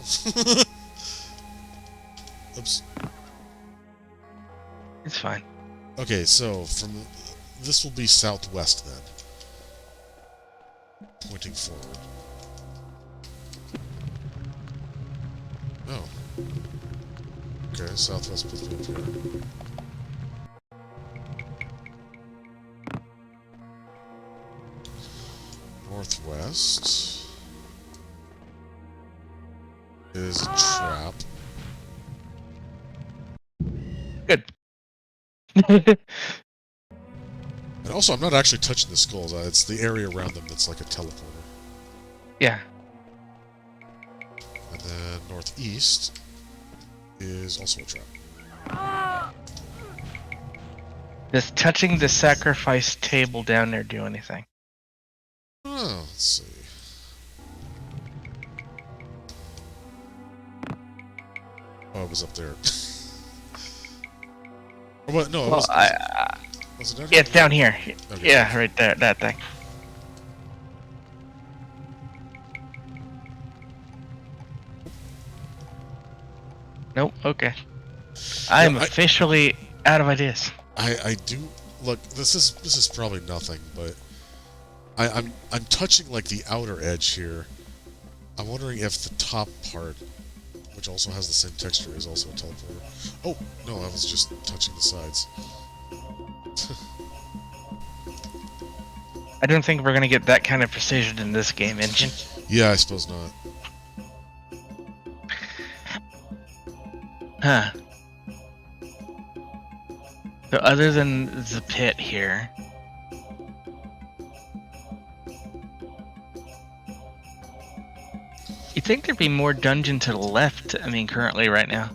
Oops. It's fine. Okay, so from this will be southwest then, pointing forward. Oh. Okay, southwest puts me up here. Northwest is a trap. Good. And also, I'm not actually touching the skulls. It's the area around them that's like a teleporter. Yeah. And then northeast is also a trap. Does touching the sacrifice table down there do anything? Oh, let's see. Oh, it was up there. Or what? No, it Well, was. Was it down yeah, here? it's down here. Okay. Yeah, right there, that thing. Nope. Okay. I'm Yeah, officially out of ideas. I do look. This is probably nothing, but I'm touching like the outer edge here. I'm wondering if the top part, which also has the same texture, is also a teleporter. Oh no, I was just touching the sides. I don't think we're gonna get that kind of precision in this game engine. Yeah, I suppose not. Huh. So other than the pit here, you'd think there'd be more dungeon to the left, I mean, currently right now.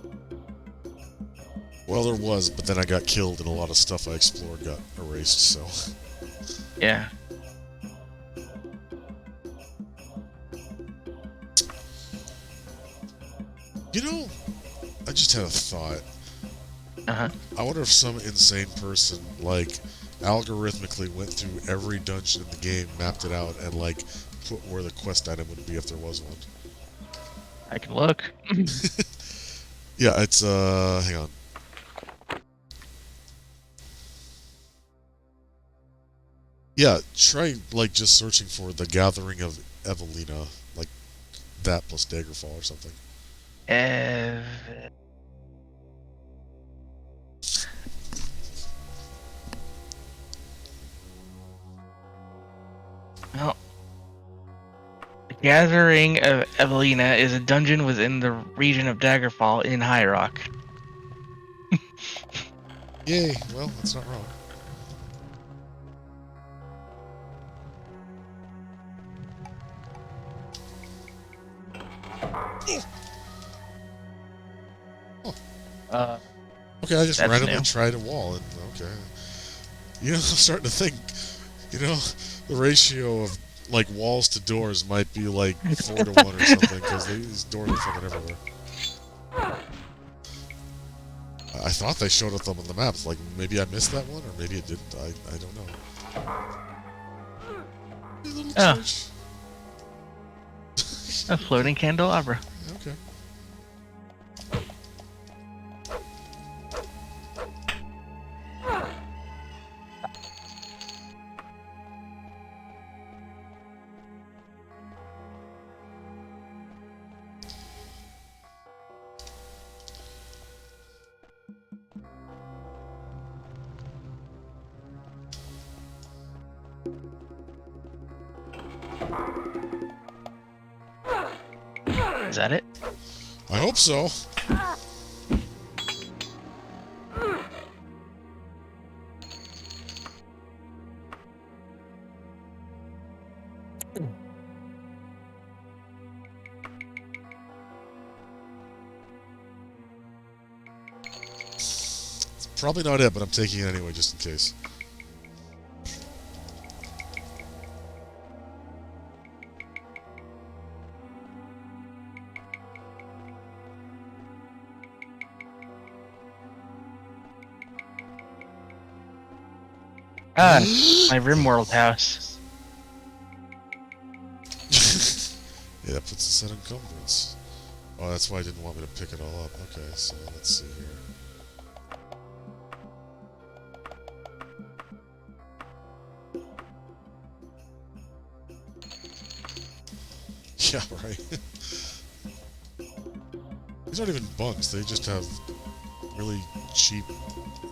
Well, there was, but then I got killed, and a lot of stuff I explored got erased. So. Yeah. You know, I just had a thought. Uh-huh. I wonder if some insane person, like, algorithmically went through every dungeon in the game, mapped it out, and, like, put where the quest item would be if there was one. I can look. Yeah, it's, hang on. Yeah, try, like, just searching for the Gathering of Evelina, like, that plus Daggerfall or something. Well, Gathering of Evelina is a dungeon within the region of Daggerfall in High Rock. Yay! Well, that's not wrong. Okay, I just That's randomly new. tried a wall, and okay. You know, I'm starting to think, you know, the ratio of like walls to doors might be like 4 to 1 or something, because these doors are fucking everywhere. I thought they showed up on the maps. Like maybe I missed that one, or maybe it didn't. I don't know. Hey, little Oh. church. A floating candelabra. Okay. Is that it? I hope so. It's probably not it, but I'm taking it anyway, just in case. Ah, my RimWorld house. Yeah, that puts us at encumbrance. Oh, that's why I didn't want me to pick it all up. Okay, so let's see here. Yeah, right. These aren't even bunks, they just have really cheap,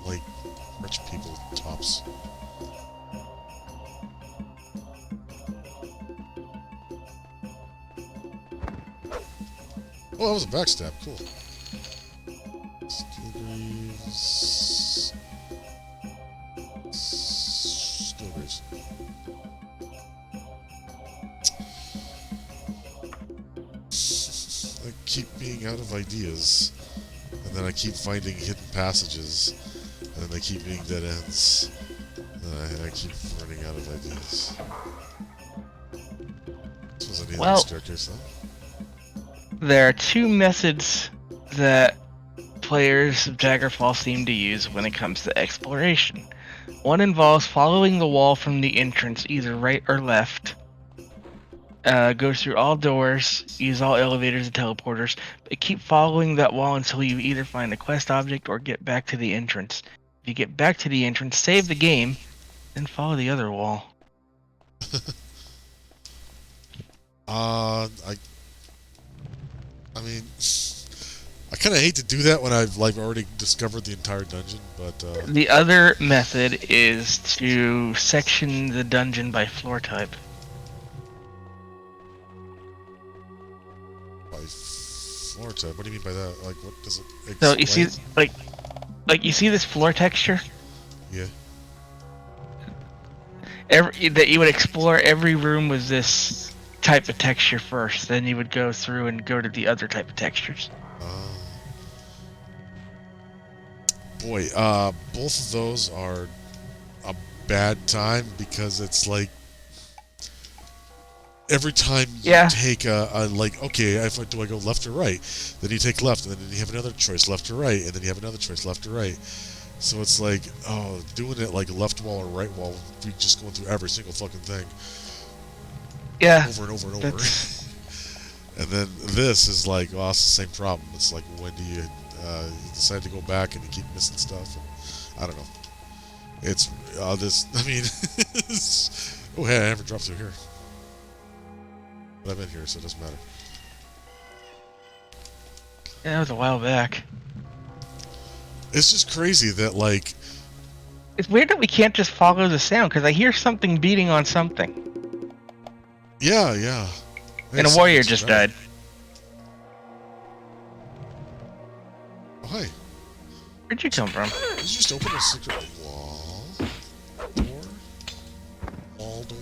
like, rich people tops. Oh, that was a backstab. Cool. Skill greaves. Skill greaves. I keep being out of ideas. And then I keep finding hidden passages. And then they keep being dead ends. And then I keep running out of ideas. This wasn't the Well- other staircase, though. There are two methods that players of Daggerfall seem to use when it comes to exploration. One involves following the wall from the entrance, either right or left. Go through all doors, use all elevators and teleporters, but keep following that wall until you either find a quest object or get back to the entrance. If you get back to the entrance, save the game, then follow the other wall. I mean, I kind of hate to do that when I've like already discovered the entire dungeon, but The other method is to section the dungeon by floor type. by floor type. What do you mean by that? Like, what does it? So you see, explain? like you see this floor texture. Yeah. That you would explore every room with this type of texture first, then you would go through and go to the other type of textures. Boy, both of those are a bad time because it's like every time you Yeah. take a like, okay, do I go left or right? Then you take left, and then you have another choice, left or right, and then you have another choice, left or right. So it's like, oh, doing it like left wall or right wall, we just going through every single fucking thing Yeah. over and over and over. And then this is like, oh, it's the same problem. It's like, when do you decide to go back and you keep missing stuff? And I don't know. It's this. I mean, oh hey, I never dropped through here, but I've been here, so it doesn't matter. Yeah, that was a while back. It's just crazy that like, It's weird that we can't just follow the sound, because I hear something beating on something. yeah, And a warrior just died. Oh, hi. Where'd you come from? Did you just open a secret wall? Door? Wall door?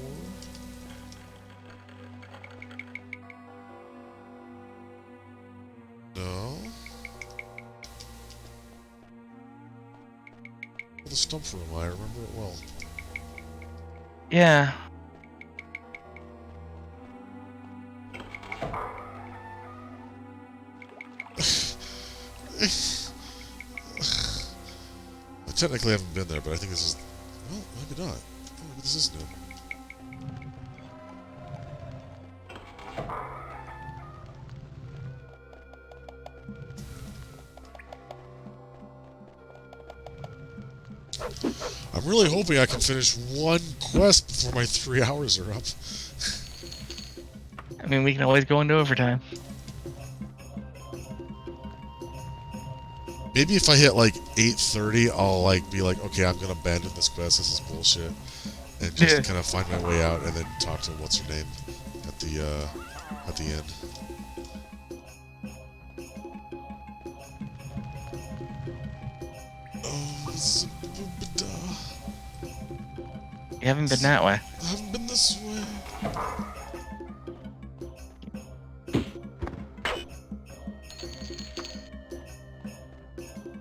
No? Well, the stump room, I remember it well. Yeah. I technically haven't been there, but I think this is... Well, maybe not. Oh, maybe this is new. I'm really hoping I can finish one quest before my 3 hours are up. I mean, we can always go into overtime. Maybe if I hit like 8:30, I'll like be like, okay, I'm gonna abandon this quest. This is bullshit, and just kind of find my way out, and then talk to what's her name at the end. Oh, You haven't been that way. I haven't been this way.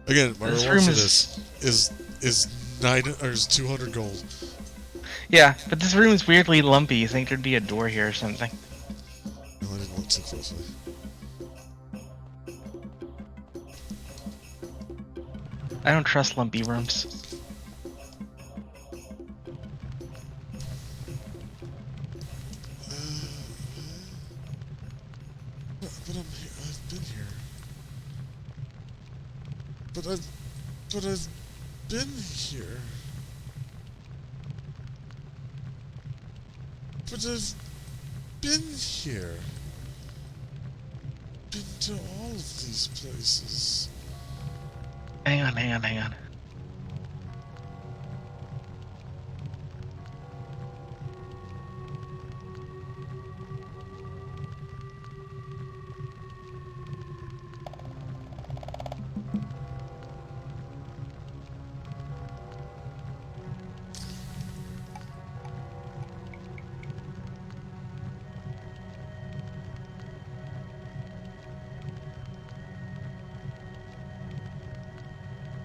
Again, my This reward room for is- this is 200 gold. Yeah, but this room is weirdly lumpy. You think there'd be a door here or something? No, I didn't look too closely. I don't trust lumpy rooms. But I've been here. But I've been here. But I've been here. Been to all of these places. Hang on, hang on, hang on.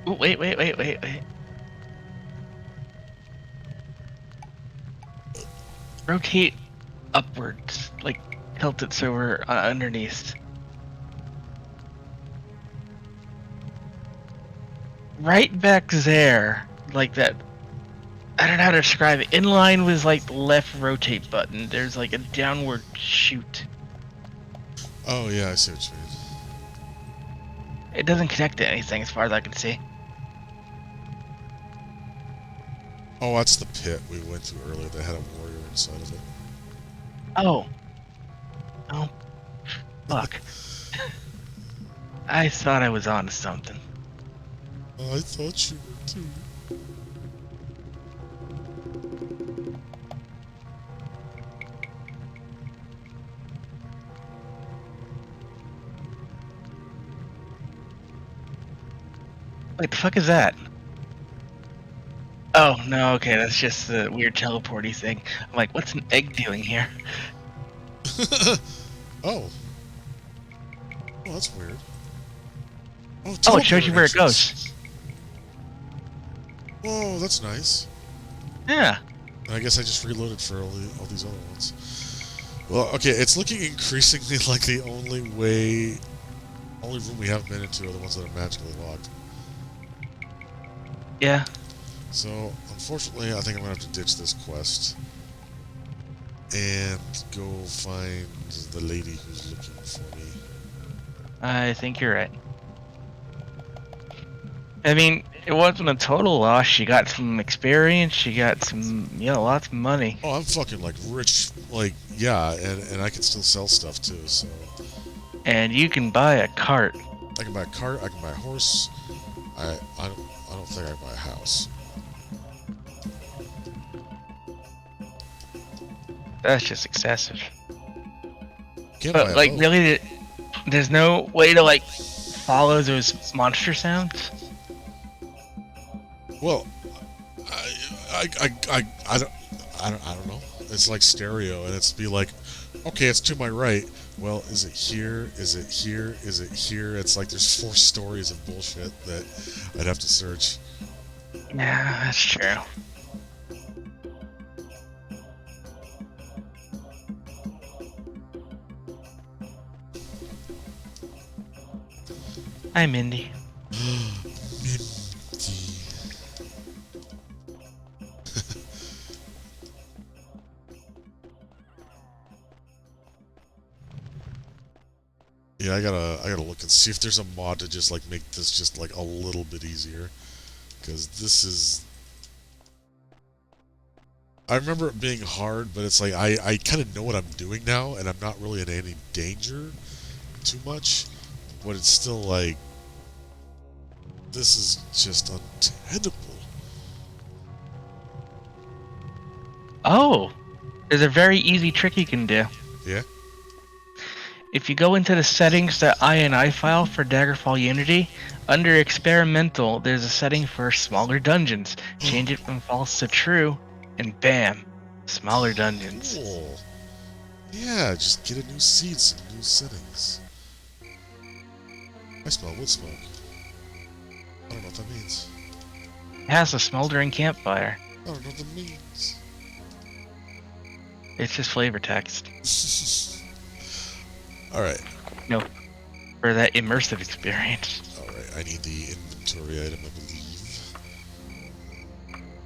Ooh, wait. Rotate upwards, like tilt it so we're underneath. Right back there, like that. I don't know how to describe it. In line with like the left rotate button, there's like a downward shoot. Oh yeah, I see what you mean. It doesn't connect to anything as far as I can see. Oh, that's the pit we went to earlier that had a warrior inside of it. Oh. Oh. Fuck. I thought I was on to something. I thought you were too. What the fuck is that? Oh, no, okay, that's just the weird teleporty thing. I'm like, what's an egg doing here? Oh. Oh, that's weird. Oh, it shows you where it entrance. goes. Whoa, that's nice. Yeah. I guess I just reloaded for all these other ones. Well, okay, it's looking increasingly like the only room we haven't been into are the ones that are magically locked. Yeah. So, unfortunately, I think I'm gonna have to ditch this quest and go find the lady who's looking for me. I think you're right. I mean, it wasn't a total loss. She got some experience. She got some, lots of money. Oh, I'm fucking like rich, like yeah, and I can still sell stuff too. So And you can buy a cart. I can buy a cart, I can buy a horse. I don't think I can buy a house. That's just excessive. Can't buy But a like, boat. really, there's no way to like follow those monster sounds. Well, I don't know. It's like stereo, and it's be like, okay, it's to my right. Well, is it here? Is it here? Is it here? It's like there's 4 stories of bullshit that I'd have to search. Yeah, that's true. Hi, Mindy. Yeah, I gotta look and see if there's a mod to just like make this just like a little bit easier, because this is. I remember it being hard, but it's like I kind of know what I'm doing now, and I'm not really in any danger too much, but it's still like this is just untenable. Oh, there's a very easy trick you can do. Yeah. If you go into the settings.ini file for Daggerfall Unity, under experimental, there's a setting for smaller dungeons. Change it from false to true, and bam, smaller dungeons. Cool. Yeah, just get a new seed, some new settings. I smell wood smoke. I don't know what that means. It has a smoldering campfire. I don't know what that means. It's just flavor text. Alright. No, for that immersive experience. Alright, I need the inventory item, I believe.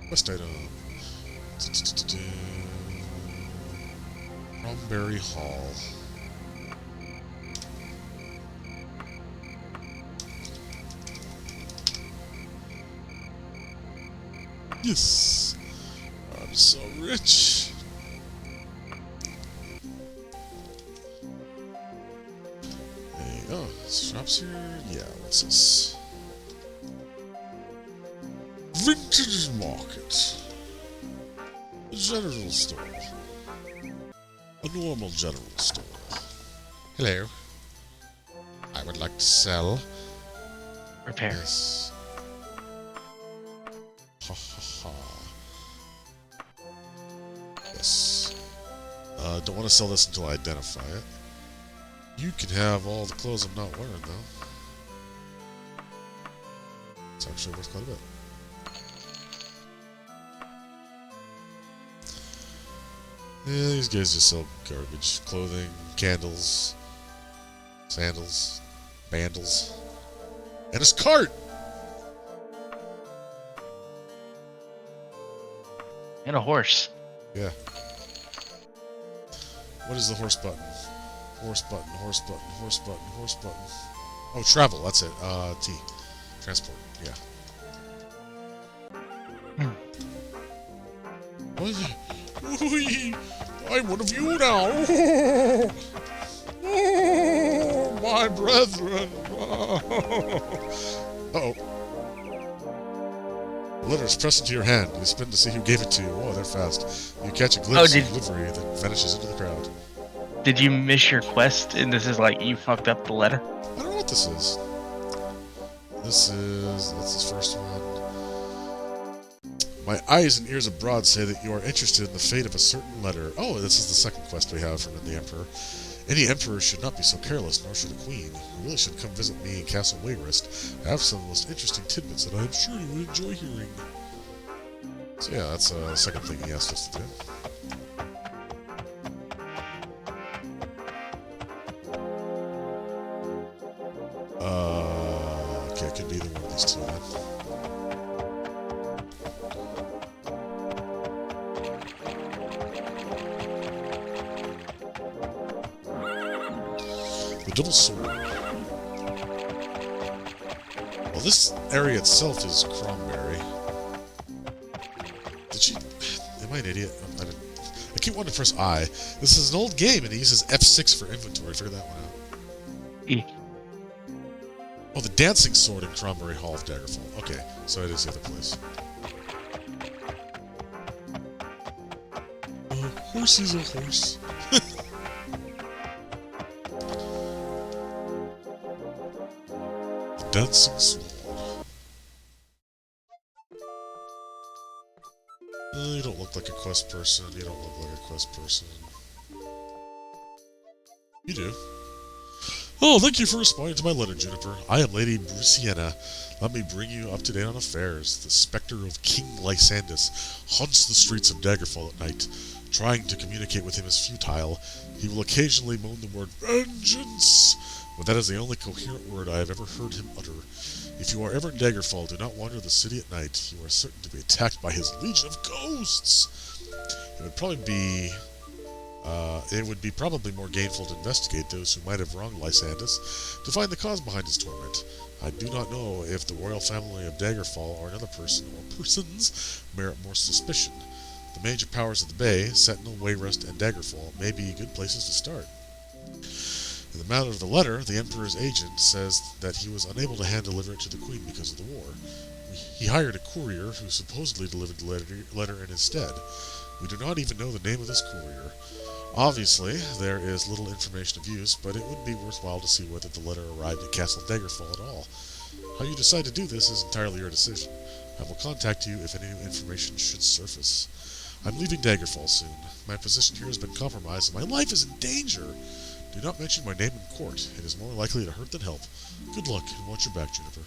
Quest item. Cromberry Hall. Yes! I'm so rich! Oh, shops here? Yeah, what's this? Vintage Market. A general store. A normal general store. Hello. I would like to sell. Repair. Yes. Ha ha ha. Yes. Don't want to sell this until I identify it. You can have all the clothes I'm not wearing, though. It's actually worth quite a bit. Yeah, these guys just sell garbage. Clothing, candles, sandals, bandles, and his cart! And a horse. Yeah. What is the horse button? Horse button, horse button, horse button, horse button. Oh, travel, that's it. T. Transport, yeah. I'm one of you now! My brethren! Uh-oh. The letter is pressed into your hand. You spin to see who gave it to you. Oh, they're fast. You catch a glimpse of livery that vanishes into the crowd. Did you miss your quest? And this is like you fucked up the letter? I don't know what this is. That's his first one. My eyes and ears abroad say that you are interested in the fate of a certain letter. Oh, this is the second quest we have from the Emperor. Any emperor should not be so careless, nor should a queen. You really should come visit me in Castle Wayrest. I have some of the most interesting tidbits that I am sure you would enjoy hearing. So yeah, that's the second thing he asked us to do. Okay, it could be either one of these two then. The double sword. Well, this area itself is Cromberry. Did she... Am I an idiot? I keep wanting to press I. This is an old game, and it uses F6 for inventory. Figure that one out. E. Oh, the dancing sword in Cromberry Hall of Daggerfall. Okay, so it is the other place. A horse is a horse. dancing sword. You don't look like a quest person. You don't look like a quest person. You do. Oh, thank you for responding to my letter, Juniper. I am Lady Bruciana. Let me bring you up to date on affairs. The specter of King Lysandus haunts the streets of Daggerfall at night. Trying to communicate with him is futile. He will occasionally moan the word vengeance, but that is the only coherent word I have ever heard him utter. If you are ever in Daggerfall, do not wander the city at night. You are certain to be attacked by his legion of ghosts. It would probably be probably more gainful to investigate those who might have wronged Lysandus to find the cause behind his torment. I do not know if the royal family of Daggerfall or another person or persons merit more suspicion. The major powers of the Bay, Sentinel, Wayrest, and Daggerfall may be good places to start. In the matter of the letter, the Emperor's agent says that he was unable to hand-deliver it to the Queen because of the war. He hired a courier who supposedly delivered the letter in his stead. We do not even know the name of this courier. Obviously, there is little information of use, but it would be worthwhile to see whether the letter arrived at Castle Daggerfall at all. How you decide to do this is entirely your decision. I will contact you if any new information should surface. I'm leaving Daggerfall soon. My position here has been compromised and my life is in danger. Do not mention my name in court. It is more likely to hurt than help. Good luck, and watch your back, Juniper.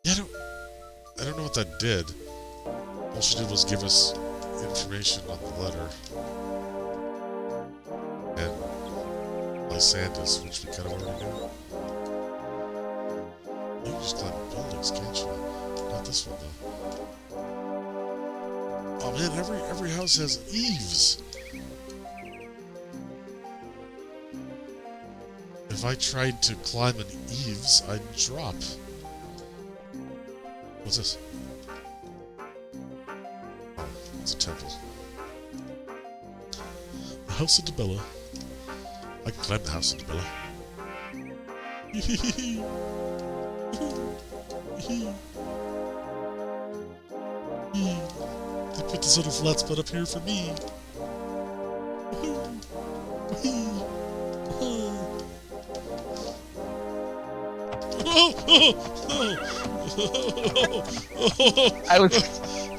Yeah, I don't know what that did. All she did was give us information on the letter. And Lysandus, which we kind of already knew. You can just climb buildings, can't you? Not this one, though. Oh man, every house has eaves. If I tried to climb an eaves, I'd drop. What's this? Oh, it's a temple. The House of Debella. I can climb the House of Debella. They put this little flat spot up here for me.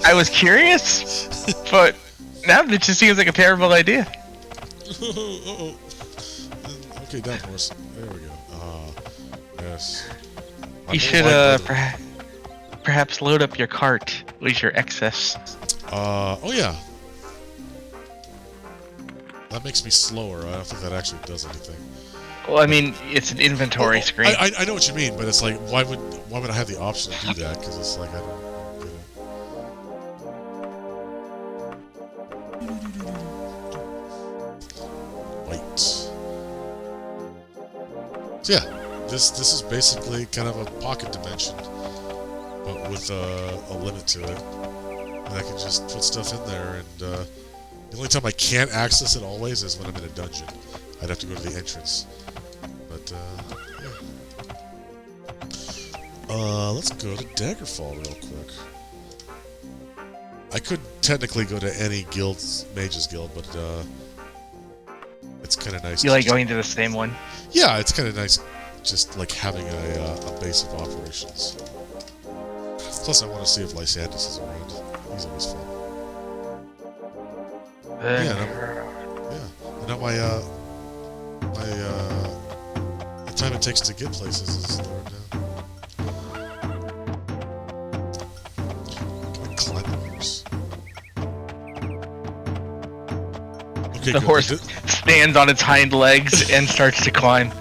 I was curious, but now it just seems like a terrible idea. Okay, down horse. There we go. Yes. You should perhaps load up your cart with your excess. Oh yeah. That makes me slower. I don't think that actually does anything. Well, I mean, it's an inventory screen. I know what you mean, but it's like, why would I have the option to do that? Because it's like, I don't get it. Wait. So yeah, this is basically kind of a pocket dimension, but with a limit to it. And I can just put stuff in there, and the only time I can't access it always is when I'm in a dungeon. I'd have to go to the entrance. But, yeah. Let's go to Daggerfall real quick. I could technically go to any guild's Mages Guild, but, it's kind of nice. You like going to the same one? Yeah, it's kind of nice just, like, having a base of operations. Plus, I want to see if Lysandus is around. He's always fun. Yeah, and now the time it takes to get places is lowered down. Can I climb the horse? Okay, the horse stands on its hind legs and starts to climb,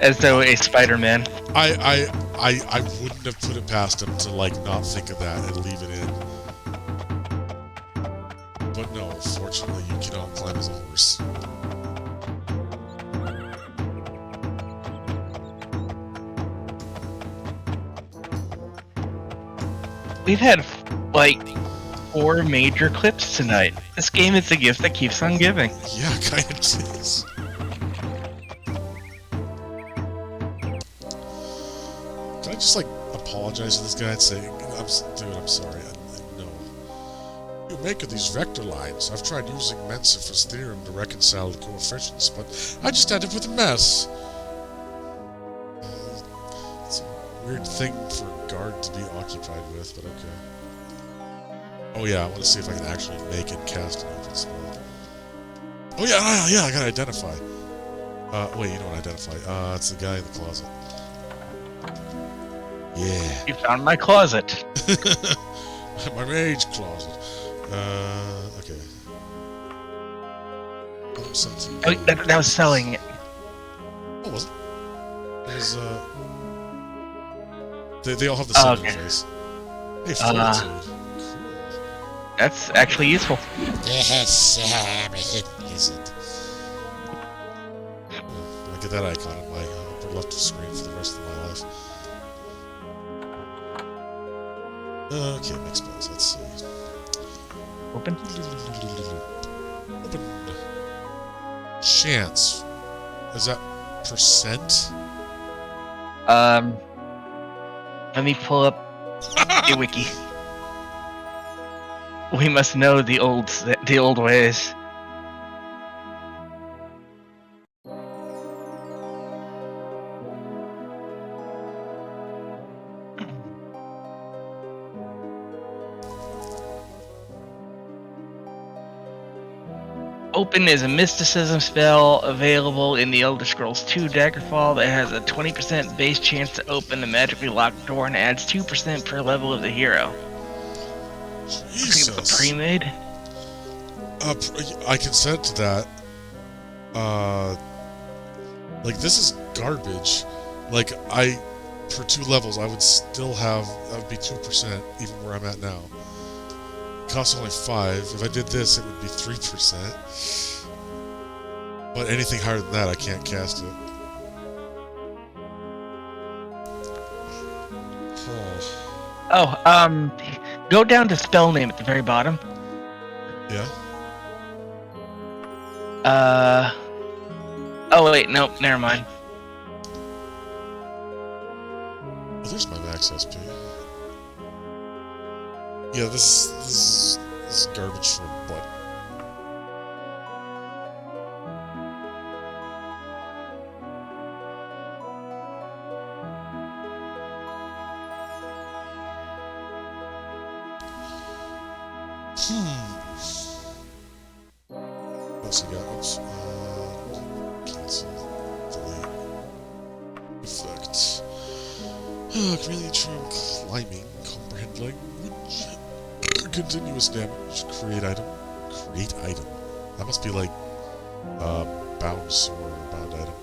as though a Spider-Man. I wouldn't have put it past him to like not think of that and leave it in. But no, fortunately, you cannot climb as a horse. We've had, like, 4 major clips tonight. This game is the gift that keeps on giving. Yeah, kind of is. Can I just, like, apologize to this guy and say, dude, I'm sorry. No. You make of these vector lines. I've tried using Mensifer's theorem to reconcile the coefficients, but I just end up with a mess. It's a weird thing for a guard to be occupied with, but okay. Oh yeah, I want to see if I can actually make and cast an open spell. Oh yeah, I gotta identify. Wait, you don't identify. It's the guy in the closet. Yeah. You found my closet. My mage closet. Okay. Oh, that was selling it. Oh, was it? It was, they all have the same interface. Hey, fortitude. Cool. That's actually useful. Yes, is it? I'll get that icon on my upper left screen for the rest of my life. Okay, make spells. Let's see. Open. Open. Chance. Is that percent? Let me pull up the wiki. We must know the old ways. Open is a mysticism spell available in the Elder Scrolls 2 Daggerfall that has a 20% base chance to open a magically locked door and adds 2% per level of the hero. Jesus. Pre-made? I consent to that. Like, this is garbage. Like, for 2 levels, I would still have, that would be 2%, even where I'm at now. It costs only 5. If I did this, it would be 3%. But anything higher than that, I can't cast it. Go down to spell name at the very bottom. Yeah? Oh wait, nope, never mind. Oh, there's my max SP. Yeah, this is garbage for a butt. What else you got? Oops. Cancel. Delete. Effect. Chameleon Charm Climbing. Comprehend language. Continuous damage. Create item. Create item. That must be like bound sword or bound item.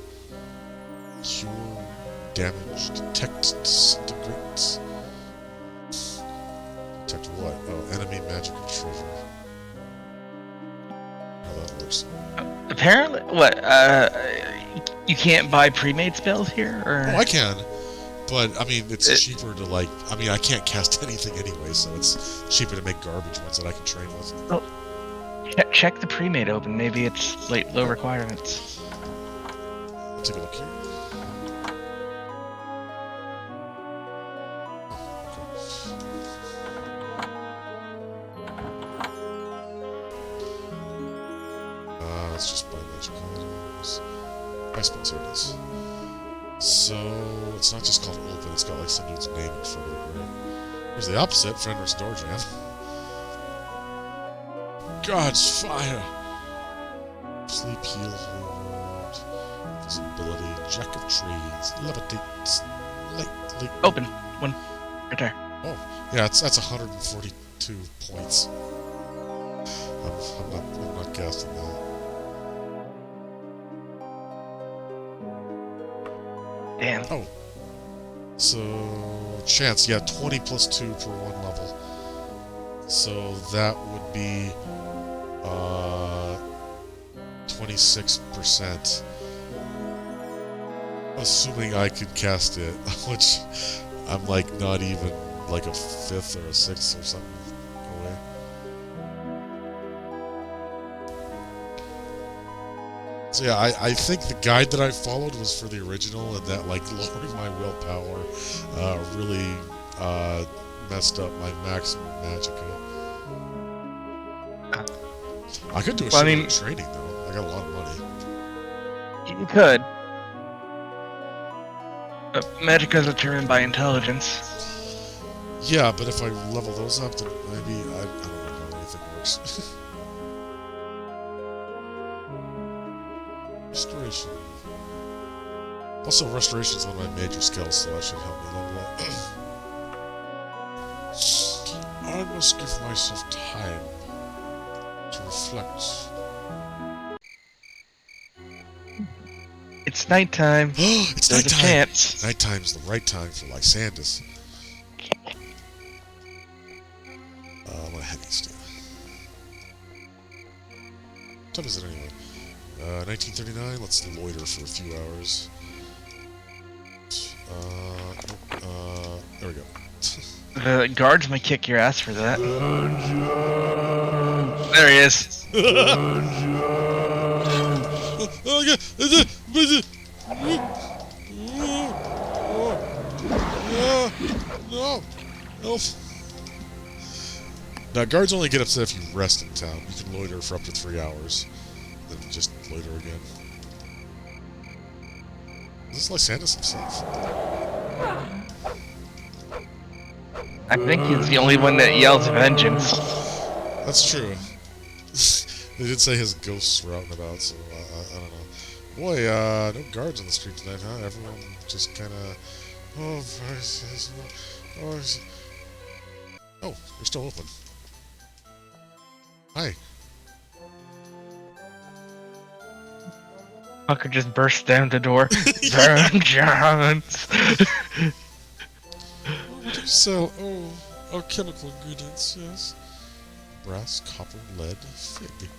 Cure damage. Detect disintegrate. Detect what? Oh, enemy magic and treasure. How that works. Apparently, what? You can't buy pre-made spells here, or? Oh, I can. But, I mean, it's cheaper to, like... I mean, I can't cast anything anyway, so it's cheaper to make garbage ones that I can train with. Oh, check the pre-made open. Maybe it's like low requirements. I'll take a look here. Let's just buy magic items. Buy spells, here it is. So, it's not just called open, it's got like some dude's name in front of it, right? Here's the opposite, Fenrir's Door Jam. God's fire! Sleep, heal, holy word. Visibility, Jack of Trades, levitates, lightly. Open. One. Right there. Oh, yeah, that's 142 points. I'm not casting that. Damn. Oh. So, chance, yeah, 20 plus 2 per 1 level. So that would be 26%. Assuming I could cast it, which I'm like not even like a 5th or a 6th or something away. So yeah, I think the guide that I followed was for the original, and that like lowering my willpower really messed up my maximum magicka. I could do a Well, I shit mean- of training though. I got a lot of money. You could. But magic is determined by intelligence. Yeah, but if I level those up, then maybe I don't know how anything works. Restoration. Also, restoration is one of my major skills, so that should help me level up. I must give myself time to reflect. It's nighttime. It's There's a nighttime! chance. Nighttime's the right time for Lysandus. I'm gonna head east. What time is it anyway? 1939. Let's loiter for a few hours. There we go. The guards might kick your ass for that. There he is. Oh, yeah. No. Elf. Now, guards only get upset if you rest in town. You can loiter for up to 3 hours. Then just loiter again. Is this Lysandus himself? I think he's the only one that yells vengeance. That's true. They did say his ghosts were out and about, so I don't know. Boy, no guards on the street tonight, huh? Everyone just kind of... Oh, they're still open. Hi. Fucker just burst down the door. Vengeance! What do you sell? Oh, alchemical ingredients, yes. Brass, copper, lead, fig.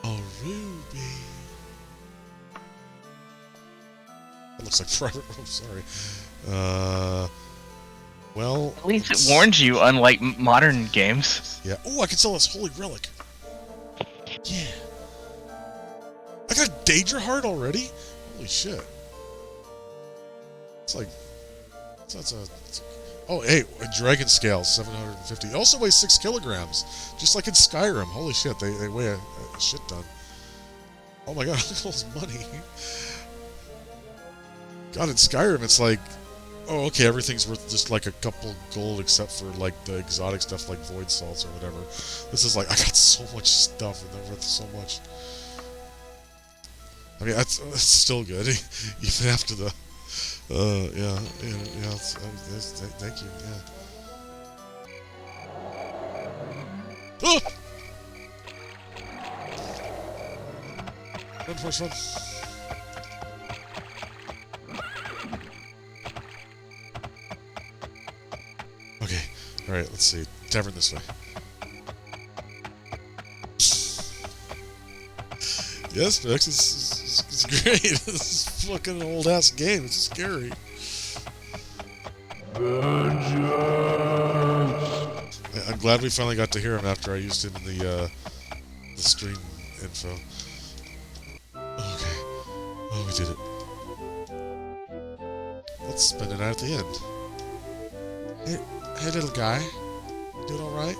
A ruby. That looks like private room, sorry. Well... At least it warns you, unlike modern games. Yeah. Oh, I can sell this holy relic. Yeah. I got a Daedra heart already? Holy shit. It's like... Oh, hey, a dragon scale, 750. It also weighs 6 kilograms. Just like in Skyrim. Holy shit, they weigh a shit ton. Oh my god, look at all this money. God, in Skyrim, it's like... Oh, okay, everything's worth just like a couple gold except for like the exotic stuff like void salts or whatever. This is like, I got so much stuff and they're worth so much. I mean, that's still good, even after the... yeah, thank you, yeah. Oh! Run, first run. Okay, alright, let's see. Tavern this way. Yes, Max, it's great. This is fucking an old ass game. It's scary. I'm glad we finally got to hear him after I used him in the stream info. Okay. Oh, we did it. Let's spend the night at the end. Hey, little guy. You doing alright?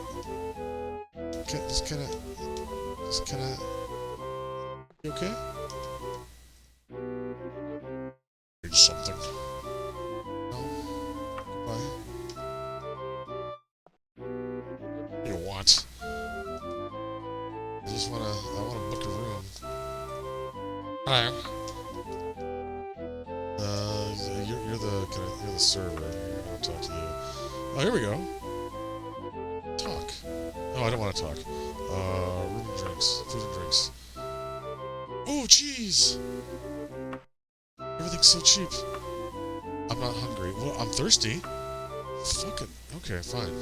Just kinda... You okay? Need something. No? Goodbye. You want? I wanna book a room. Hi. You're the server. I'll talk to you. Oh, here we go. Talk. Oh, I don't want to talk. Room and drinks. Food and drinks. Oh, jeez! Everything's so cheap. I'm not hungry. Well, I'm thirsty. Fucking... Okay, fine.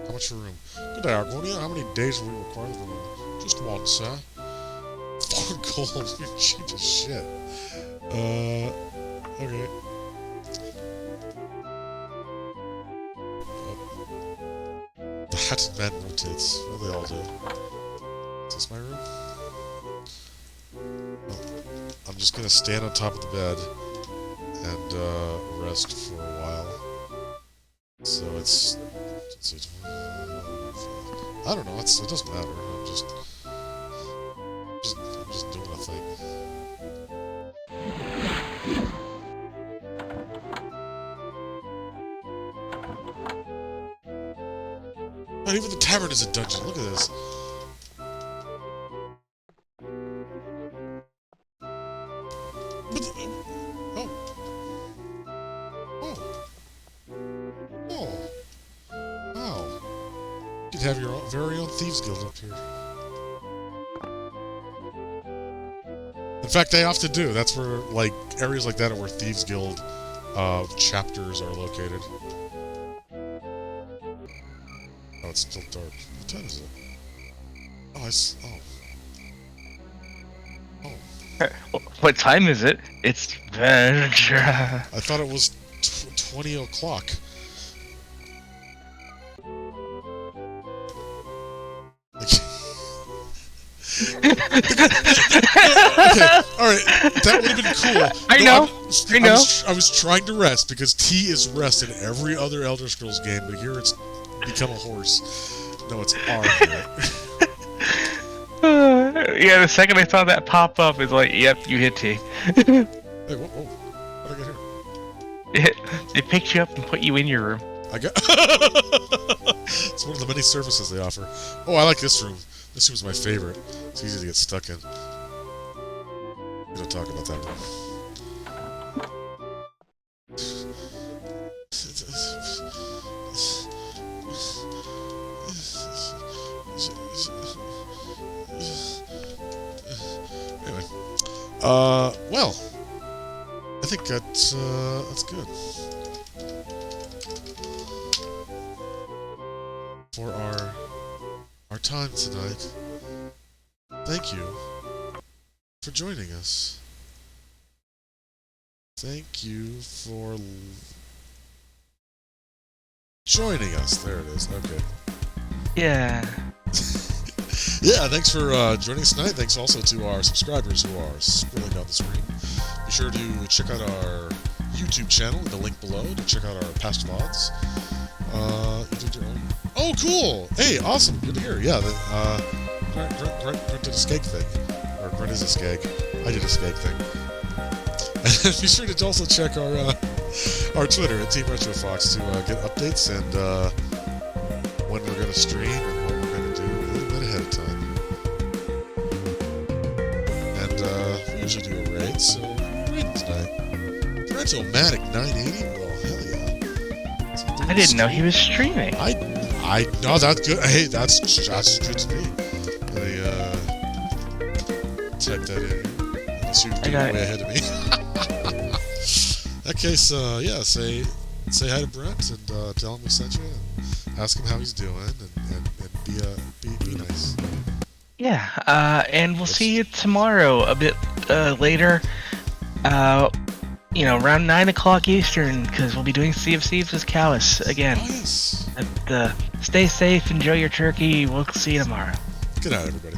How much for a room? Good day, Argonia. How many days will we require the room? Just one, sir. 4 gold. You're cheap as shit. Okay. The hatted man rotates. What do they all do? Is this my room? I'm just gonna stand on top of the bed and rest for a while. So it's I don't know. It doesn't matter. I'm just doing a thing. Not even the tavern is a dungeon. Look at this. Oh. Wow. You could have your very own Thieves Guild up here. In fact, they often do. That's where, like, areas like that are where Thieves Guild chapters are located. Oh, it's still dark. What time is it? What time is it? It's venture. I thought it was 20 o'clock. Okay, alright, that would have been cool. I know. I was trying to rest, because T is rest in every other Elder Scrolls game, but here it's become a horse. No, it's R here. Yeah, the second I saw that pop up, it's like, yep, you hit T. Hey, whoa, how'd I get here? They picked you up and put you in your room. I got. It's one of the many services they offer. Oh, I like this room. This room's my favorite. It's easy to get stuck in. We don't talk about that room. Anyway, well, I think that's good. For our time tonight. Thank you for joining us. Thank you for joining us. There it is. Okay. Yeah. Yeah, thanks for joining us tonight. Thanks also to our subscribers who are scrolling down the screen. Be sure to check out our YouTube channel in the link below to check out our past VODs. You did your own. Oh, cool! Hey, awesome. Good to hear. Yeah, Grunt did a skeg thing. Or Grunt is a skeg. I did a skeg thing. And be sure to also check our Twitter at Team RetroFox to get updates and when we're going to stream and what we're going to do a little bit ahead of time. And we usually do a raid, so we're raiding tonight. Parental-matic 980? Well, hell yeah. I didn't know he was streaming. I no, that's good. Hey, that's good to me. Let me type that in. Unless you're way ahead of me. In that case, yeah, say hi to Brent and tell him we sent you, and ask him how he's doing, and be nice. Yeah, and we'll see you tomorrow a bit later. You know, around 9 o'clock Eastern, because we'll be doing Sea of Thieves with Callus again. Oh, yes. Stay safe, enjoy your turkey. We'll see you tomorrow. Good night, everybody.